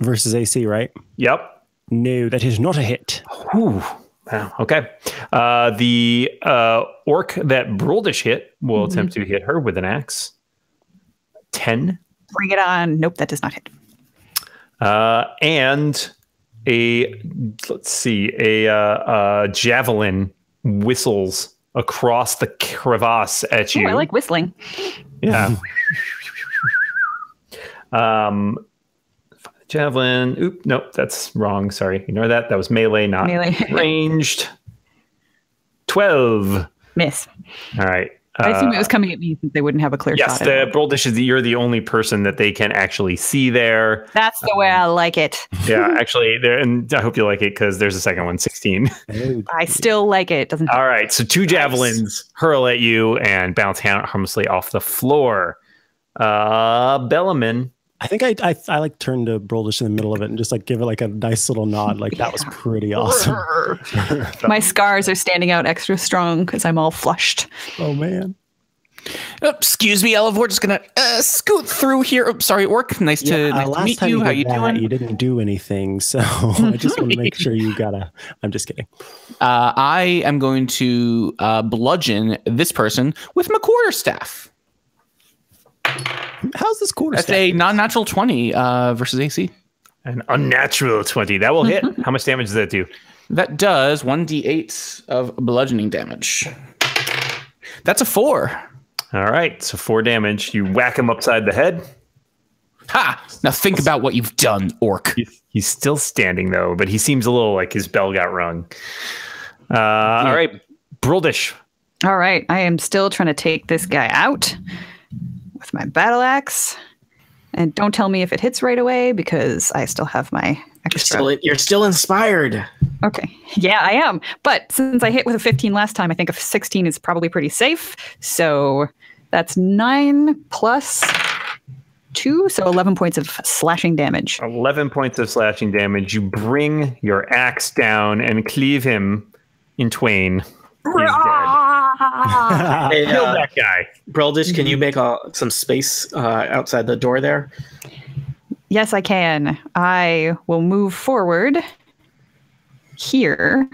Versus AC, right? Yep. No, that is not a hit. Ooh. Wow. Okay. The orc that Broldish hit will attempt to hit her with an axe. 10. Bring it on. Nope, that does not hit. And a javelin whistles across the crevasse at you. Oh, I like whistling. Yeah. Javelin. Oop, nope, that's wrong. Sorry. Ignore that. That was melee, not Melee. ranged. 12. Miss. All right. I assume it was coming at me since they wouldn't have a clear Yes, shot. the at it. Broldish you're the only person that they can actually see there. That's the way I like it. Yeah, actually, there, and I hope you like it because there's a second one, 16. I still like it. It doesn't. All right, so 2 javelins hurl at you and bounce harmlessly off the floor. Bellaman. I think I like turned to Broldish in the middle of it and just like give it like a nice little nod. Like that was pretty awesome. My scars are standing out extra strong because I'm all flushed. Oh man. Excuse me, Elevor. Just gonna scoot through here. Oh, sorry, Orc. Nice to last meet time you. How did you that, doing? You didn't do anything, so I just want to make sure you gotta. I'm just kidding. I am going to bludgeon this person with my quarterstaff. How's this quarter? That's a non-natural 20 versus AC. An unnatural 20. That will hit. How much damage does that do? That does 1d8 of bludgeoning damage. That's a 4. All right, so 4 damage. You whack him upside the head. Ha! Now think about what you've done, Orc. He's still standing, though, but he seems a little like his bell got rung. All right, Broldish. All right, I am still trying to take this guy out with my battle axe. And don't tell me if it hits right away because I still have my extra. You're still inspired. Okay. Yeah, I am. But since I hit with a 15 last time, I think a 16 is probably pretty safe. So that's 9 plus 2, so 11 points of slashing damage. 11 points of slashing damage. You bring your axe down and cleave him in twain. He's dead. Hey, Kill that guy. Broldish, can you make some space outside the door there? Yes, I can. I will move forward here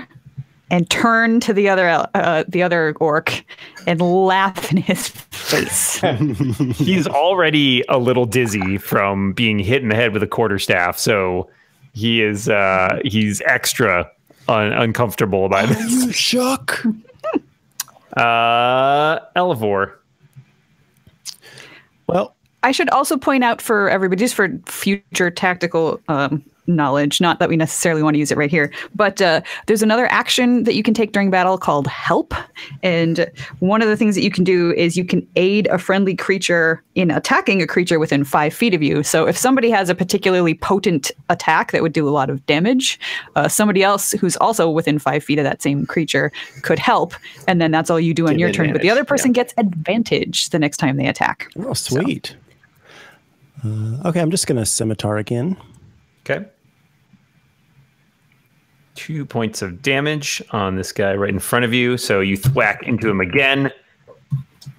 and turn to the other orc and laugh in his face. He's already a little dizzy from being hit in the head with a quarterstaff, so he is he's extra uncomfortable about this. You shook. Elevor. Well, I should also point out for everybody, just for future tactical knowledge, not that we necessarily want to use it right here, but there's another action that you can take during battle called Help. And one of the things that you can do is you can aid a friendly creature in attacking a creature within 5 feet of you. So if somebody has a particularly potent attack that would do a lot of damage, somebody else who's also within 5 feet of that same creature could help. And then that's all you do on your turn. But the other person gets advantage the next time they attack. oh, sweet. Okay, I'm just going to scimitar again. Okay. 2 points of damage on this guy right in front of you. So you thwack into him again,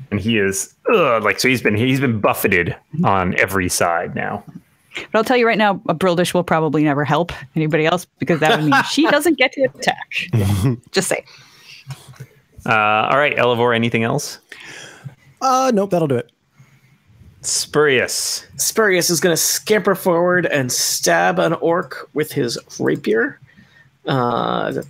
and he is so he's been buffeted on every side now. But I'll tell you right now, a Brildish will probably never help anybody else because that would mean she doesn't get to attack. Just say. All right, Elevor, anything else? Nope, that'll do it. Spurious. Spurious is going to scamper forward and stab an orc with his rapier. Wow,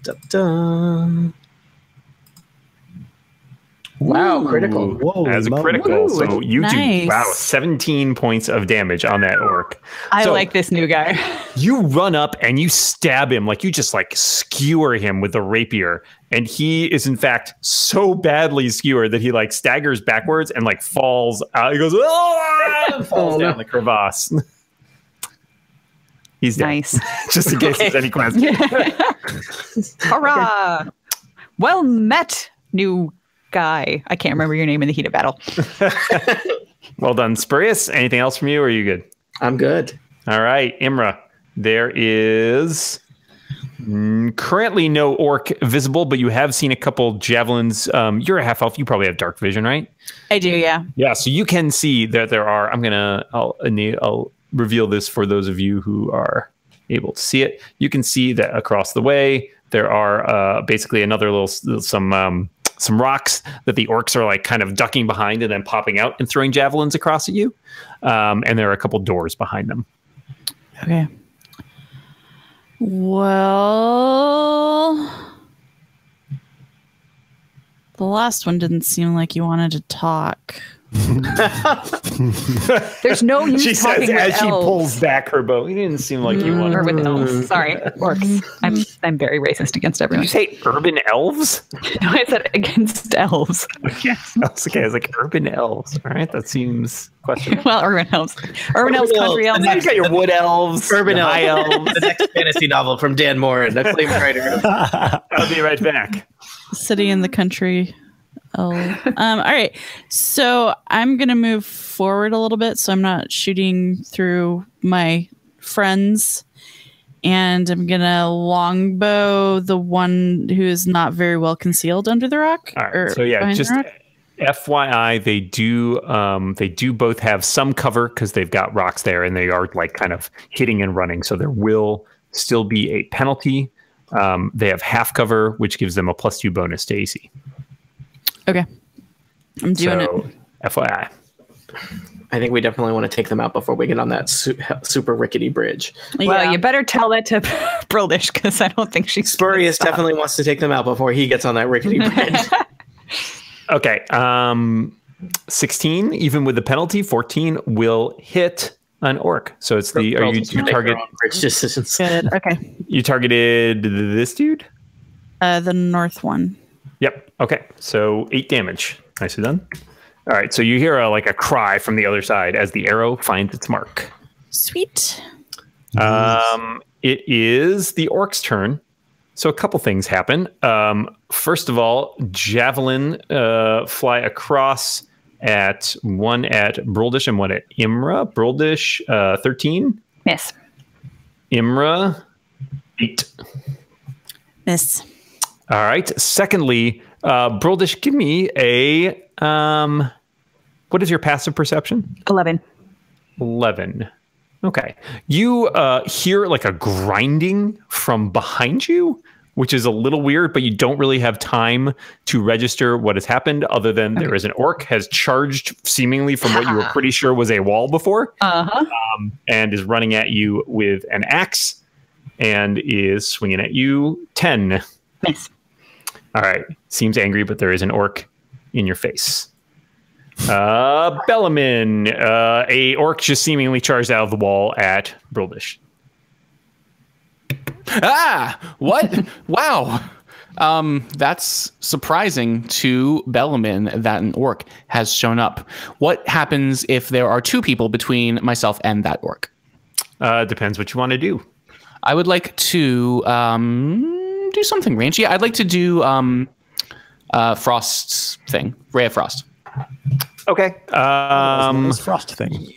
critical. Whoa, As a critical. So you do 17 points of damage on that orc. I like this new guy. You run up and you stab him, like you just like skewer him with the rapier. And he is in fact so badly skewered that he like staggers backwards and like falls out. He goes, oh, and falls down the crevasse. He's dead. Nice. Just in case there's any questions. Hurrah! Well met, new guy. I can't remember your name in the heat of battle. Well done, Spurious. Anything else from you, or are you good? I'm good. All right, Imra. There is currently no orc visible, but you have seen a couple javelins. You're a half elf. You probably have dark vision, right? I do, yeah. Yeah, so you can see that there are. I'll reveal this for those of you who are able to see it. You can see that across the way there are basically another some rocks that the orcs are like kind of ducking behind and then popping out and throwing javelins across at you. And there are a couple doors behind them. Okay. Well, the last one didn't seem like you wanted to talk. There's no use She talking says with as she elves. pulls back her bow. You didn't seem like you wanted Or with elves. Sorry, orcs. I'm very racist against Did everyone. you say urban elves? No, I said against elves. Yes. Okay, I was like urban elves. All right, that seems questionable. Well, urban elves. Urban elves, country elves. You got your wood elves, Urban your high elves. elves. The next fantasy novel from Dan Moore, the acclaimed writer. I'll be right back. City in the country. Oh, all right. So I'm going to move forward a little bit so I'm not shooting through my friends. And I'm going to longbow the one who is not very well concealed under the rock. All right. So yeah, just FYI, they do both have some cover because they've got rocks there and they are like kind of hitting and running. So there will still be a penalty. They have half cover, which gives them a +2 bonus to AC. Okay. I'm doing it. FYI. I think we definitely want to take them out before we get on that super rickety bridge. Well, you better tell that to Brildish because I don't think she's. Spurious definitely wants to take them out before he gets on that rickety bridge. Okay. 16, even with the penalty, 14 will hit an orc. So it's the you target bridge decisions. Good. Okay. You targeted this dude? The north one. Yep. Okay. So 8 damage. Nicely done. All right. So you hear a cry from the other side as the arrow finds its mark. Sweet. It is the orc's turn. So a couple things happen. First of all, javelin fly across one at Broldish and one at Imra. Broldish 13. Miss. Imra 8. Miss. All right. Secondly, Broldish, give me a what is your passive perception? 11. 11. Okay. You hear like a grinding from behind you, which is a little weird, but you don't really have time to register what has happened other than there is an orc has charged seemingly from what you were pretty sure was a wall before, and is running at you with an axe and is swinging at you 10. Nice. All right. Seems angry, but there is an orc in your face. Bellamin, a orc just seemingly charged out of the wall at Broldish. Ah, what? Wow. That's surprising to Bellamin that an orc has shown up. What happens if there are two people between myself and that orc? Depends what you want to do. I would like to do something rangy. I'd like to do Frost's thing, Ray of Frost. Okay. Frost thing.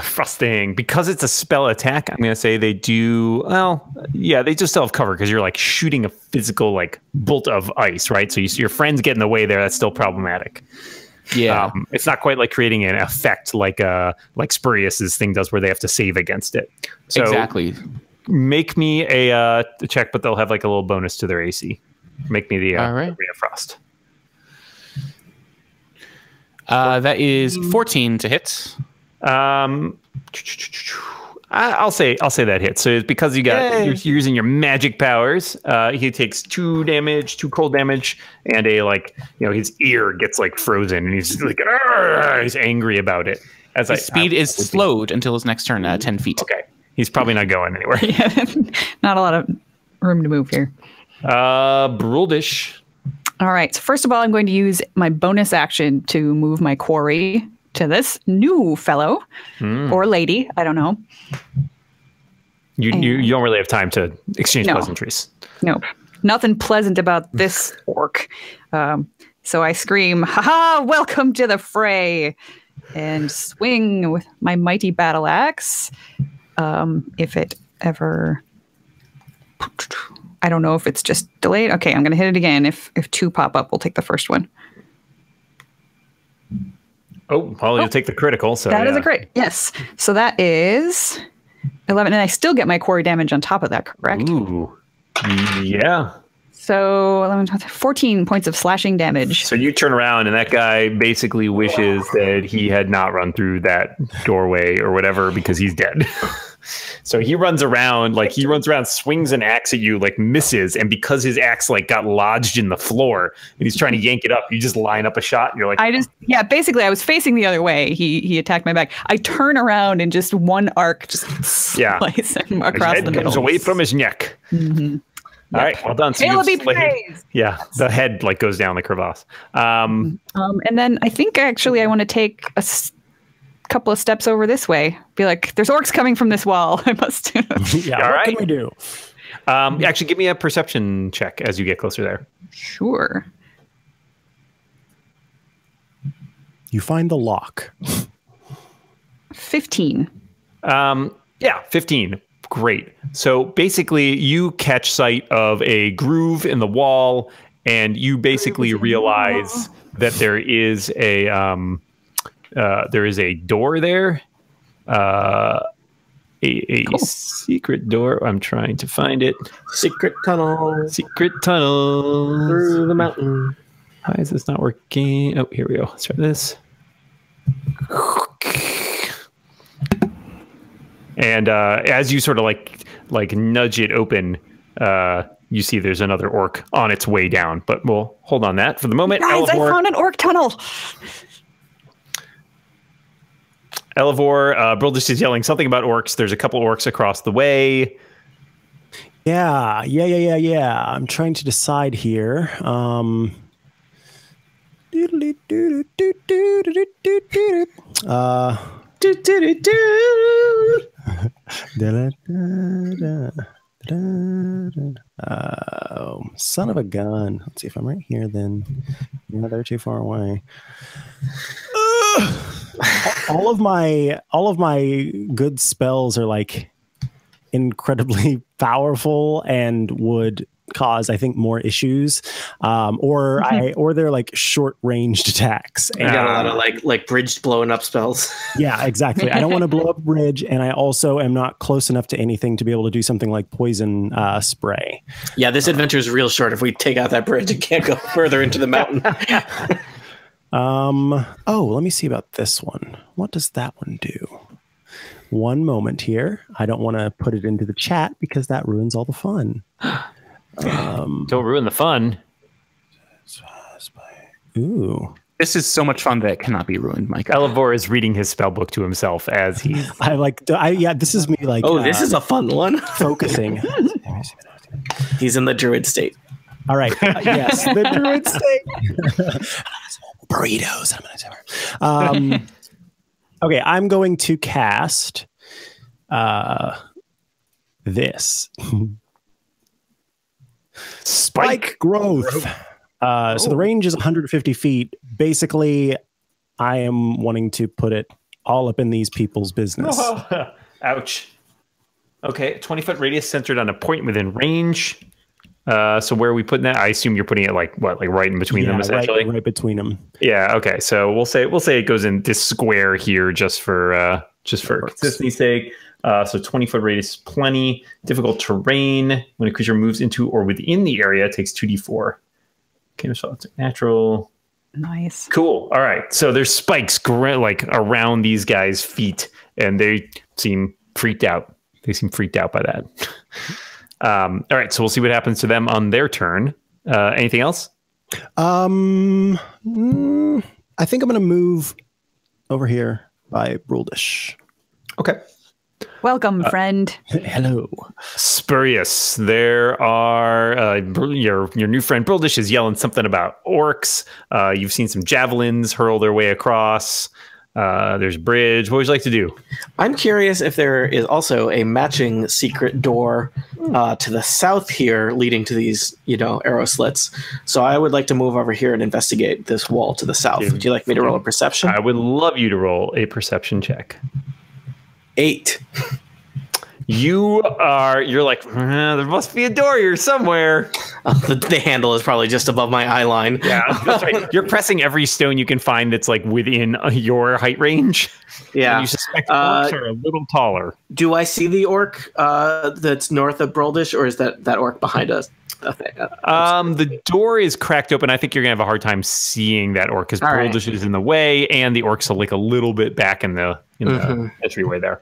Frosting. Because it's a spell attack, I'm going to say they do, well, yeah, they just still have cover because you're like shooting a physical like bolt of ice, right? So your friends get in the way there. That's still problematic. Yeah. It's not quite like creating an effect like Spurious's thing does where they have to save against it. So exactly. Make me a check, but they'll have like a little bonus to their AC. Make me the All right. Ray of Frost. That is 14 to hit. I'll say that hits. So it's because you're using your magic powers. He takes 2 damage, 2 cold damage, and his ear gets like frozen, and he's like, he's angry about it. His speed is slowed until his next turn, 10 feet. Okay, he's probably not going anywhere. Not a lot of room to move here. Broldish. All right. So first of all, I'm going to use my bonus action to move my quarry to this new fellow or lady. I don't know. You don't really have time to exchange pleasantries. Nope. Nothing pleasant about this orc. So I scream, "Ha-ha! Welcome to the fray!" and swing with my mighty battle axe. If it ever... I don't know if it's just delayed. Okay, I'm going to hit it again. If 2 pop up, we'll take the first one. Oh, well, you'll take the critical. So that is a crit. Yes. So that is 11. And I still get my quarry damage on top of that, correct? Ooh. Yeah. So 14 points of slashing damage. So you turn around and that guy basically wishes that he had not run through that doorway or whatever because he's dead. So he runs around, swings an axe at you, like misses, and because his axe like got lodged in the floor and he's trying to yank it up, you just line up a shot and you're like, basically I was facing the other way. He attacked my back. I turn around and just one arc just slice him across the middle. Comes away from his neck. Mm-hmm. All right, well done. So the head like goes down the crevasse. And then I think actually I want to take a couple of steps over this way. Be like, there's orcs coming from this wall. I must. What can we do? Actually, give me a perception check as you get closer there. Sure. You find the lock. 15. 15. Great. So basically, you catch sight of a groove in the wall, and you basically realize that there is a door there, a cool. Secret door. I'm trying to find it. Secret tunnel through the mountain. Why is this not working? Oh, here we go. Let's try this. And as you sort of like nudge it open, you see there's another orc on its way down. But we'll hold on that for the moment. Guys, I found an orc tunnel. Elevor, Broldish is yelling something about orcs. There's a couple orcs across the way. Yeah. I'm trying to decide here. Son of a gun. Let's see if I'm right here then. Yeah, they're too far away. all of my good spells are like incredibly powerful and would cause, I think, more issues, or they're like short ranged attacks. You got a lot of like bridge blowing up spells. Yeah, exactly. I don't want to blow up a bridge, and I also am not close enough to anything to be able to do something like poison spray. Yeah, this adventure is real short. If we take out that bridge, it can't go further into the mountain. Let me see about this one. What does that one do? One moment here. I don't want to put it into the chat because that ruins all the fun. Don't ruin the fun. Ooh. This is so much fun that it cannot be ruined, Mike. Elevor is reading his spell book to himself as he's... This is me like... Oh, this is a fun one. Focusing. He's in the druid state. All right. Yes, the druid state. Burritos. Okay, I'm going to cast this. Spike growth. So the range is 150 feet. Basically, I am wanting to put it all up in these people's business. Ouch. Okay, 20-foot radius centered on a point within range. So where are we putting that? I assume you're putting it like right in between them, essentially. Right between them. Yeah. Okay. So we'll say it goes in this square here just for consistency's sake. So 20-foot radius is plenty. Difficult terrain. When a creature moves into or within the area, it takes 2d4. Okay, so it's natural. Nice. Cool. All right. So there's spikes like around these guys' feet, and they seem freaked out. They seem freaked out by that. All right. So we'll see what happens to them on their turn. Anything else? I think I'm going to move over here by Bruldish. Okay. Welcome, friend. Hello. Spurious. There are your new friend Bruldish is yelling something about orcs. You've seen some javelins hurl their way across. There's a bridge. What would you like to do? I'm curious if there is also a matching secret door to the south here leading to these, arrow slits. So I would like to move over here and investigate this wall to the south. Would you like me to roll a perception? I would love you to roll a perception check. 8. You're like, there must be a door here somewhere. The handle is probably just above my eye line. Yeah, that's right. You're pressing every stone you can find that's like within your height range. Yeah. And you suspect orcs are a little taller. Do I see the orc that's north of Bruldish, or is that orc behind us? The door is cracked open. I think you're gonna have a hard time seeing that orc because Bruldish is in the way, and the orcs are like a little bit back in the entryway there.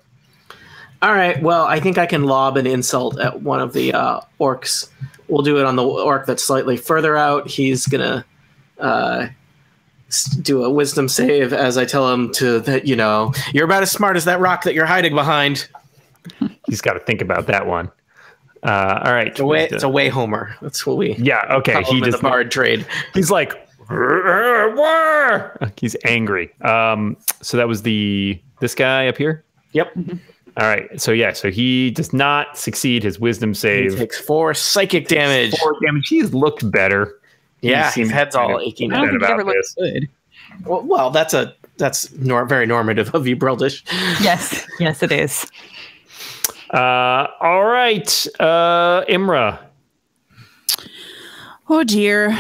All right. Well, I think I can lob an insult at one of the orcs. We'll do it on the orc that's slightly further out. He's gonna do a wisdom save as I tell him that you're about as smart as that rock that you're hiding behind. He's got to think about that one. All right. It's a way Homer. That's what we. Yeah. Okay. He just the bard trade. He's like, he's angry. So that was this guy up here. Yep. All right. So he does not succeed his wisdom save. He takes 4 psychic damage. 4 damage. He's looked better. Yeah, his head's all aching. I don't think he ever looked good. Well, that's very normative of you, Bruldish. Yes, it is. All right, Imra. Oh dear.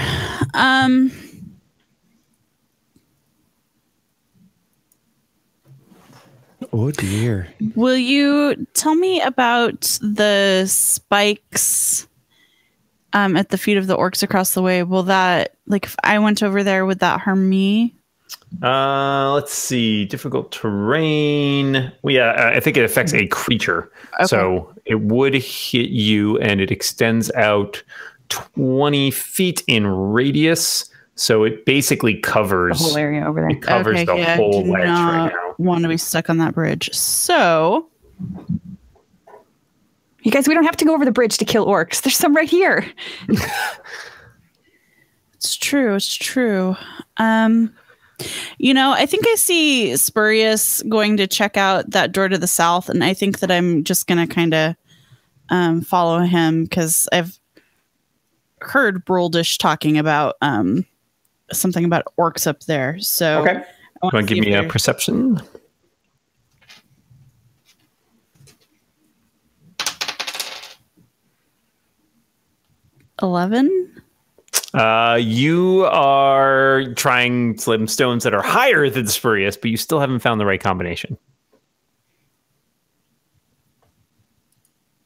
Oh dear. Will you tell me about the spikes at the feet of the orcs across the way? Will that, if I went over there, would that harm me? Let's see. Difficult terrain. Well, yeah, I think it affects a creature. Okay. So it would hit you, and it extends out 20 feet in radius. So it basically covers the whole area over there. It covers the whole ledge right now. Want to be stuck on that bridge. So, you guys, we don't have to go over the bridge to kill orcs. There's some right here. It's true. I think I see Spurious going to check out that door to the south, and I think that I'm just going to kind of follow him because I've heard Bruldish talking about something about orcs up there. So, okay. You want to give me a perception? 11. You are trying some stones that are higher than spurious, but you still haven't found the right combination.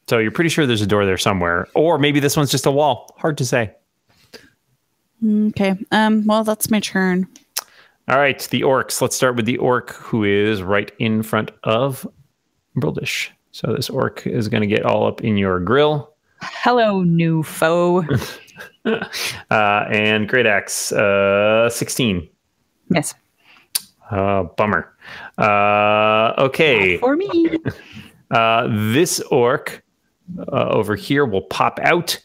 So you're pretty sure there's a door there somewhere, or maybe this one's just a wall. Hard to say. Okay. Well, that's my turn. All right, the orcs. Let's start with the orc who is right in front of Brildish. So this orc is going to get all up in your grill. Hello, new foe. And Great Axe, 16. Yes. Bummer. Okay. Not for me. This orc over here will pop out.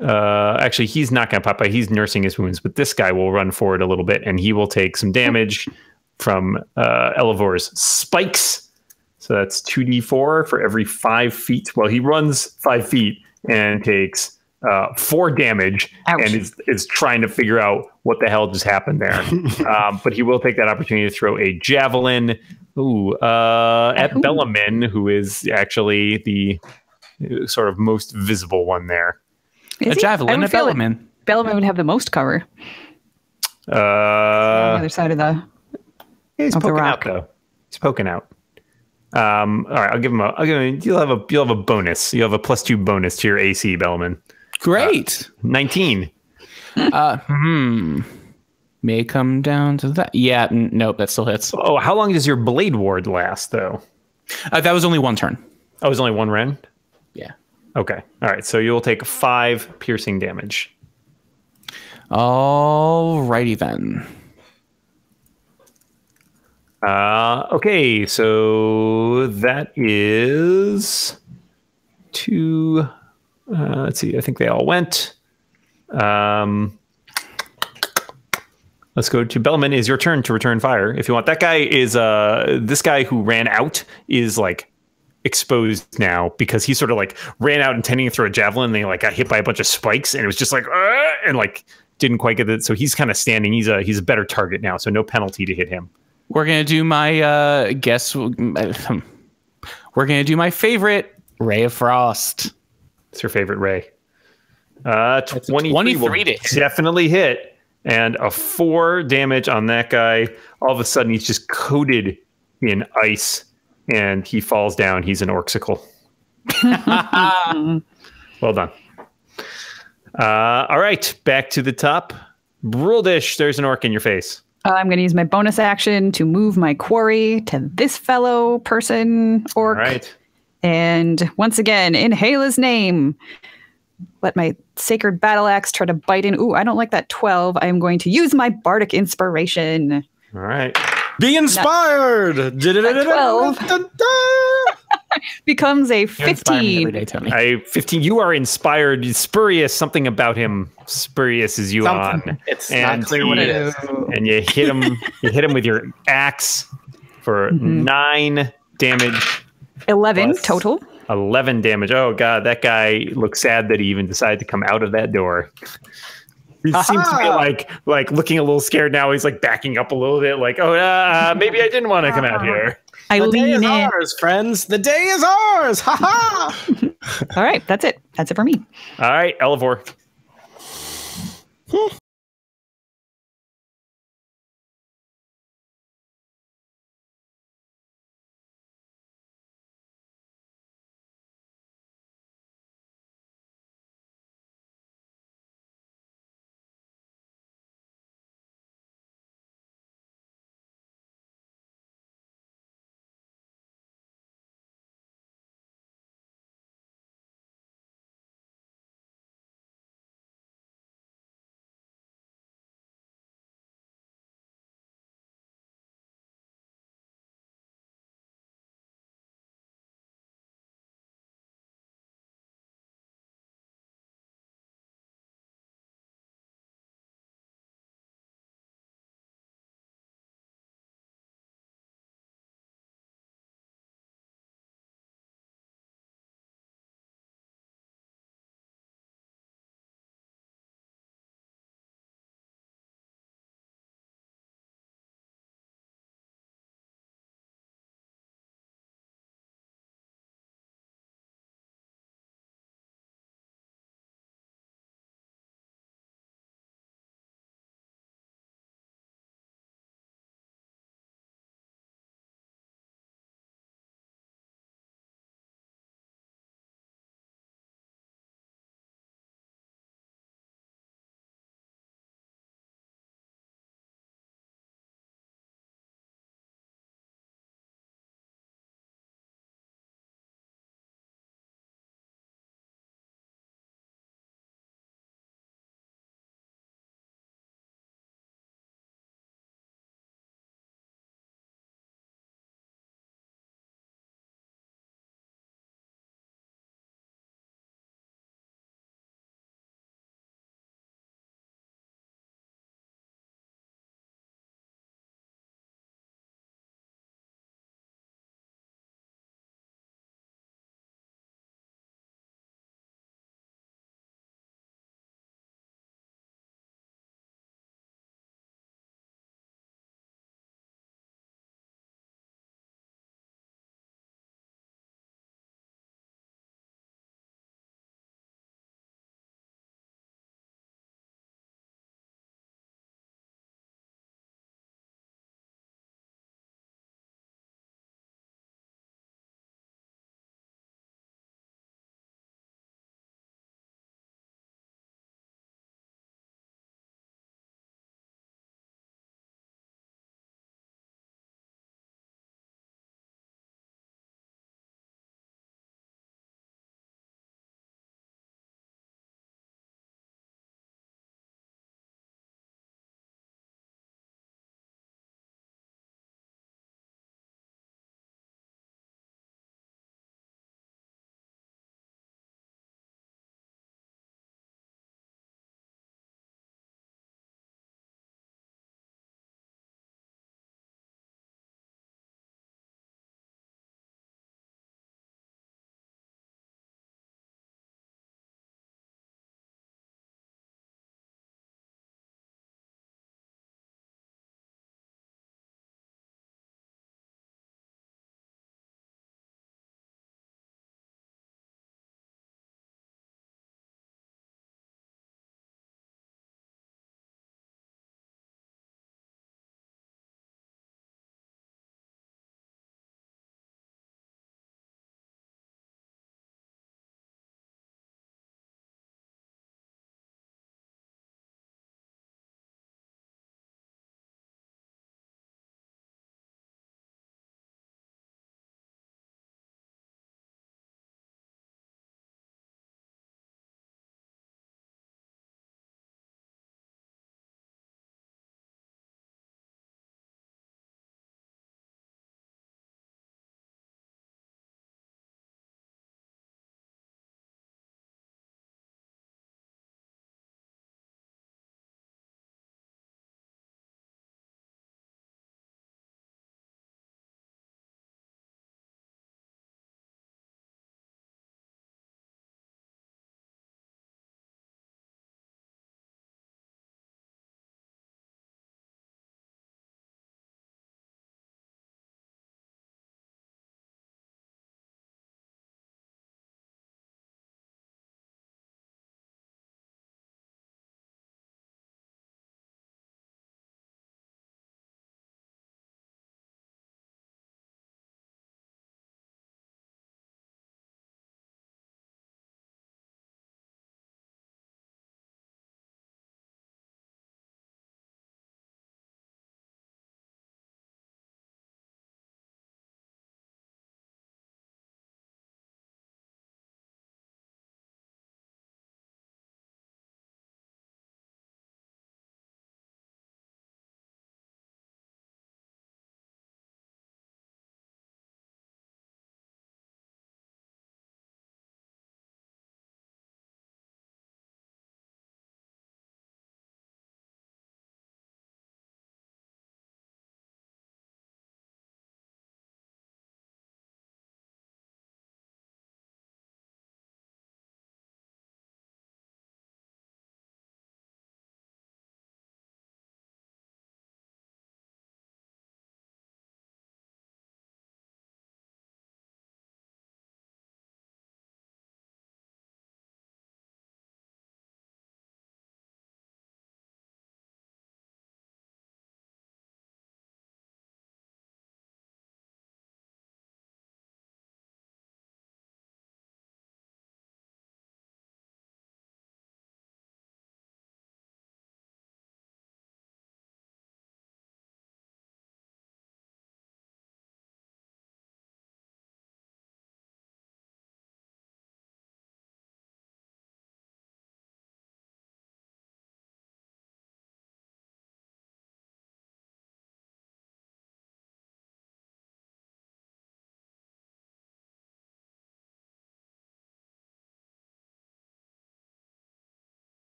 Actually, he's not going to pop out. He's nursing his wounds, but this guy will run forward a little bit, and he will take some damage from Elivor's spikes. So that's 2d4 for every 5 feet. Well, he runs 5 feet and takes 4 damage. Ouch. And is trying to figure out what the hell just happened there. But he will take that opportunity to throw a javelin at Bellamin, who is actually the sort of most visible one there. Is A he? javelin, I would a feel like Bellamin. Bellamin would have the most cover on the other side of the. He's of the poking out rock. though. He's poking out. All right, I'll give him. You'll have a bonus. You'll have a +2 bonus to your AC, Bellamin. Great. 19. May come down to that. Yeah, nope, that still hits. Oh, how long does your blade ward last though? That was only one turn. Oh, it was only 1 round. Yeah. Okay. All right. So you'll take 5 piercing damage. Alrighty then. Okay. So that is 2. Let's see. I think they all went. Let's go to Bellamin. Is your turn to return fire if you want. That guy is this guy who ran out is like exposed now because he sort of like ran out intending to throw a javelin and they like got hit by a bunch of spikes and it was just like and like didn't quite get it. So he's kind of standing. He's a better target now, so no penalty to hit him. We're gonna do my guess. We're gonna do my favorite Ray of Frost. It's your favorite Ray. 23 will 23 to hit. definitely hit, and a 4 damage on that guy. All of a sudden, he's just coated in ice, and he falls down. He's an orcicle. Well done. All right, back to the top. Bruldish, there's an orc in your face. I'm going to use my bonus action to move my quarry to this fellow person, orc. All right. And once again, in Hela's name, let my sacred battle axe try to bite in. Ooh, I don't like that 12. I am going to use my bardic inspiration. All right. Be inspired. 12 becomes a You inspire me every 15. day, Tony. 15. You are inspired. Spurious, something about him. Spurious is you Something. on. It's And not clear what it is. And you hit him. You hit him with your axe for 9 damage. 11 Plus total. 11 damage. Oh god, that guy looks sad that he even decided to come out of that door. He seems to be like looking a little scared now. He's like backing up a little bit, like, maybe I didn't want to come out here. I The day lean is in. ours, friends. The day is ours. Ha ha. All right, that's it. That's it for me. All right, Elevor.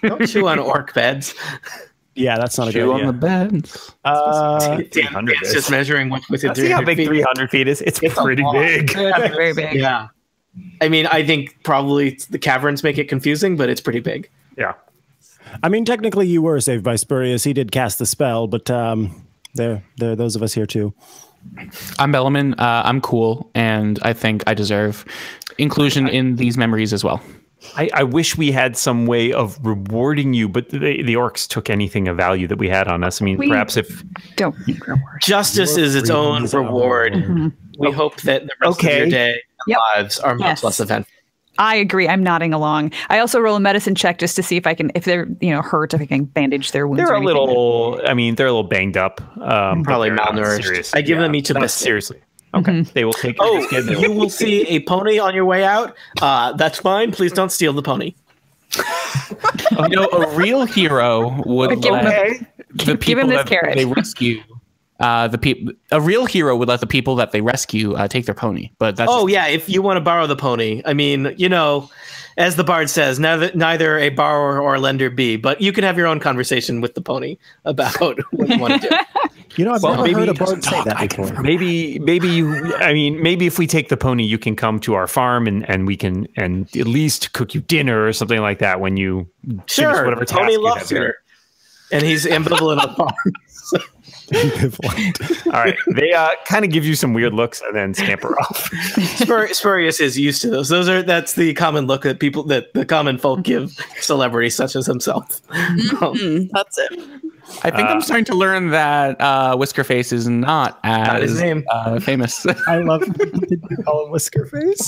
Don't chew on orc beds. Yeah, that's not a Chew good on idea. the beds. Dan, 300 it's is. just measuring what's within See how 300 big feet. 300 feet is? It's It's a pretty lot. big. Very big. Yeah. I mean, I think probably the caverns make it confusing, but it's pretty big. Yeah. I mean, technically, you were saved by Spurious. He did cast the spell, but there are those of us here too. I'm Bellaman. I'm cool, and I think I deserve inclusion in these memories as well. I wish we had some way of rewarding you, but the orcs took anything of value that we had on us. I mean, perhaps if... Don't need reward. Justice is its own reward. We hope that the rest of your day and Yep. lives are much Yes. less eventful. I agree. I'm nodding along. I also roll a medicine check just to see if they're hurt, if I can bandage their wounds. They're or a anything. little... I mean, they're a little banged up. But Probably they're not malnourished. serious. I give them Yeah, each a not biscuit. Seriously. Okay. They will take your Oh, biscuit. They you will- will see a pony on your way out. That's fine. Please don't steal the pony. A real hero would Give him let the give people him this that carrot. they rescue. A real hero would let the people that they rescue take their pony. But that's Oh, yeah. If you want to borrow the pony, I mean, as the bard says, neither a borrower or a lender be, but you can have your own conversation with the pony about what you want to do. I've Well, never maybe heard a he bard say that before. Maybe if we take the pony, you can come to our farm and we can at least cook you dinner or something like that when you finish Sure, whatever task Tony you loves have here. her. And he's ambivalent on farms. Ambivalent. All right, they kind of give you some weird looks and then scamper off. Spurious is used to those. That's the common look that the common folk give celebrities such as himself. That's it. I think I'm starting to learn that Whiskerface is not as his name. Famous. I love. Did you call him Whiskerface?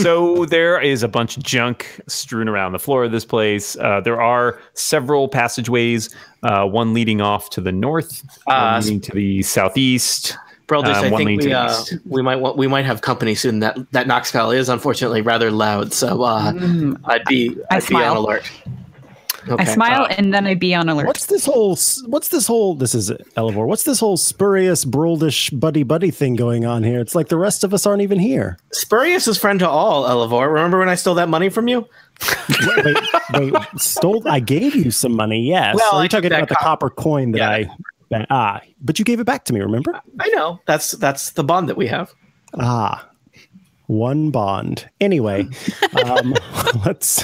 So there is a bunch of junk strewn around the floor of this place. There are several passageways, one leading off to the north, one leading to the southeast. Brothers, I one think leading to the east. we might have company soon. That Knoxville is unfortunately rather loud, so I'd be on smile. alert. I smile and then I be on alert. What's this whole? This is Elevor. What's this whole Spurious, Broldish, buddy thing going on here? It's like the rest of us aren't even here. Spurious is friend to all, Elevor. Remember when I stole that money from you? Wait, stole? I gave you some money, yes. Well, So I you're talking took about the that copper coin that but you gave it back to me, remember? I know. That's the bond that we have. One bond. Anyway, let's.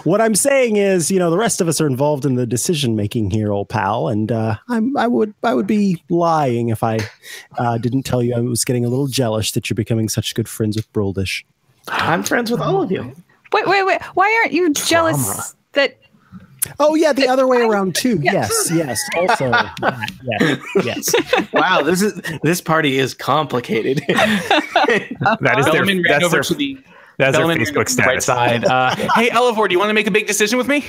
What I'm saying is, the rest of us are involved in the decision making here, old pal, and I would be lying if I didn't tell you I was getting a little jealous that you're becoming such good friends with Broldish. I'm friends with all of you. Wait. Why aren't you jealous that? Oh yeah, the other way around too. Yes. Also, yes. Wow, this party is complicated. That is their Bellman ran over to the that's their Bellman ran over Facebook to the right status. side. Hey, Elevor, do you want to make a big decision with me?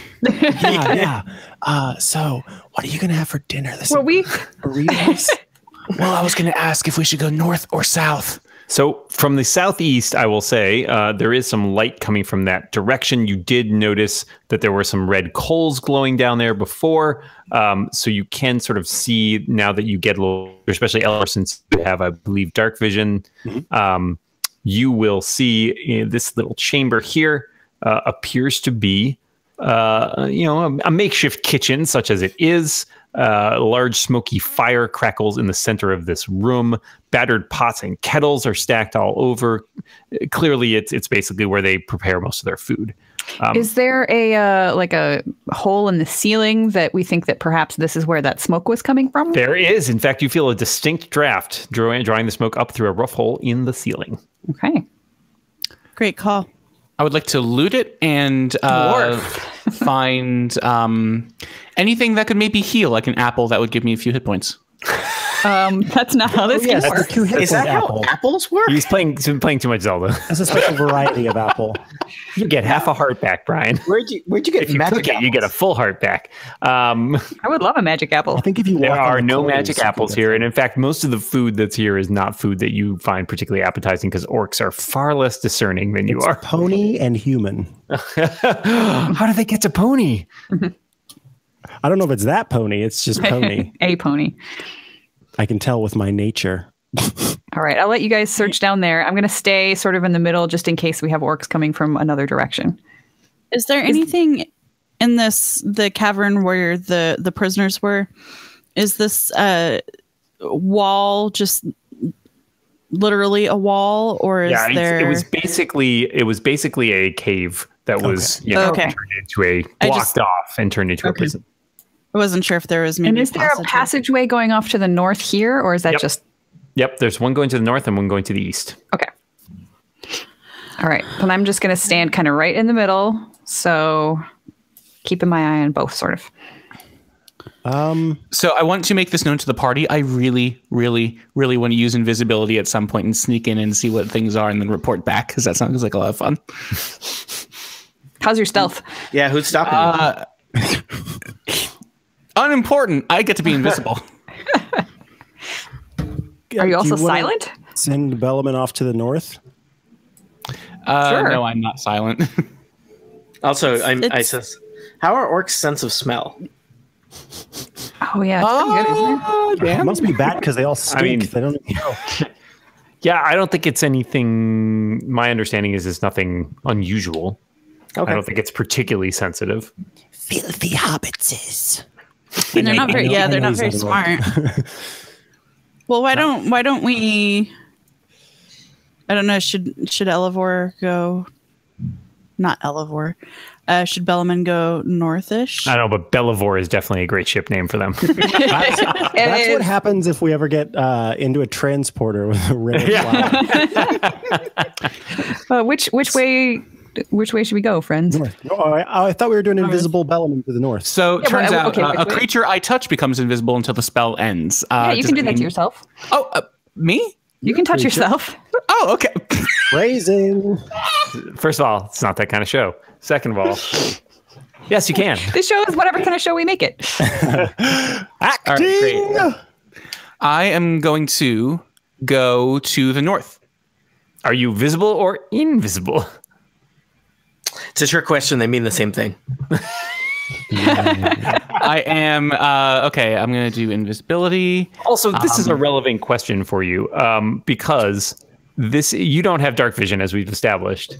Yeah. So, what are you gonna have for dinner this Well, burritos? Well, I was going to ask if we should go north or south. So from the southeast, I will say there is some light coming from that direction. You did notice that there were some red coals glowing down there before. So you can sort of see now that you get a little, especially Elmer, since you have, I believe, dark vision. You will see this little chamber here appears to be, a makeshift kitchen, such as it is. A large smoky fire crackles in the center of this room. Battered pots and kettles are stacked all over. Clearly, it's basically where they prepare most of their food. Is there a hole in the ceiling that we think that perhaps this is where that smoke was coming from? There is. In fact, you feel a distinct draft drawing the smoke up through a rough hole in the ceiling. Okay. Great call. I would like to loot it and find anything that could maybe heal, like an apple that would give me a few hit points. That's not how this Yes, game the works. 2 hit Is that point how apple. apples work? He's playing too much Zelda. That's a special variety of apple. You get half a heart back, Brian. Where'd you get If you magic cook it, you get a apples? full heart back. I would love a magic apple. I think if you There walk on are the no coals, magic you can apples get here. them. And in fact, most of the food that's here is not food that you find particularly appetizing because orcs are far less discerning than you It's are. pony and human. How do they get to pony? I don't know if it's that pony. It's just pony. A pony. I can tell with my nature. All right, I'll let you guys search down there. I'm going to stay sort of in the middle just in case we have orcs coming from another direction. Is there anything in the cavern where the prisoners were? Is this wall just literally a wall, or is there? It was basically a cave that was turned into a blocked off and turned into a prison. I wasn't sure if there was maybe. And is there a passageway going off to the north here, or is that just? Yep, there's one going to the north and one going to the east. Okay. All right. Then I'm just going to stand kind of right in the middle. So keeping my eye on both, sort of. So I want to make this known to the party. I really, really, really want to use invisibility at some point and sneak in and see what things are and then report back, because that sounds like a lot of fun. How's your stealth? Yeah, who's stopping you? Unimportant. I get to be invisible. Are you also silent? Send Bellaman off to the north? Sure. No, I'm not silent. Also, I says, how are orcs' sense of smell? Oh, yeah. It's pretty good, isn't it? It must be bad because they all stink. They don't even know. Yeah, I don't think it's anything. My understanding is it's nothing unusual. Okay. I don't think it's particularly sensitive. Filthy hobbitses. And they're not very. They're not very smart. Well, why don't we? I don't know. Should Elevor go? Not Elevor. Should Bellaman go northish? I don't know, but Belivor is definitely a great ship name for them. That's what happens if we ever get into a transporter with a red flag. Which way should we go, friends? North. Oh, I thought we were doing invisible Bellaman to the north. So turns out a creature I touch becomes invisible until the spell ends. Yeah, you can do that to yourself. Oh, me? You can touch yourself. Oh, okay. Phrasing. First of all, it's not that kind of show. Second of all, yes, you can. This show is whatever kind of show we make it. Acting. Right, I am going to go to the north. Are you visible or invisible? It's a trick question. They mean the same thing. I am okay. I'm going to do invisibility. Also, this is a relevant question for you because you don't have dark vision, as we've established.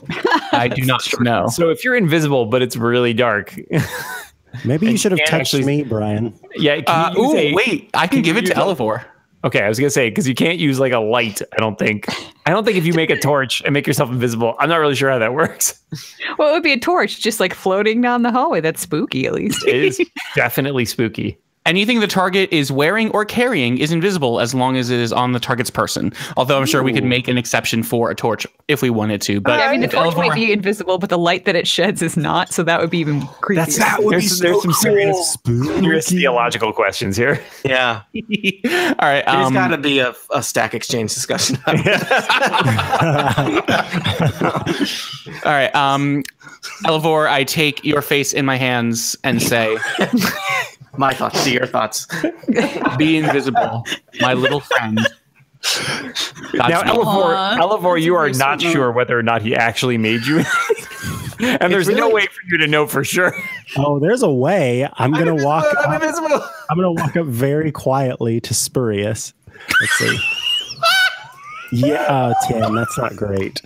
I do not know. So if you're invisible, but it's really dark, maybe you should have touched me, Brian. Yeah. Wait. I can give it to Elevor. Okay, I was gonna say because you can't use like a light. I don't think if you make a torch and make yourself invisible, I'm not really sure how that works. Well, it would be a torch just like floating down the hallway. That's spooky, at least. It is definitely spooky. Anything the target is wearing or carrying is invisible as long as it is on the target's person. Although I'm sure we could make an exception for a torch if we wanted to. But I mean, the torch might be invisible, but the light that it sheds is not. So that would be even creepier. There's some serious theological questions here. Yeah. All right. There's got to be a stack exchange discussion. All right. Elevor, I take your face in my hands and say... My thoughts to your thoughts. Be invisible, my little friend. Now, Elevor, you are not sure whether or not he actually made you. And there's no way for you to know for sure. Oh, there's a way. I'm gonna walk up very quietly to Spurious. Let's see. Yeah, 10. That's not great.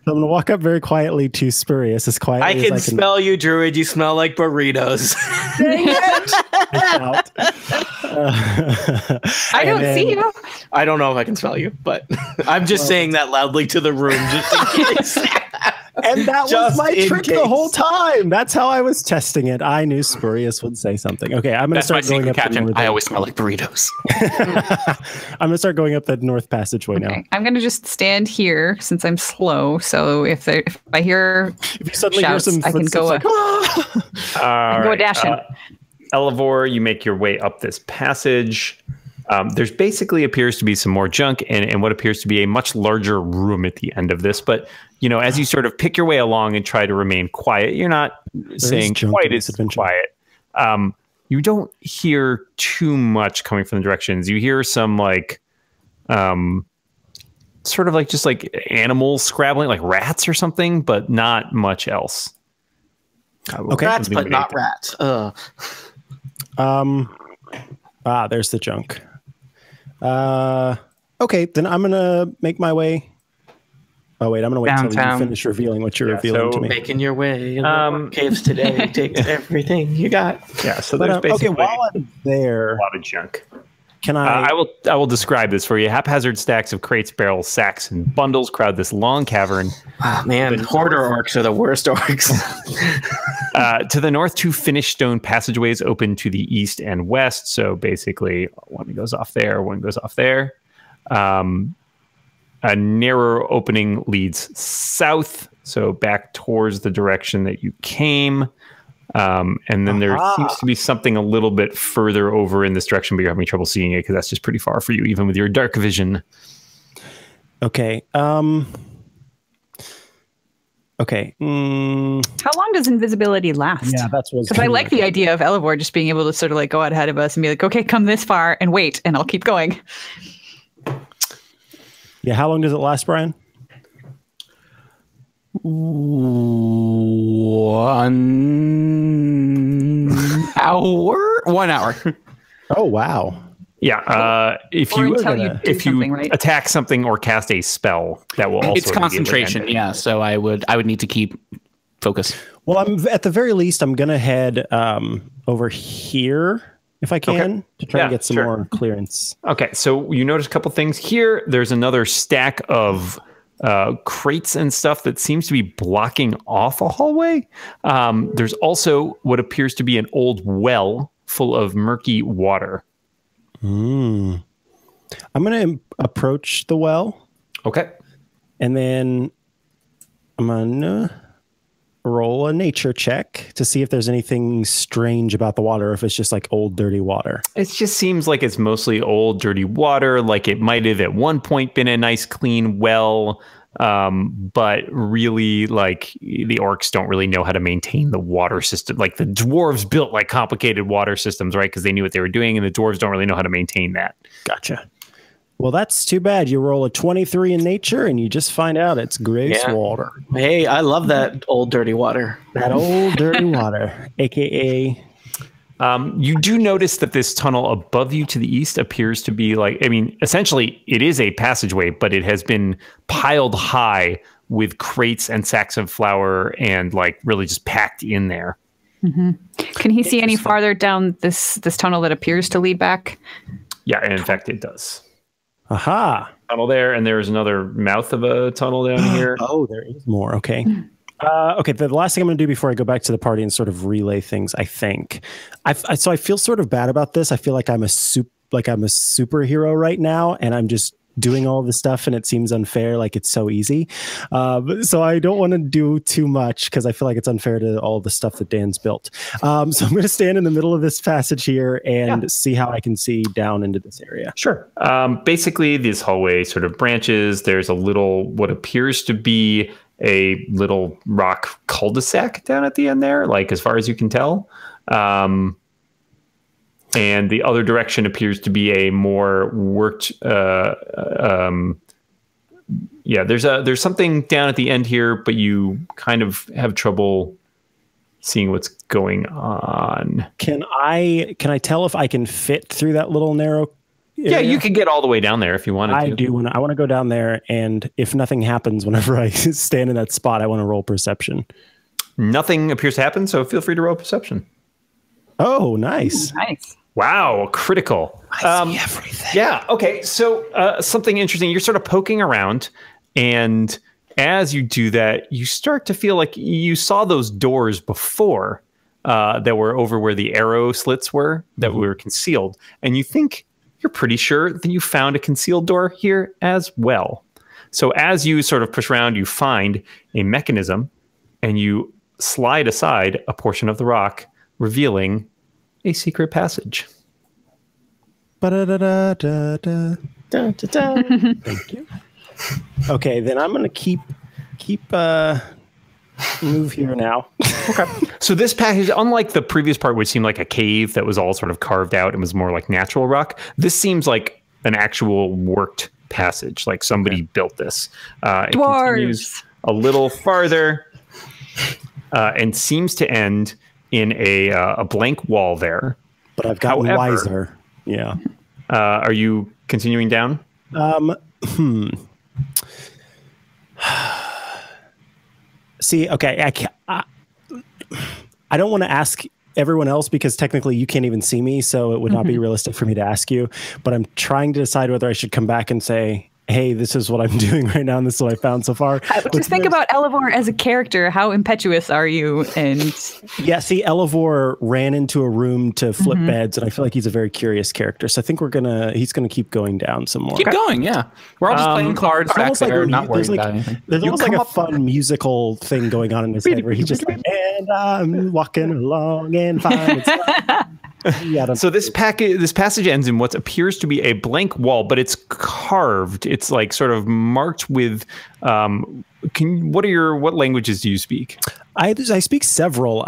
So I'm going to walk up very quietly to Spurious as quietly I as can I can. Smell you, Druid. You smell like burritos. Dang it! I don't see you. I don't know if I can smell you, but I'm just saying that loudly to the room just in case. And that was my trick the whole time. That's how I was testing it. I knew Spurious would say something. Okay, I'm going to start going up the north. I always smell like burritos. I'm going to start going up the north passageway now. I'm going to just stand here since I'm slow. So if I hear if you suddenly shouts, hear some I can go go dashing. Elevor, you make your way up this passage. There's basically appears to be some more junk and what appears to be a much larger room at the end of this. But, as you sort of pick your way along and try to remain quiet, you're not saying quite as quiet. You don't hear too much coming from the directions. You hear some sort of just animals scrabbling, like rats or something, but not much else. Okay. Rats, but not rats. There's the junk. Okay, then I'm gonna make my way Oh wait, I'm gonna wait till you Downtown. finish revealing what you're revealing to me. Making your way in the caves today takes everything you got. Yeah, so But, there's basically okay, while I'm there, a lot of junk. can I? I will describe this for you. Haphazard stacks of crates, barrels, sacks, and bundles crowd this long cavern. Oh, man, hoarder orcs are the worst orcs. To the north, 2 finished stone passageways open to the east and west. So basically, one goes off there, one goes off there. A narrower opening leads south, so back towards the direction that you came. And then there seems to be something a little bit further over in this direction, but you're having trouble seeing it because that's just pretty far for you, even with your dark vision. Okay. Okay. How long does invisibility last? Yeah, that's what. Because I like the idea of Elevor just being able to sort of like go out ahead of us and be like, okay, come this far and wait, and I'll keep going. Yeah, how long does it last, Brian? 1 hour. 1 hour. Oh wow. Yeah, if Or you until you do something, right? attack something or cast a spell, that will also It's concentration. immediately end. Yeah, so I would need to keep focus. Well, I'm at the very least, I'm gonna head over here if I can to try to get some more clearance. Okay, so you notice a couple things here. There's another stack of crates and stuff that seems to be blocking off a hallway. There's also what appears to be an old well full of murky water. I'm going to approach the well. Okay. And then I'm going to roll a nature check to see if there's anything strange about the water, or if it's just like old, dirty water. It just seems like it's mostly old, dirty water. Like it might have at one point been a nice, clean well. But really, like the orcs don't really know how to maintain the water system. Like the dwarves built like complicated water systems, right? Because they knew what they were doing, and the dwarves don't really know how to maintain that. Gotcha. Well, that's too bad. You roll a 23 in nature, and you just find out it's gross water. Hey, I love that old dirty water. That old dirty water, aka. You do notice that this tunnel above you to the east appears to be like, I mean, essentially it is a passageway, but it has been piled high with crates and sacks of flour and like really just packed in there. Mm-hmm. Can he see any farther down this tunnel that appears to lead back? Yeah, and in fact it does. Aha. Tunnel there, and there's another mouth of a tunnel down here. Oh, there is more. Okay. Okay, the last thing I'm going to do before I go back to the party and sort of relay things, I think. So I feel sort of bad about this. I feel like I'm a superhero right now, and I'm just doing all this stuff, and it seems unfair, like it's so easy. So I don't want to do too much because I feel like it's unfair to all the stuff that Dan's built. So I'm going to stand in the middle of this passage here and see how I can see down into this area. Sure. Basically, this hallway sort of branches. There's a little, what appears to be a little rock cul-de-sac down at the end there, like as far as you can tell. And the other direction appears to be a more worked. There's something down at the end here, but you kind of have trouble seeing what's going on. Can I tell if I can fit through that little narrow area? Yeah, you could get all the way down there if you wanted to. I want to go down there, and if nothing happens whenever I stand in that spot, I want to roll perception. Nothing appears to happen, so feel free to roll perception. Oh, nice. Nice. Wow, critical. I see everything. Yeah, okay. So something interesting. You're sort of poking around, and as you do that, you start to feel like you saw those doors before that were over where the arrow slits were, that were concealed. And you think you're pretty sure that you found a concealed door here as well. So as you sort of push around, you find a mechanism, and you slide aside a portion of the rock, revealing a secret passage. Ba-da-da-da-da-da. Thank you. Okay, then I'm going to keep move here now. Okay. So this passage, unlike the previous part, which seemed like a cave that was all sort of carved out and was more like natural rock, this seems like an actual worked passage, like somebody built this. It continues a little farther and seems to end in a blank wall there. But I've gotten wiser. Yeah. Are you continuing down? See, okay, I don't want to ask everyone else because technically you can't even see me, so it would not be realistic for me to ask you. But I'm trying to decide whether I should come back and say, hey, this is what I'm doing right now, and this is what I found so far. Just think about Elevor as a character. How impetuous are you? And yeah, see, Elevor ran into a room to flip beds, and I feel like he's a very curious character. So I think he's gonna keep going down some more. Keep going, yeah. We're all just playing cards back there, not worrying about anything. There's almost like a fun musical thing going on in his head where he's just like, and I'm walking along and fine. Yeah, so this passage ends in what appears to be a blank wall, but it's carved. It's like sort of marked with. What languages do you speak? I speak several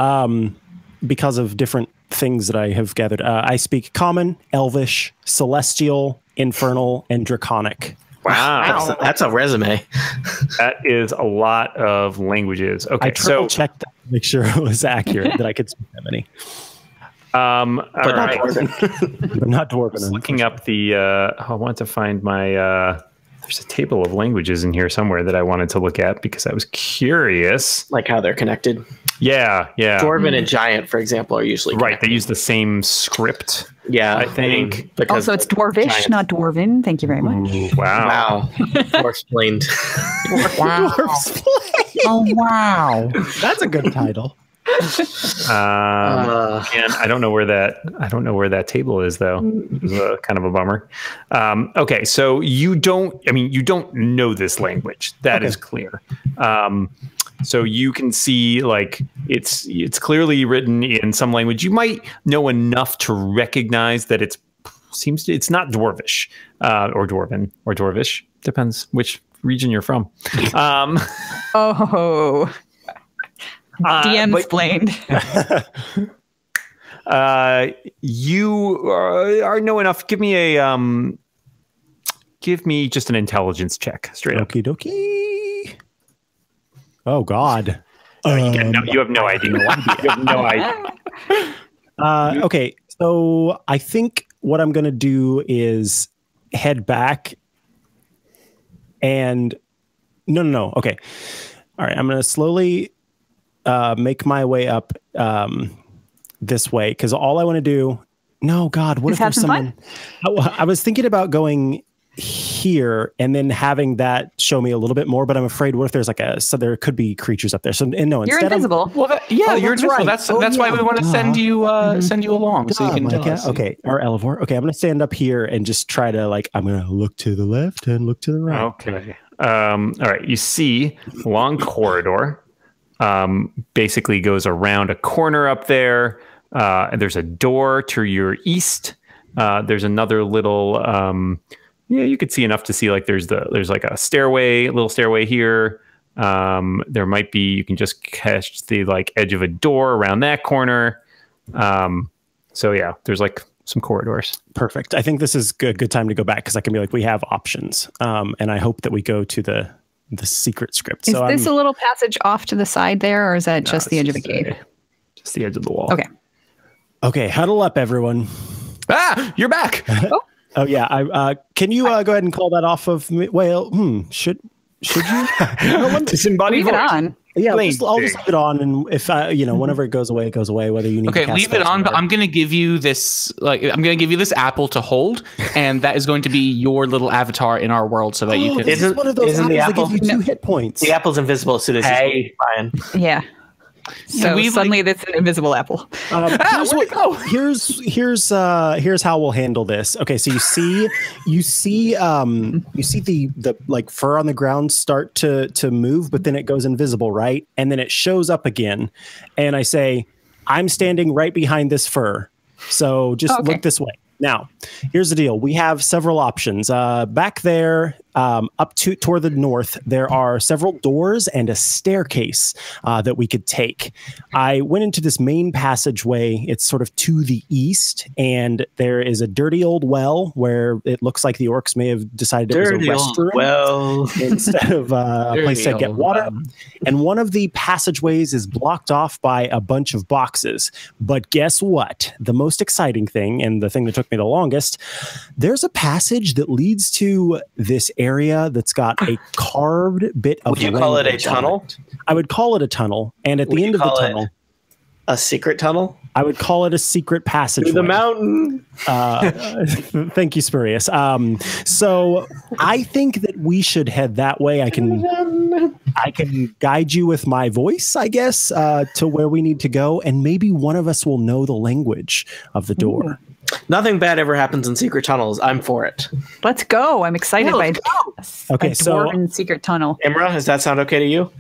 because of different things that I have gathered. I speak Common, Elvish, Celestial, Infernal, and Draconic. Wow, that's a resume. That is a lot of languages. Okay, I triple checked that to make sure it was accurate that I could speak that many. But not Dwarven. But not Dwarven. Looking up the, I want to find my, there's a table of languages in here somewhere that I wanted to look at because I was curious. Like how they're connected. Yeah. Dwarven and Giant, for example, are usually connected. Right. They use the same script. Yeah. I think. Also, it's Dwarvish, not Dwarven. Thank you very much. Ooh, wow. Dwarf-splained. Oh, wow. That's a good title. And I don't know where that table is though. It's kind of a bummer. Okay, so you don't know this language. That is clear. So you can see like it's clearly written in some language. You might know enough to recognize that it's not Dwarvish or Dwarven or Dwarvish. Depends which region you're from. DM explained. You are know enough. Give me just an intelligence check, straight up. Okie dokie. Oh God. You have no idea. You have no idea. Okay, so I think what I'm gonna do is head back and no. Okay, all right. I'm gonna slowly make my way up this way because all I want to do. No, God, what if there's someone? I was thinking about going here and then having that show me a little bit more, but I'm afraid what if there's there could be creatures up there. So no, you're instead invisible. You're invisible. Right. That's why we want to send you along so you can tell us. Okay, or Elevor. Okay, I'm gonna stand up here and just try to I'm gonna look to the left and look to the right. Okay. All right. You see a long corridor. Basically goes around a corner up there. And there's a door to your east. There's another little. You could see enough to see there's like a little stairway here. There might be, you can just catch the edge of a door around that corner. So yeah, there's some corridors. Perfect. I think this is good time to go back because I can be we have options. And I hope that we go to the secret script. Is this a little passage off to the side there, or is that just the edge of the cave? Just the edge of the wall. Okay, huddle up, everyone. You're back. Oh yeah. Can you go ahead and call that off of me? Well, should you? Disembodied voice. Leave it on. Yeah, I'll just leave it on, and if whenever it goes away, it goes away. Whether you need to leave it on. But I'm going to give you this. I'm going to give you this apple to hold, and that is going to be your little avatar in our world, so that you can. This is one of those apples that give you 2 hit points. The apple's invisible as soon as you Brian. Yeah. So suddenly that's an invisible apple. Here's how we'll handle this. Okay, so you see the fur on the ground start to move, but then it goes invisible, right? And then it shows up again. And I say, I'm standing right behind this fur. So just look this way. Now, here's the deal. We have several options. Back there, up toward the north, there are several doors and a staircase that we could take. I went into this main passageway. It's sort of to the east, and there is a dirty old well where it looks like the orcs may have decided it was a restroom instead of a place to get water. And one of the passageways is blocked off by a bunch of boxes. But guess what? The most exciting thing, and the thing that took me the longest, there's a passage that leads to this area that's got a carved bit of. Would you call it a language on tunnel? it. I would call it a tunnel, and at Would the you end of the call it tunnel, a secret tunnel? I would call it a secret passageway. Through the mountain. Thank you, Spurious. So I think that we should head that way. I can guide you with my voice, I guess, to where we need to go, and maybe one of us will know the language of the door. Nothing bad ever happens in secret tunnels. I'm for it. Let's go. I'm excited by this. Okay, A so dwarven secret tunnel. Imra, does that sound okay to you?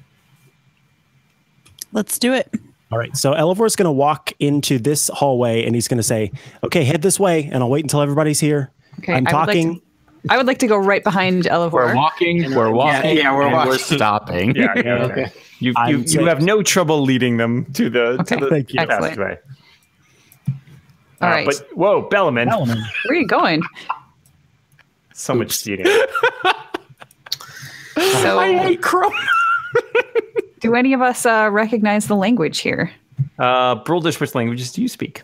Let's do it. all right, so Elivor's going to walk into this hallway, and he's going to say, "Okay, head this way," and I'll wait until everybody's here. Okay, I'm talking. I would like to go right behind Elivor. We're walking. We're walking. Yeah, we're and walking. We're stopping. Yeah. Okay. You I'm have no trouble leading them to the Thank you. passageway. All right. But whoa, Bellaman. Where are you going? So much cheating. So, I hate Chrome. do any of us recognize the language here? Broldish, which languages do you speak?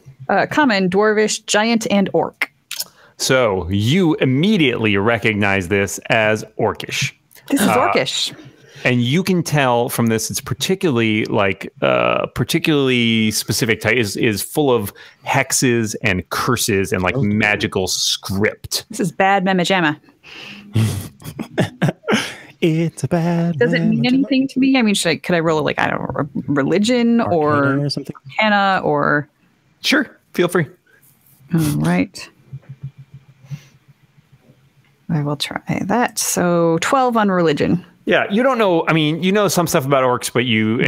Common, Dwarvish, Giant, and Orc. So you immediately recognize this as Orcish. This is Orcish. And you can tell from this, it's particularly particularly specific type is full of hexes and curses and magical script. This is bad Mama Jamma. It's a bad. Does it mean anything to me? I mean, could I roll I don't know, religion Arcana or something? Hannah or? Sure, feel free. All right. I will try that. So 12 on religion. Yeah, you don't know. I mean, you know some stuff about orcs, but you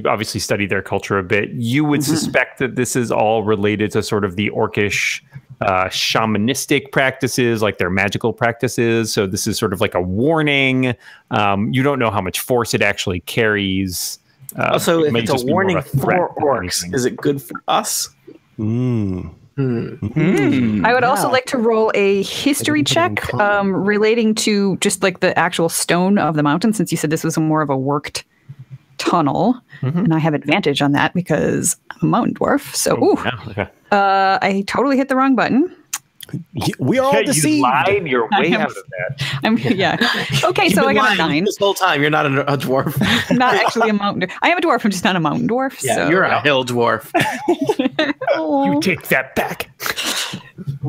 obviously studied their culture a bit. You would suspect that this is all related to sort of the Orcish shamanistic practices, like their magical practices. So this is sort of like a warning. You don't know how much force it actually carries. Also, if may it's just a be more warning of a threat for than orcs, anything. is it good for us? I would also like to roll a history check relating to just the actual stone of the mountain, since you said this was more of a worked tunnel. And I have advantage on that because I'm a mountain dwarf. So, Okay. I totally hit the wrong button. We are all You deceived. lied your way out of that. Okay, so I got a 9. This whole time, you're not a dwarf. I'm not actually a mountain dwarf. I am a dwarf. I'm just not a mountain dwarf. Yeah, so. you're a hill dwarf. You take that back.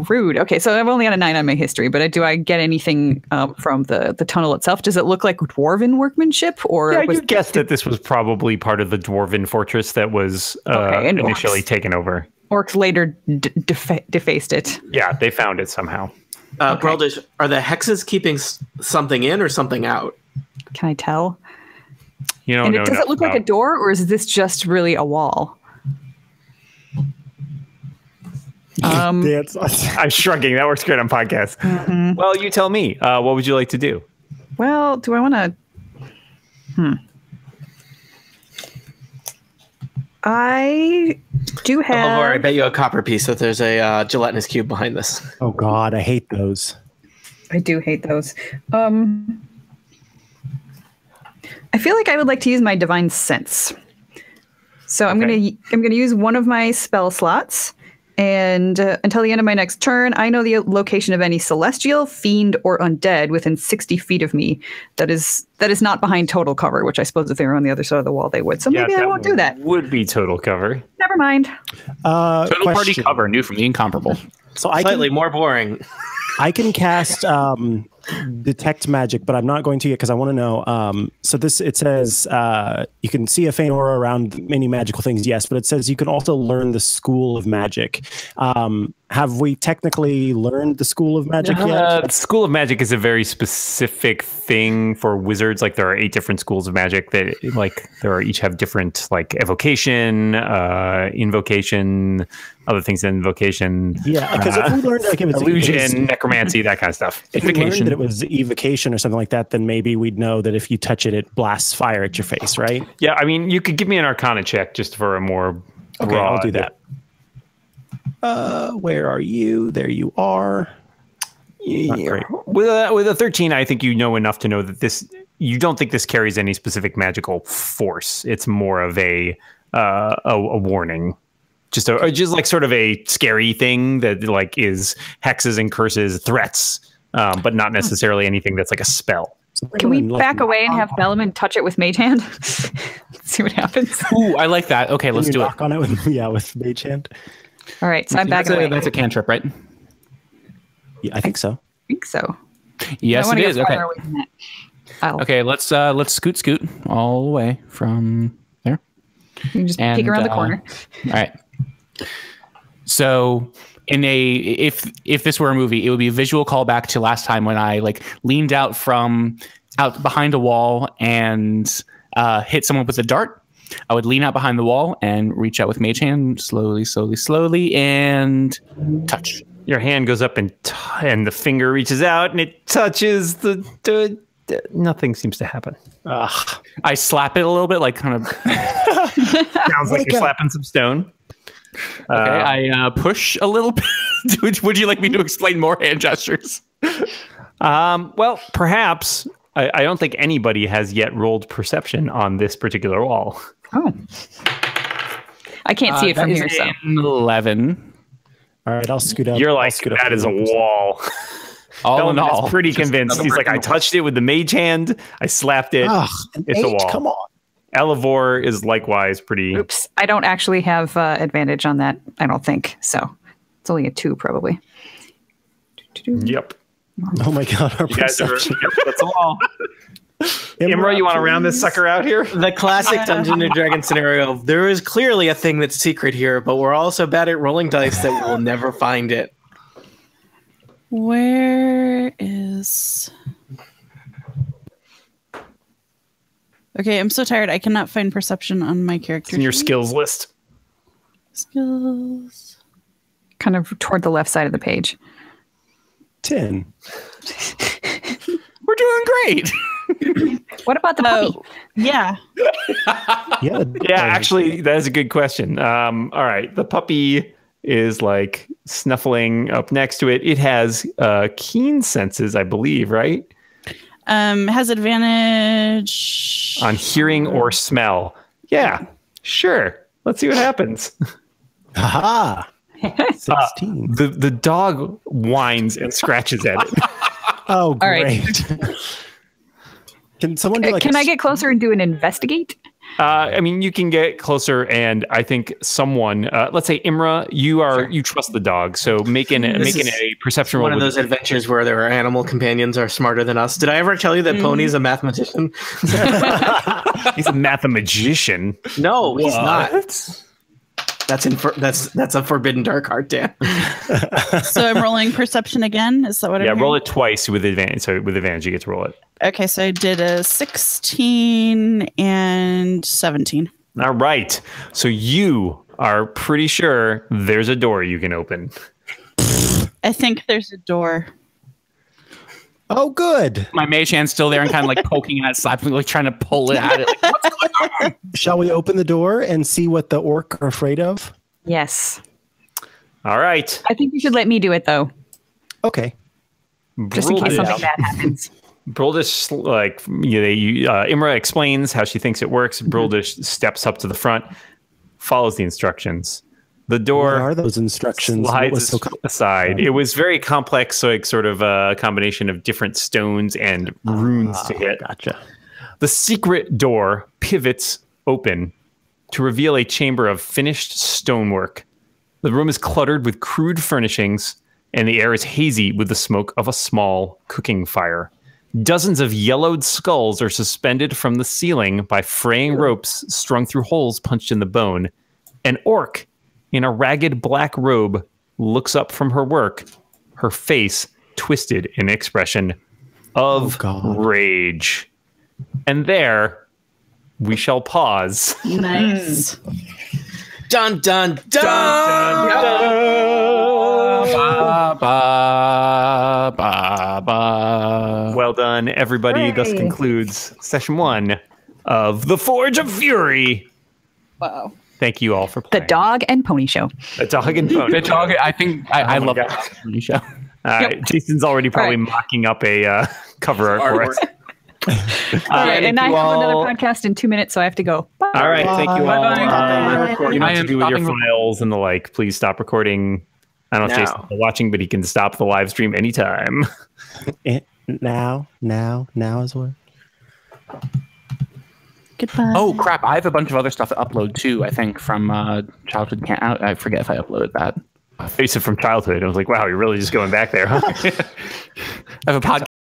Rude. Okay, so I've only got a 9 on my history, but do I get anything from the tunnel itself? Does it look like dwarven workmanship, or Yeah, you guessed that this was probably part of the dwarven fortress that was and initially orcs. taken over. Orcs later defaced it? Yeah, they found it somehow. Broldish, are the hexes keeping something in or something out? Can I tell? You don't And know does it enough look like a about- door, or is this just really a wall? I'm shrugging. That works great on podcast. Well, you tell me. What would you like to do? Well, do I want to? I do have. Or I bet you a copper piece that there's a gelatinous cube behind this. Oh God, I hate those. I do hate those. I feel like I would like to use my divine sense. So I'm gonna use one of my spell slots, and until the end of my next turn, I know the location of any celestial, fiend, or undead within 60 feet of me. That is not behind total cover, which I suppose if they were on the other side of the wall, they would. So maybe I won't do that. Would be total cover. Never mind. Total party Question. cover, new from the Incomparable. So I Slightly can, more boring. I can cast detect magic, but I'm not going to yet because I want to know. So it says you can see a faint aura around many magical things, yes, but it says you can also learn the school of magic. Have we technically learned the school of magic yet? School of Magic is a very specific thing for wizards. Like there are 8 different schools of magic that each have different evocation, invocation, other things than invocation. Yeah, because if we learned if it was illusion, necromancy, that kind of stuff. If we learned that it was evocation or something like that, then maybe we'd know that if you touch it, it blasts fire at your face, right? Yeah, I mean, you could give me an Arcana check just for a more broad. Okay, I'll do that. Where are you? There you are. Not great. With a 13, I think you know enough to know that you don't think this carries any specific magical force. It's more of a warning. Just sort of a scary thing that is hexes and curses, threats, but not necessarily anything that's like a spell. Can we back away and have Bellman touch it with Mage Hand? See what happens. Ooh, I like that. Okay, let's do it. Knock on it with Mage Hand. All right, so I'm backing away. That's a cantrip, right? Yeah, I think so. I think so. Yes, I it is. go Okay. farther away than that. Okay, let's scoot all the way from there. You can just peek around the corner. All right. So if this were a movie, it would be a visual callback to last time when I like leaned out behind a wall and hit someone with a dart. I would lean out behind the wall and reach out with Mage Hand slowly, and touch. Your hand goes up and the finger reaches out and it touches the nothing seems to happen. I slap it a little bit, like kind of. Sounds like you're slapping some stone. Okay, I push a little bit. Would you like me to explain more hand gestures? Well, perhaps. I don't think anybody has yet rolled perception on this particular wall. Oh. I can't see it from here, so. 11. All right, I'll scoot up. You're like, that is a wall. All in all. Pretty convinced. He's like, I touched it with the Mage Hand. I slapped it. It's a wall. Come on. Elevore is likewise pretty. Oops. I don't actually have advantage on that, I don't think. So it's only a 2, probably. Yep. Oh my God, our perception. That's a wall. Imra, you want to round this sucker out here? The classic Dungeons and Dragons scenario. There is clearly a thing that's secret here, but we're all so bad at rolling dice that we'll never find it. Where is... Okay, I'm so tired. I cannot find perception on my character. It's in your sheet. skills list. Skills. Kind of toward the left side of the page. 10. We're doing great. What about the puppy? Yeah. Yeah. Actually, that is a good question. All right. The puppy is like snuffling up next to it. It has keen senses, I believe, right? Has advantage on hearing or smell. Yeah, sure. Let's see what happens. Aha. 16. The dog whines and scratches at it. Oh, great. All right. Can someone do like Can I get closer and do an investigate? I mean, you can get closer, and I think someone, let's say Imra, you trust the dog, so making a perception roll. One of those adventures where there are animal companions are smarter than us. Did I ever tell you that Pony's a mathematician? He's a mathemagician. No, he's not. That's a forbidden dark art, Dan. So I'm rolling perception again. Is that what? Yeah, roll it twice with advantage. So with advantage, you get to roll it. Okay, so I did a 16 and 17. All right. So you are pretty sure there's a door you can open. I think there's a door. Oh, good. My Mage Hand's still there and kind of like poking at it, slapping, like trying to pull it at it. Like, what's going on? Shall we open the door and see what the orc are afraid of? Yes. All right. I think you should let me do it, though. Okay. Just in case something bad happens. Bruldish, like, Imra explains how she thinks it works. Bruldish steps up to the front, follows the instructions. The door What are those instructions? What was slides so aside. It was very complex, so like sort of a combination of different stones and runes to hit. Gotcha. The secret door pivots open to reveal a chamber of finished stonework. The room is cluttered with crude furnishings, and the air is hazy with the smoke of a small cooking fire. Dozens of yellowed skulls are suspended from the ceiling by fraying ropes strung through holes punched in the bone. An orc in a ragged black robe looks up from her work, her face twisted in expression of rage. And there we shall pause. Nice. Dun, dun, dun! Dun, dun, dun. Ba, ba, ba. Well done, everybody. Thus concludes session 1 of The Forge of Fury. Wow. Thank you all for The playing. Dog and Pony Show. The Dog and Pony. The dog, I think I love God. that pony show. Jason's already probably mocking up a cover art for us. All right, and I have another podcast in 2 minutes, so I have to go. Bye. All right, thank you all. You know I what to am do with your stopping- files and the like. Please stop recording. I don't know if No. Jason's watching, but he can stop the live stream anytime. Now is what? Goodbye. Oh crap! I have a bunch of other stuff to upload too. I think from childhood camp. I forget if I uploaded that. Face it from childhood. I was like, wow, you're really just going back there, huh? I have a podcast